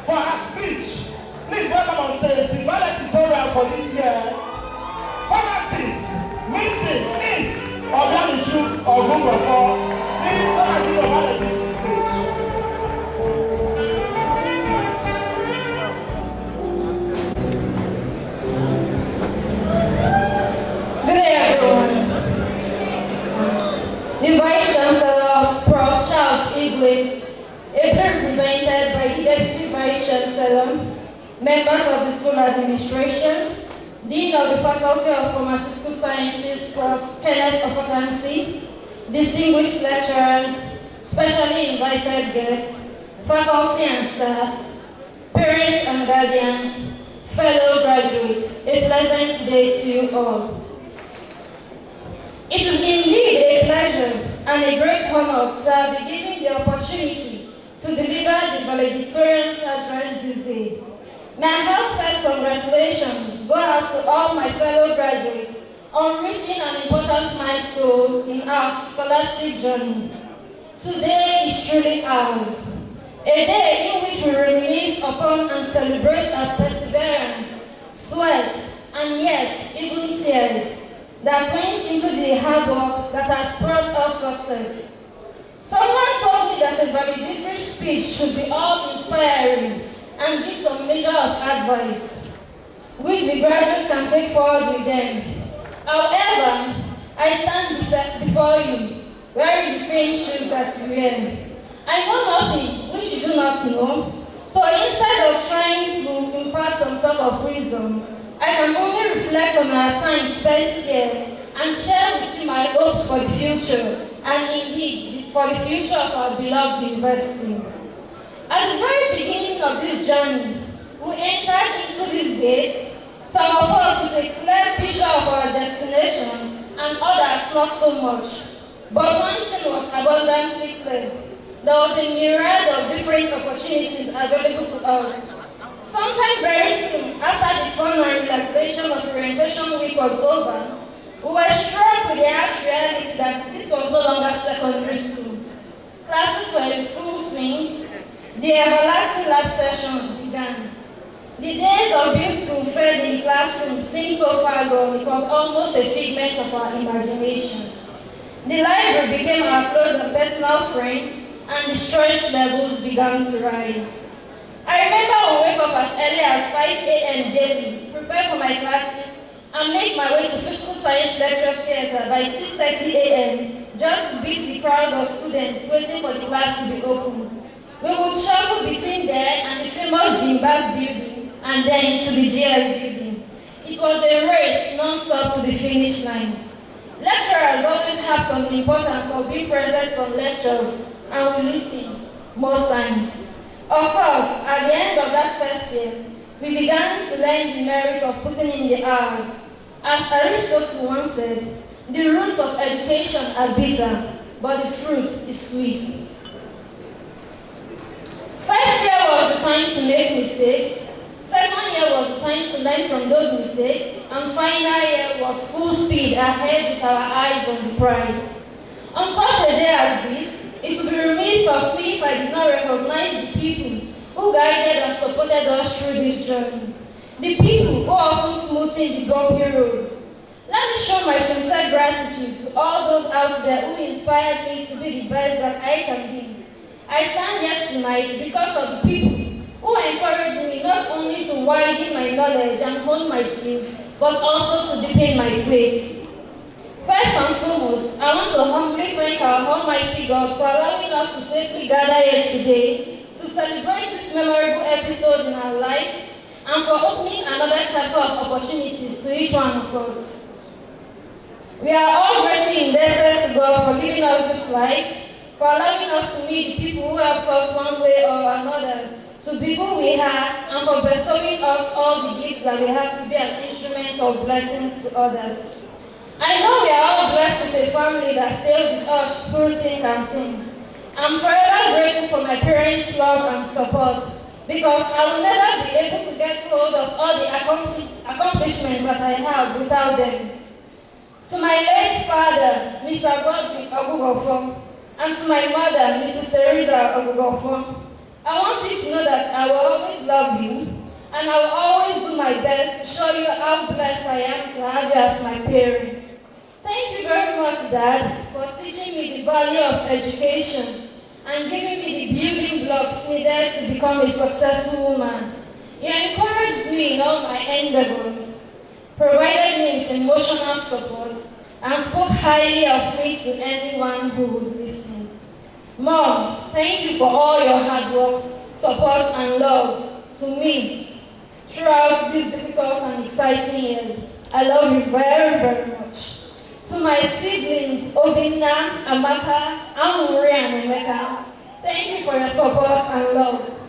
A: for her speech. Please welcome on stage the valedictorian for this year, pharmacist, Missy Miss Oganichu of Number 4. Please come and give your valedictory speech.
H: Good day, everyone. The Vice Chancellor, Prof. Charles Igwe, ably represented by the Deputy Vice Chancellor, members of the school administration, Dean of the Faculty of Pharmaceutical Sciences, Prof. Kenneth Oforkansi, distinguished lecturers, specially invited guests, faculty and staff, parents and guardians, fellow graduates, a pleasant day to you all. It is indeed a pleasure and a great honor to have been given the opportunity to deliver the valedictorian address this day. My heartfelt congratulations go out to all my fellow graduates on reaching an important milestone in our scholastic journey. Today is truly ours, a day in which we reminisce upon and celebrate our perseverance, sweat, and yes, even tears that went into the hard work that has brought us success. Someone told me that a valedictory speech should be all inspiring and give some measure of advice, which the graduate can take forward with them. However, I stand before you, wearing the same shoes that you wear. I know nothing which you do not know, so instead of trying to impart some sort of wisdom, I can only reflect on our time spent here and share with you my hopes for the future, and indeed for the future of our beloved university. At the very beginning of this journey, we entered into these gates, some of us with a clear picture of our destination, and others not so much. But one thing was abundantly clear. There was a myriad of different opportunities available to us. Sometime very soon, after the fun and relaxation of orientation week was over, we were struck with the harsh reality that this was no longer secondary school. Classes were in full swing. The everlasting lab sessions began. The days of being spoon-fed in the classroom seemed so far gone, it was almost a figment of our imagination. The library became our close and personal friend, and the stress levels began to rise. I remember I would wake up as early as 5 a.m. daily, prepare for my classes, and make my way to physical science lecture theater by 6:30 a.m. just to beat the crowd of students waiting for the class to be opened. We would travel between there and the famous Jimbas building, and then to the GS building. It was a race non-stop to the finish line. Lecturers always harped on the importance of being present for lectures, and we listened most times. Of course, at the end of that first year, we began to learn the merit of putting in the hours. As Aristotle once said, the roots of education are bitter, but the fruit is sweet. First year was the time to make mistakes, second year was the time to learn from those mistakes, and final year was full speed ahead with our eyes on the prize. On such a day as this, it would be remiss of me if I did not recognize the people who guided and supported us through this journey. The people who often smoothed the bumpy road. Let me show my sincere gratitude to all those out there who inspired me to be the best that I can be. I stand here tonight because of the people who encouraged me not only to widen my knowledge and hone my skills, but also to deepen my faith. First and foremost, I want to humbly thank our Almighty God for allowing us to safely gather here today to celebrate this memorable episode in our lives and for opening another chapter of opportunities to each one of us. We are all greatly indebted to God for giving us this life, for allowing us to meet the people who helped us one way or another to be who we are, and for bestowing us all the gifts that we have to be an instrument of blessings to others. I know we are all blessed with a family that stayed with us through thick and thin. I'm forever grateful for my parents' love and support, because I will never be able to get hold of all the accomplishments that I have without them. To my late father, Mr. Godwin Ogugofo, and to my mother, Mrs. Teresa Ogugofo, I want you to know that I will always love you, and I will always do my best to show you how blessed I am to have you as my parents. Thank you very much, Dad, for teaching me the value of education and giving me the building blocks needed to become a successful woman. You encouraged me in all my endeavors, provided me with emotional support, and spoke highly of me to anyone who would listen. Mom, thank you for all your hard work, support, and love to me throughout these difficult and exciting years. I love you very, very much. To my siblings, Obinna, Amaka, Amuri, and Emeka, thank you for your support and love.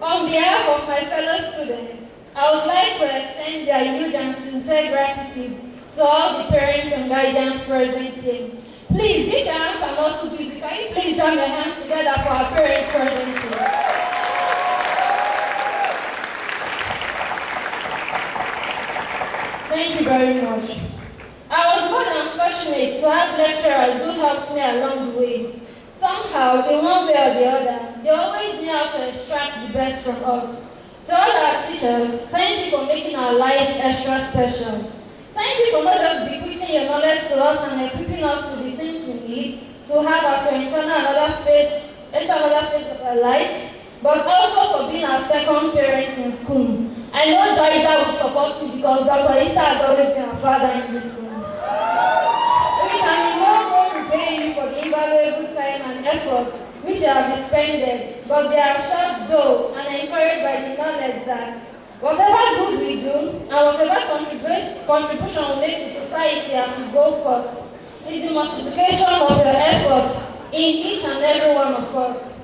H: On behalf of my fellow students, I would like to extend their huge and sincere gratitude to all the parents and guardians present here. Please, if your hands are not too busy, can you please join your hands together for our parents present here? Thank you very much. I was more than fortunate to have lecturers who helped me along the way. Somehow, in one way or the other, they always knew how to extract the best from us. To all our teachers, thank you for making our lives extra special. Thank you for not just bequeathing your knowledge to us and equipping us with the things we need to have as we enter another phase of our lives, but also for being our second parent in school. I know Joyza would support me because Dr. Issa has always been our father in this school. We can no more repay you for the invaluable time and effort which you have expended, but we are assured though and encouraged by the knowledge that whatever good we do and whatever contribution we make to society as we go forth is the multiplication of your efforts in each and every one of us.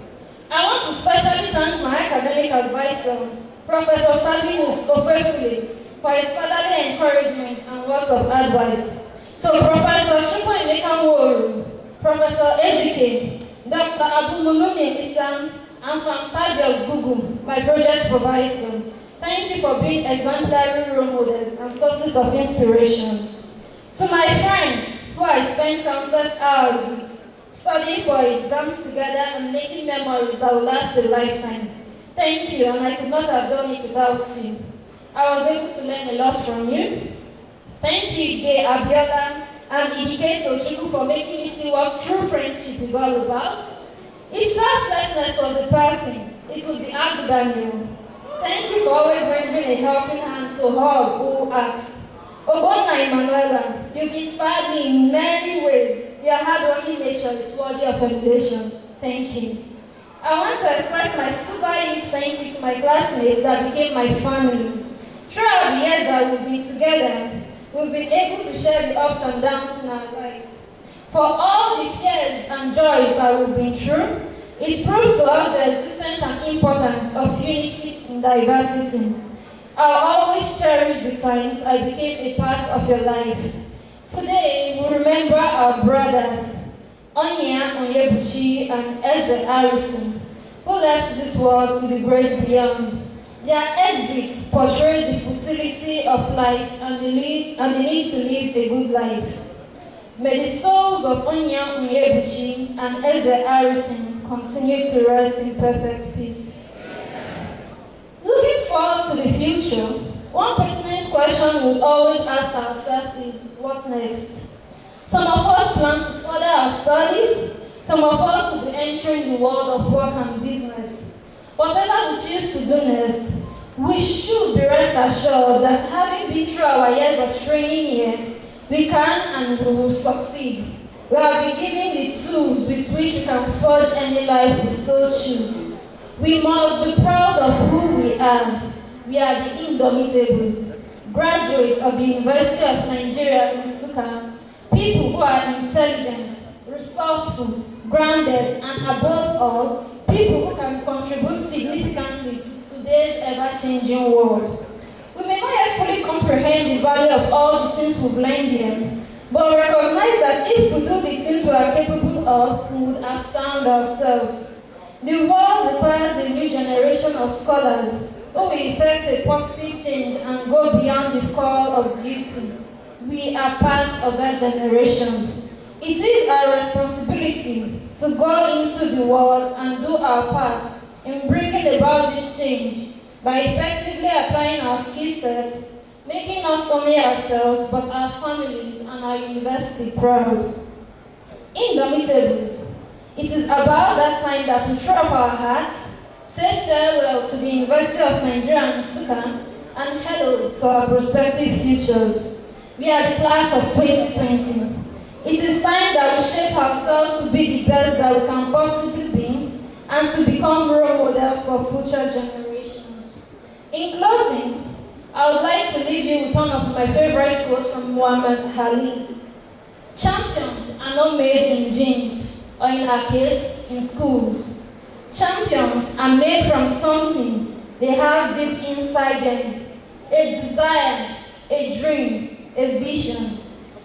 H: I want to specially thank my academic advisor, Professor Sabinus Ofefule, for his fatherly encouragement and words of advice. To Professor Chukwu Emeka, Professor Ezike, Dr. Abu Munumi Isam, and from Thaddeus Gugu, my project supervisor. Thank you for being exemplary role models and sources of inspiration. To my friends, who I spent countless hours with, studying for exams together and making memories that will last a lifetime. Thank you, and I could not have done it without you. I was able to learn a lot from you. Thank you, Ige Abiola and Idike Tochukwu, for making me see what true friendship is all about. If selflessness was a person, it would be Abu Daniel. Thank you for always rendering a helping hand to all who ask. Obonna Emanuela, you've inspired me in many ways. Your hardworking nature is worthy of emulation. Thank you. I want to express my super huge thank you to my classmates that became my family. Throughout the years that we've been together, we've been able to share the ups and downs in our lives. For all the fears and joys that we've been through, it proves to us the existence and importance of unity in diversity. I'll always cherish the times I became a part of your life. Today, we remember our brothers, Onya Onyebuchi and Eze Harrison, who left this world to the great beyond. Their exits portrayed the futility of life and the need to live a good life. May the souls of Onya Onyebuchi and Eze Harrison continue to rest in perfect peace. Looking forward to the future, one pertinent question we always ask ourselves is, what's next? Some of us plan to further our studies, some of us will be entering the world of work and business. Whatever we choose to do next, we should be rest assured that having been through our years of training here, we can and we will succeed. We have been given the tools with which we can forge any life we so choose. We must be proud of who we are. We are the Indomitables, graduates of the University of Nigeria, Nsukka, people who are intelligent, resourceful, grounded, and above all, people who can contribute significantly to today's ever-changing world. We may not yet fully comprehend the value of all the things we've learned here, but recognize that if we do the things we are capable of, we would astound ourselves. The world requires a new generation of scholars who will effect a positive change and go beyond the call of duty. We are part of that generation. It is our responsibility to go into the world and do our part in bringing about this change by effectively applying our skill sets, making not only ourselves but our families and our university proud. Indomitables, it is about that time that we throw up our hats, say farewell to the University of Nigeria and Nsukka, and hello to our prospective futures. We are the class of 2020. It is time that we shape ourselves to be the best that we can possibly be and to become role models for future generations. In closing, I would like to leave you with one of my favorite quotes from Muhammad Ali. Champions are not made in gyms, or in our case, in schools. Champions are made from something they have deep inside them. A desire, a dream, a vision.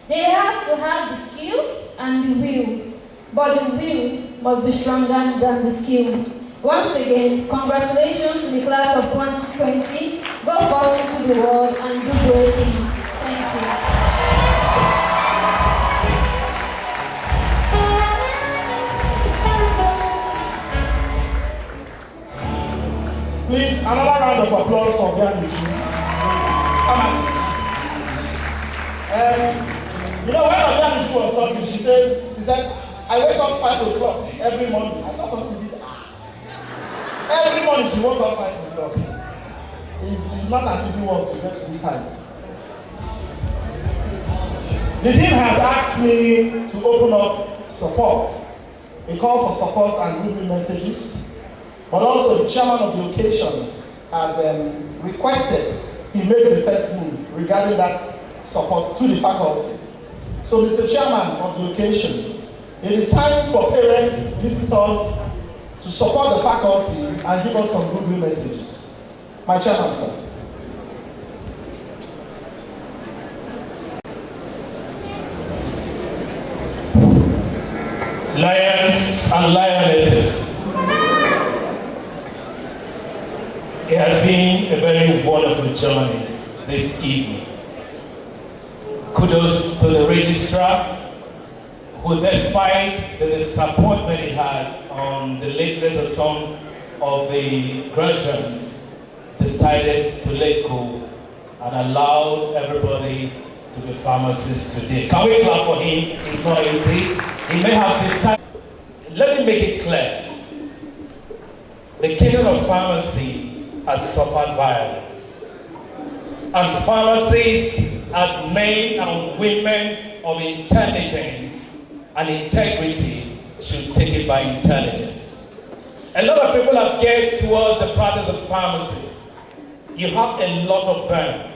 H: They have to have the skill and the will, but the will must be stronger than the skill. Once again, congratulations to the class of 2020. Go forth into the world and do great things. Thank you.
A: Please, another round of applause for Deanship, pharmacist. You know, when Deanship was talking, she said, I wake up 5 o'clock every morning. I saw something did. Every morning she woke up 5 o'clock. It's not an easy work to get to this height. The dean has asked me to open up support, a call for support and goodwill messages, but also the chairman of the occasion has requested he makes the first move regarding that support to the faculty. So, Mr. Chairman of the occasion, it is time for parents, visitors, to support the faculty and give us some goodwill messages. My chairman, sir.
B: Lions and lionesses, it has been a very wonderful journey this evening. Kudos to the registrar, who, despite the disappointment he had on the lateness of some of the graduates, decided to let go and allow everybody to be pharmacists today. Can we clap for him? It's not easy. He may have decided. Let me make it clear. The kingdom of pharmacy has suffered violence. And pharmacists, as men and women of intelligence and integrity, should take it by intelligence. A lot of people have geared towards the practice of pharmacy. You have a lot of them.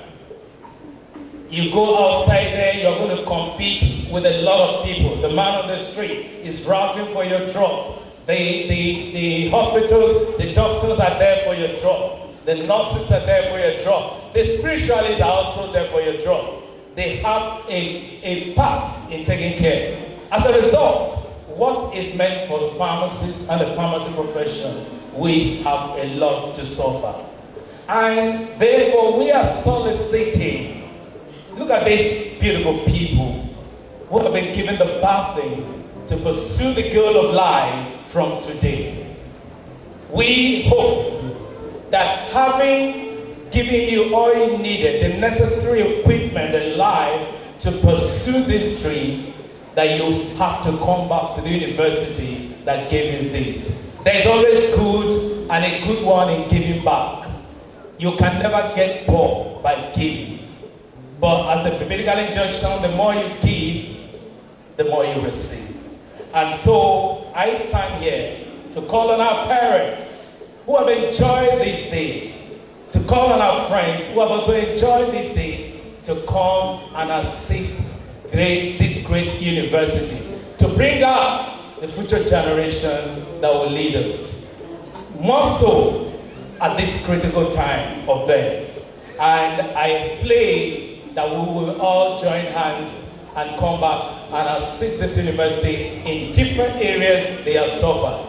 B: You go outside there, you're going to compete with a lot of people. The man on the street is routing for your drugs. The hospitals, the doctors are there for your drug. The nurses are there for your drug. The spiritualists are also there for your drug. They have a part in taking care. As a result, what is meant for the pharmacists and the pharmacy profession, we have a lot to suffer. And therefore, we are soliciting. Look at these beautiful people who have been given the pathing to pursue the goal of life from today. We hope that having given you all you needed, the necessary equipment and life to pursue this dream, that you have to come back to the university that gave you this. There's always good and a good one in giving back. You can never get poor by giving. But as the biblical injunction, the more you give, the more you receive. And so I stand here to call on our parents who have enjoyed this day, to call on our friends who have also enjoyed this day, to come and assist this great university, to bring up the future generation that will lead us. More so at this critical time of theirs. And I pray that we will all join hands and come back and assist this university in different areas they have suffered.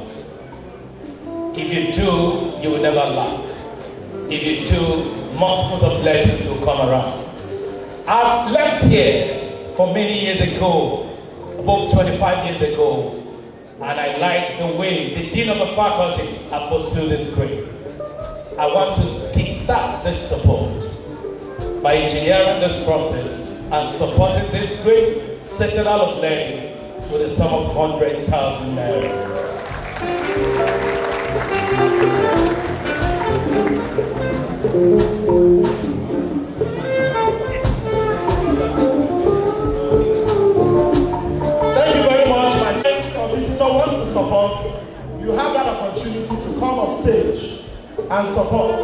B: If you do, you will never lack. If you do, multiples of blessings will come around. I've left here for many years ago, about 25 years ago, and I like the way the dean of the faculty has pursued this grade. I want to kickstart this support by engineering this process and supporting this great citadel of learning with a sum of 100,000 naira.
A: Thank you very much. My friends or visitor wants to support, you have that opportunity to come up stage and support.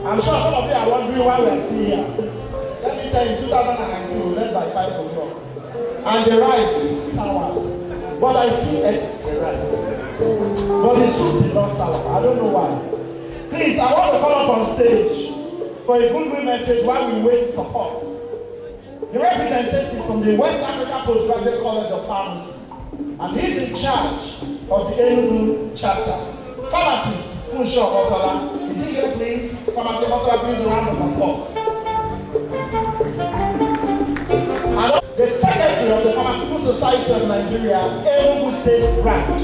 A: I'm sure some of you are wondering why we are still here. Let me tell you, 2019 we left by 5 o'clock. And the rice sour. But I still ate the rice. But the soup did not sour. I don't know why. Please, I want to come up on stage for a goodwill message while we wait support. The representative from the West Africa Postgraduate College of Pharmacy, and he's in charge of the Enugu chapter. Pharmacist Funsho Otola, is he here please? Pharmacist Otola, please, a round of applause. And the secretary of the Pharmaceutical Society of Nigeria, Enugu State Branch,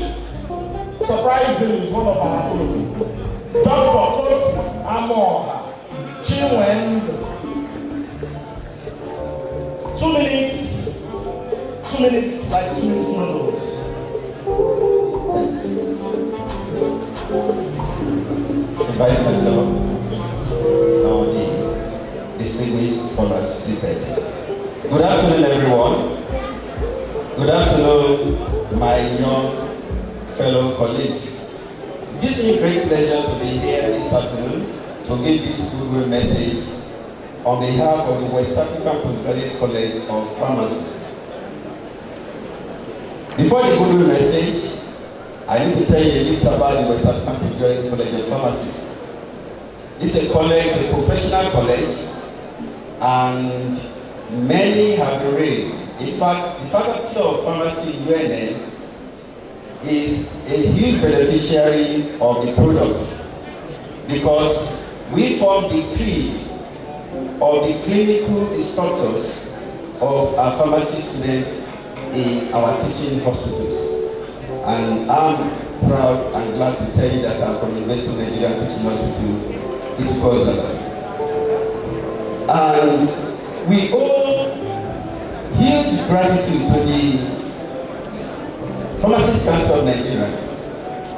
A: surprisingly is one of our own. Dr. Kosi Amor Chinwendo. 2 minutes, 2 minutes, like 2 minutes noodles.
I: The Vice Chancellor, now the distinguished scholars seated. Good afternoon, everyone. Good afternoon, my young fellow colleagues. It gives me great pleasure to be here this afternoon to give this goodwill message on behalf of the West African Postgraduate College of Pharmacists. Before the goodwill message, I need to tell you a little about the West African Postgraduate College of Pharmacists. This is a college, a professional college, and many have been raised. In fact, the Faculty of Pharmacy UNN is a huge beneficiary of the products because we form the creed of the clinical instructors of our pharmacy students in our teaching hospitals. And I'm proud and glad to tell you that I'm from the University of Nigeria Teaching Hospital, Nsukka. And we owe huge gratitude to the Pharmacists Council of Nigeria,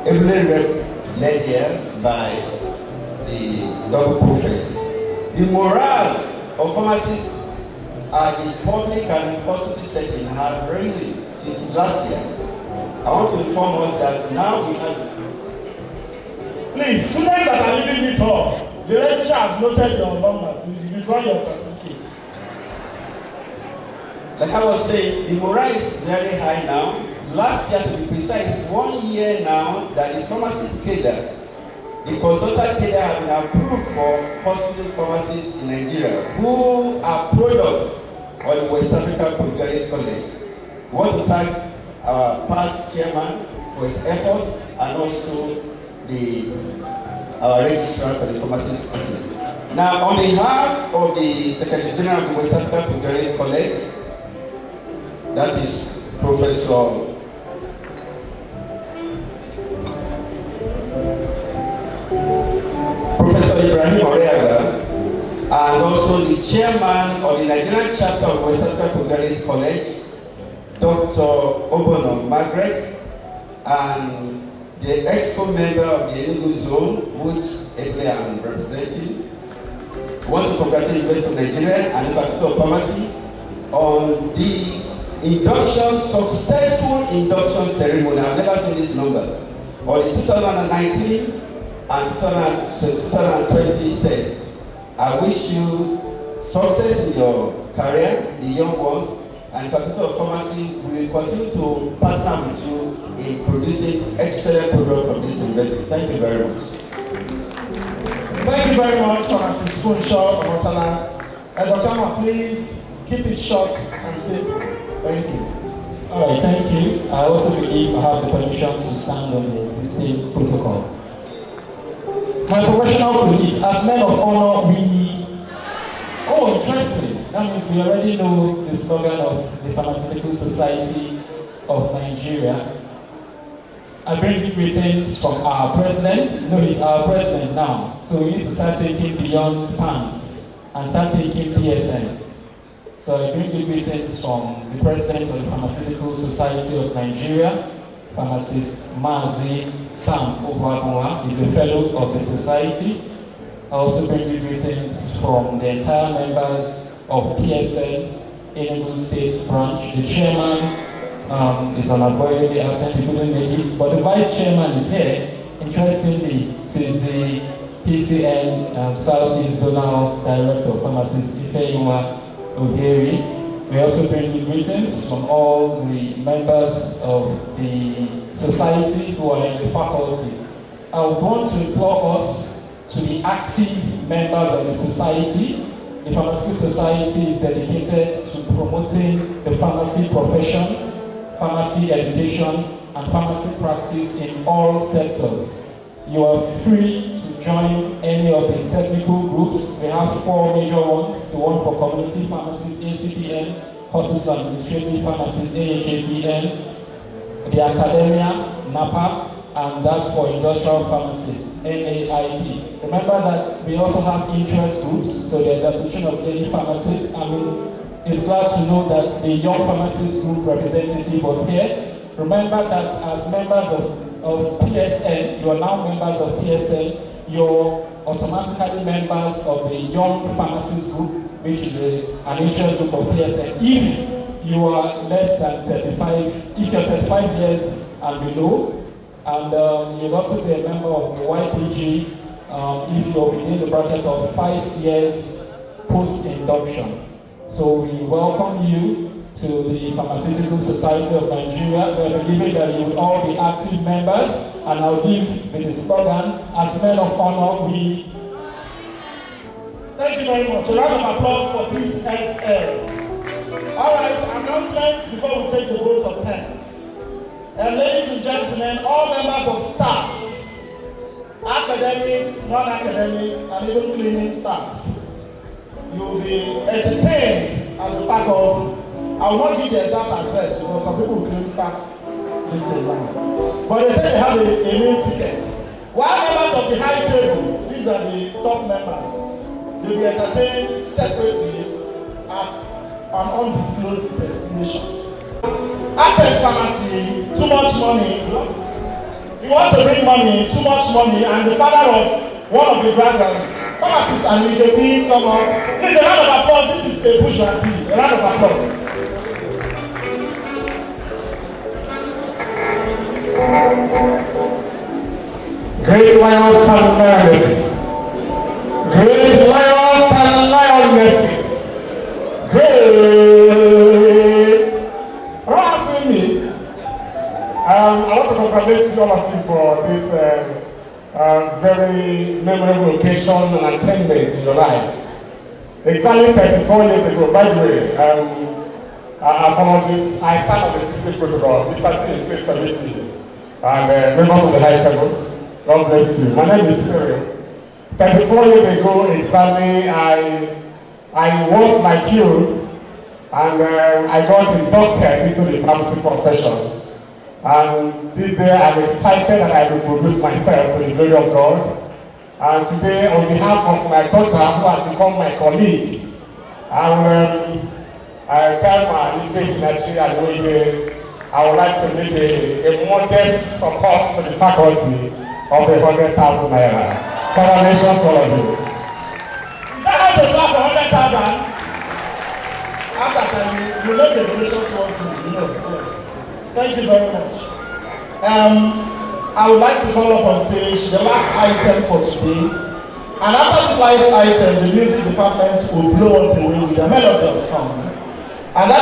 I: ably led here by the double prophets. The morale of pharmacists at the public and hospital setting have risen since last year. I want to inform us that now we have...
A: Please, students that are leaving this hall, the registrar has noted your numbers. You withdraw your certificate.
I: Like I was saying, the morale is very high now. Last year, to be precise, 1 year now that the pharmacist cadre, the consultant cadre have been approved for hospital pharmacists in Nigeria who are products of the West African Postgraduate College. We want to thank our past chairman for his efforts and also our registrar for the pharmacist council. Now, on behalf of the Secretary General of the West African Postgraduate College, that is Professor Ibrahim Oreaga, and also the chairman of the Nigerian chapter of West African Postgraduate College, Dr. Obono Margaret, and the EXCO member of the Enugu zone, which ably I am representing. I want to congratulate the University of Nigeria and the Faculty of Pharmacy on the successful induction ceremony. I've never seen this number. On the 2019 and 2020 set. I wish you success in your career, the young ones, and the Faculty of Pharmacy will continue to partner with you in producing excellent products from this university. Thank you very much.
A: Thank you very much, Pharmacist Funshaw Omotala. Dr. Ama, please keep it short and simple. Thank you.
J: All right, thank you. I also believe I have the permission to stand on the existing protocol. My professional colleagues, as men of honor, oh, interesting. That means we already know the slogan of the Pharmaceutical Society of Nigeria. I bring greetings from our president. No, he's our president now. So we need to start thinking beyond pants and start thinking PSN. So I bring you greetings from the president of the Pharmaceutical Society of Nigeria, Pharmacist Mazi Sam Obuabuwa, is a fellow of the society. I also bring you greetings from the entire members of PSN, Enugu State Branch. The chairman is unavoidably absent, he couldn't make it, but the vice chairman is here. Interestingly, since the PCN Southeast Zonal Director, Pharmacist Ifeyinwa Ogeri. We also bring you greetings from all the members of the society who are in the faculty. I would want to implore us to be active members of the society. The Pharmaceutical Society is dedicated to promoting the pharmacy profession, pharmacy education, and pharmacy practice in all sectors. You are free to join any of the technical groups. We have 4 major ones: the one for community pharmacists, ACPN, hospital administrative pharmacists, AHAPN, the academia, NAPA, and that for industrial pharmacists, NAIP. Remember that we also have interest groups, so there's the Association of Lady Pharmacists. I mean, it's glad to know that the Young Pharmacist Group representative was here. Remember that as members of PSN, you are now members of PSN, you're automatically members of the Young Pharmacist Group, which is an interest group of PSN. If you are less than 35, if you're 35 years and below, and you'll also be a member of the YPG if you're within the bracket of 5 years post-induction. So we welcome you to the Pharmaceutical Society of Nigeria. We are believing that you will all be active members, and I'll leave with the slogan, as men of honor, we...
A: Thank you very much. A round of applause for Please SL. All right, announcements before we take the vote of thanks. Ladies and gentlemen, all members of staff, academic, non-academic, and even cleaning staff, you will be entertained at the faculty. I will not give the exact address because some people will claim staff this line. But they say they have a meal ticket. While members of the high table, these are the top members, they'll be entertained separately at an undisclosed destination. Asset pharmacy, too much money. You want to bring money, too much money, and the father of one of the brothers, pharmacist, and you can please someone. Please, a round of applause. This is a bourgeoisie. A round of applause.
F: Great lions and lionesses. Great lions and lionesses. Great. I want to congratulate all of you for this very memorable occasion and attainment in your life. Exactly 34 years ago, by the way, apologies, I stand on the existing protocol. This is place for me. And members of the high table, God bless you. My name is Cyril. 34 years ago, exactly, I was like you, and I got inducted into the pharmacy profession. And this day I'm excited that I will produce myself to the glory of God. And today, on behalf of my daughter, who has become my colleague, I will tell my face naturally
K: I would like to make a modest support to the faculty of 100,000 naira. Congratulations to all of you.
A: Is that how to clap for 100,000? After saying you make a donation towards me, you know, yes. Thank you very much. I would like to call up on stage the last item for today. And after this last item, the music department will blow us away with a melodious song. And that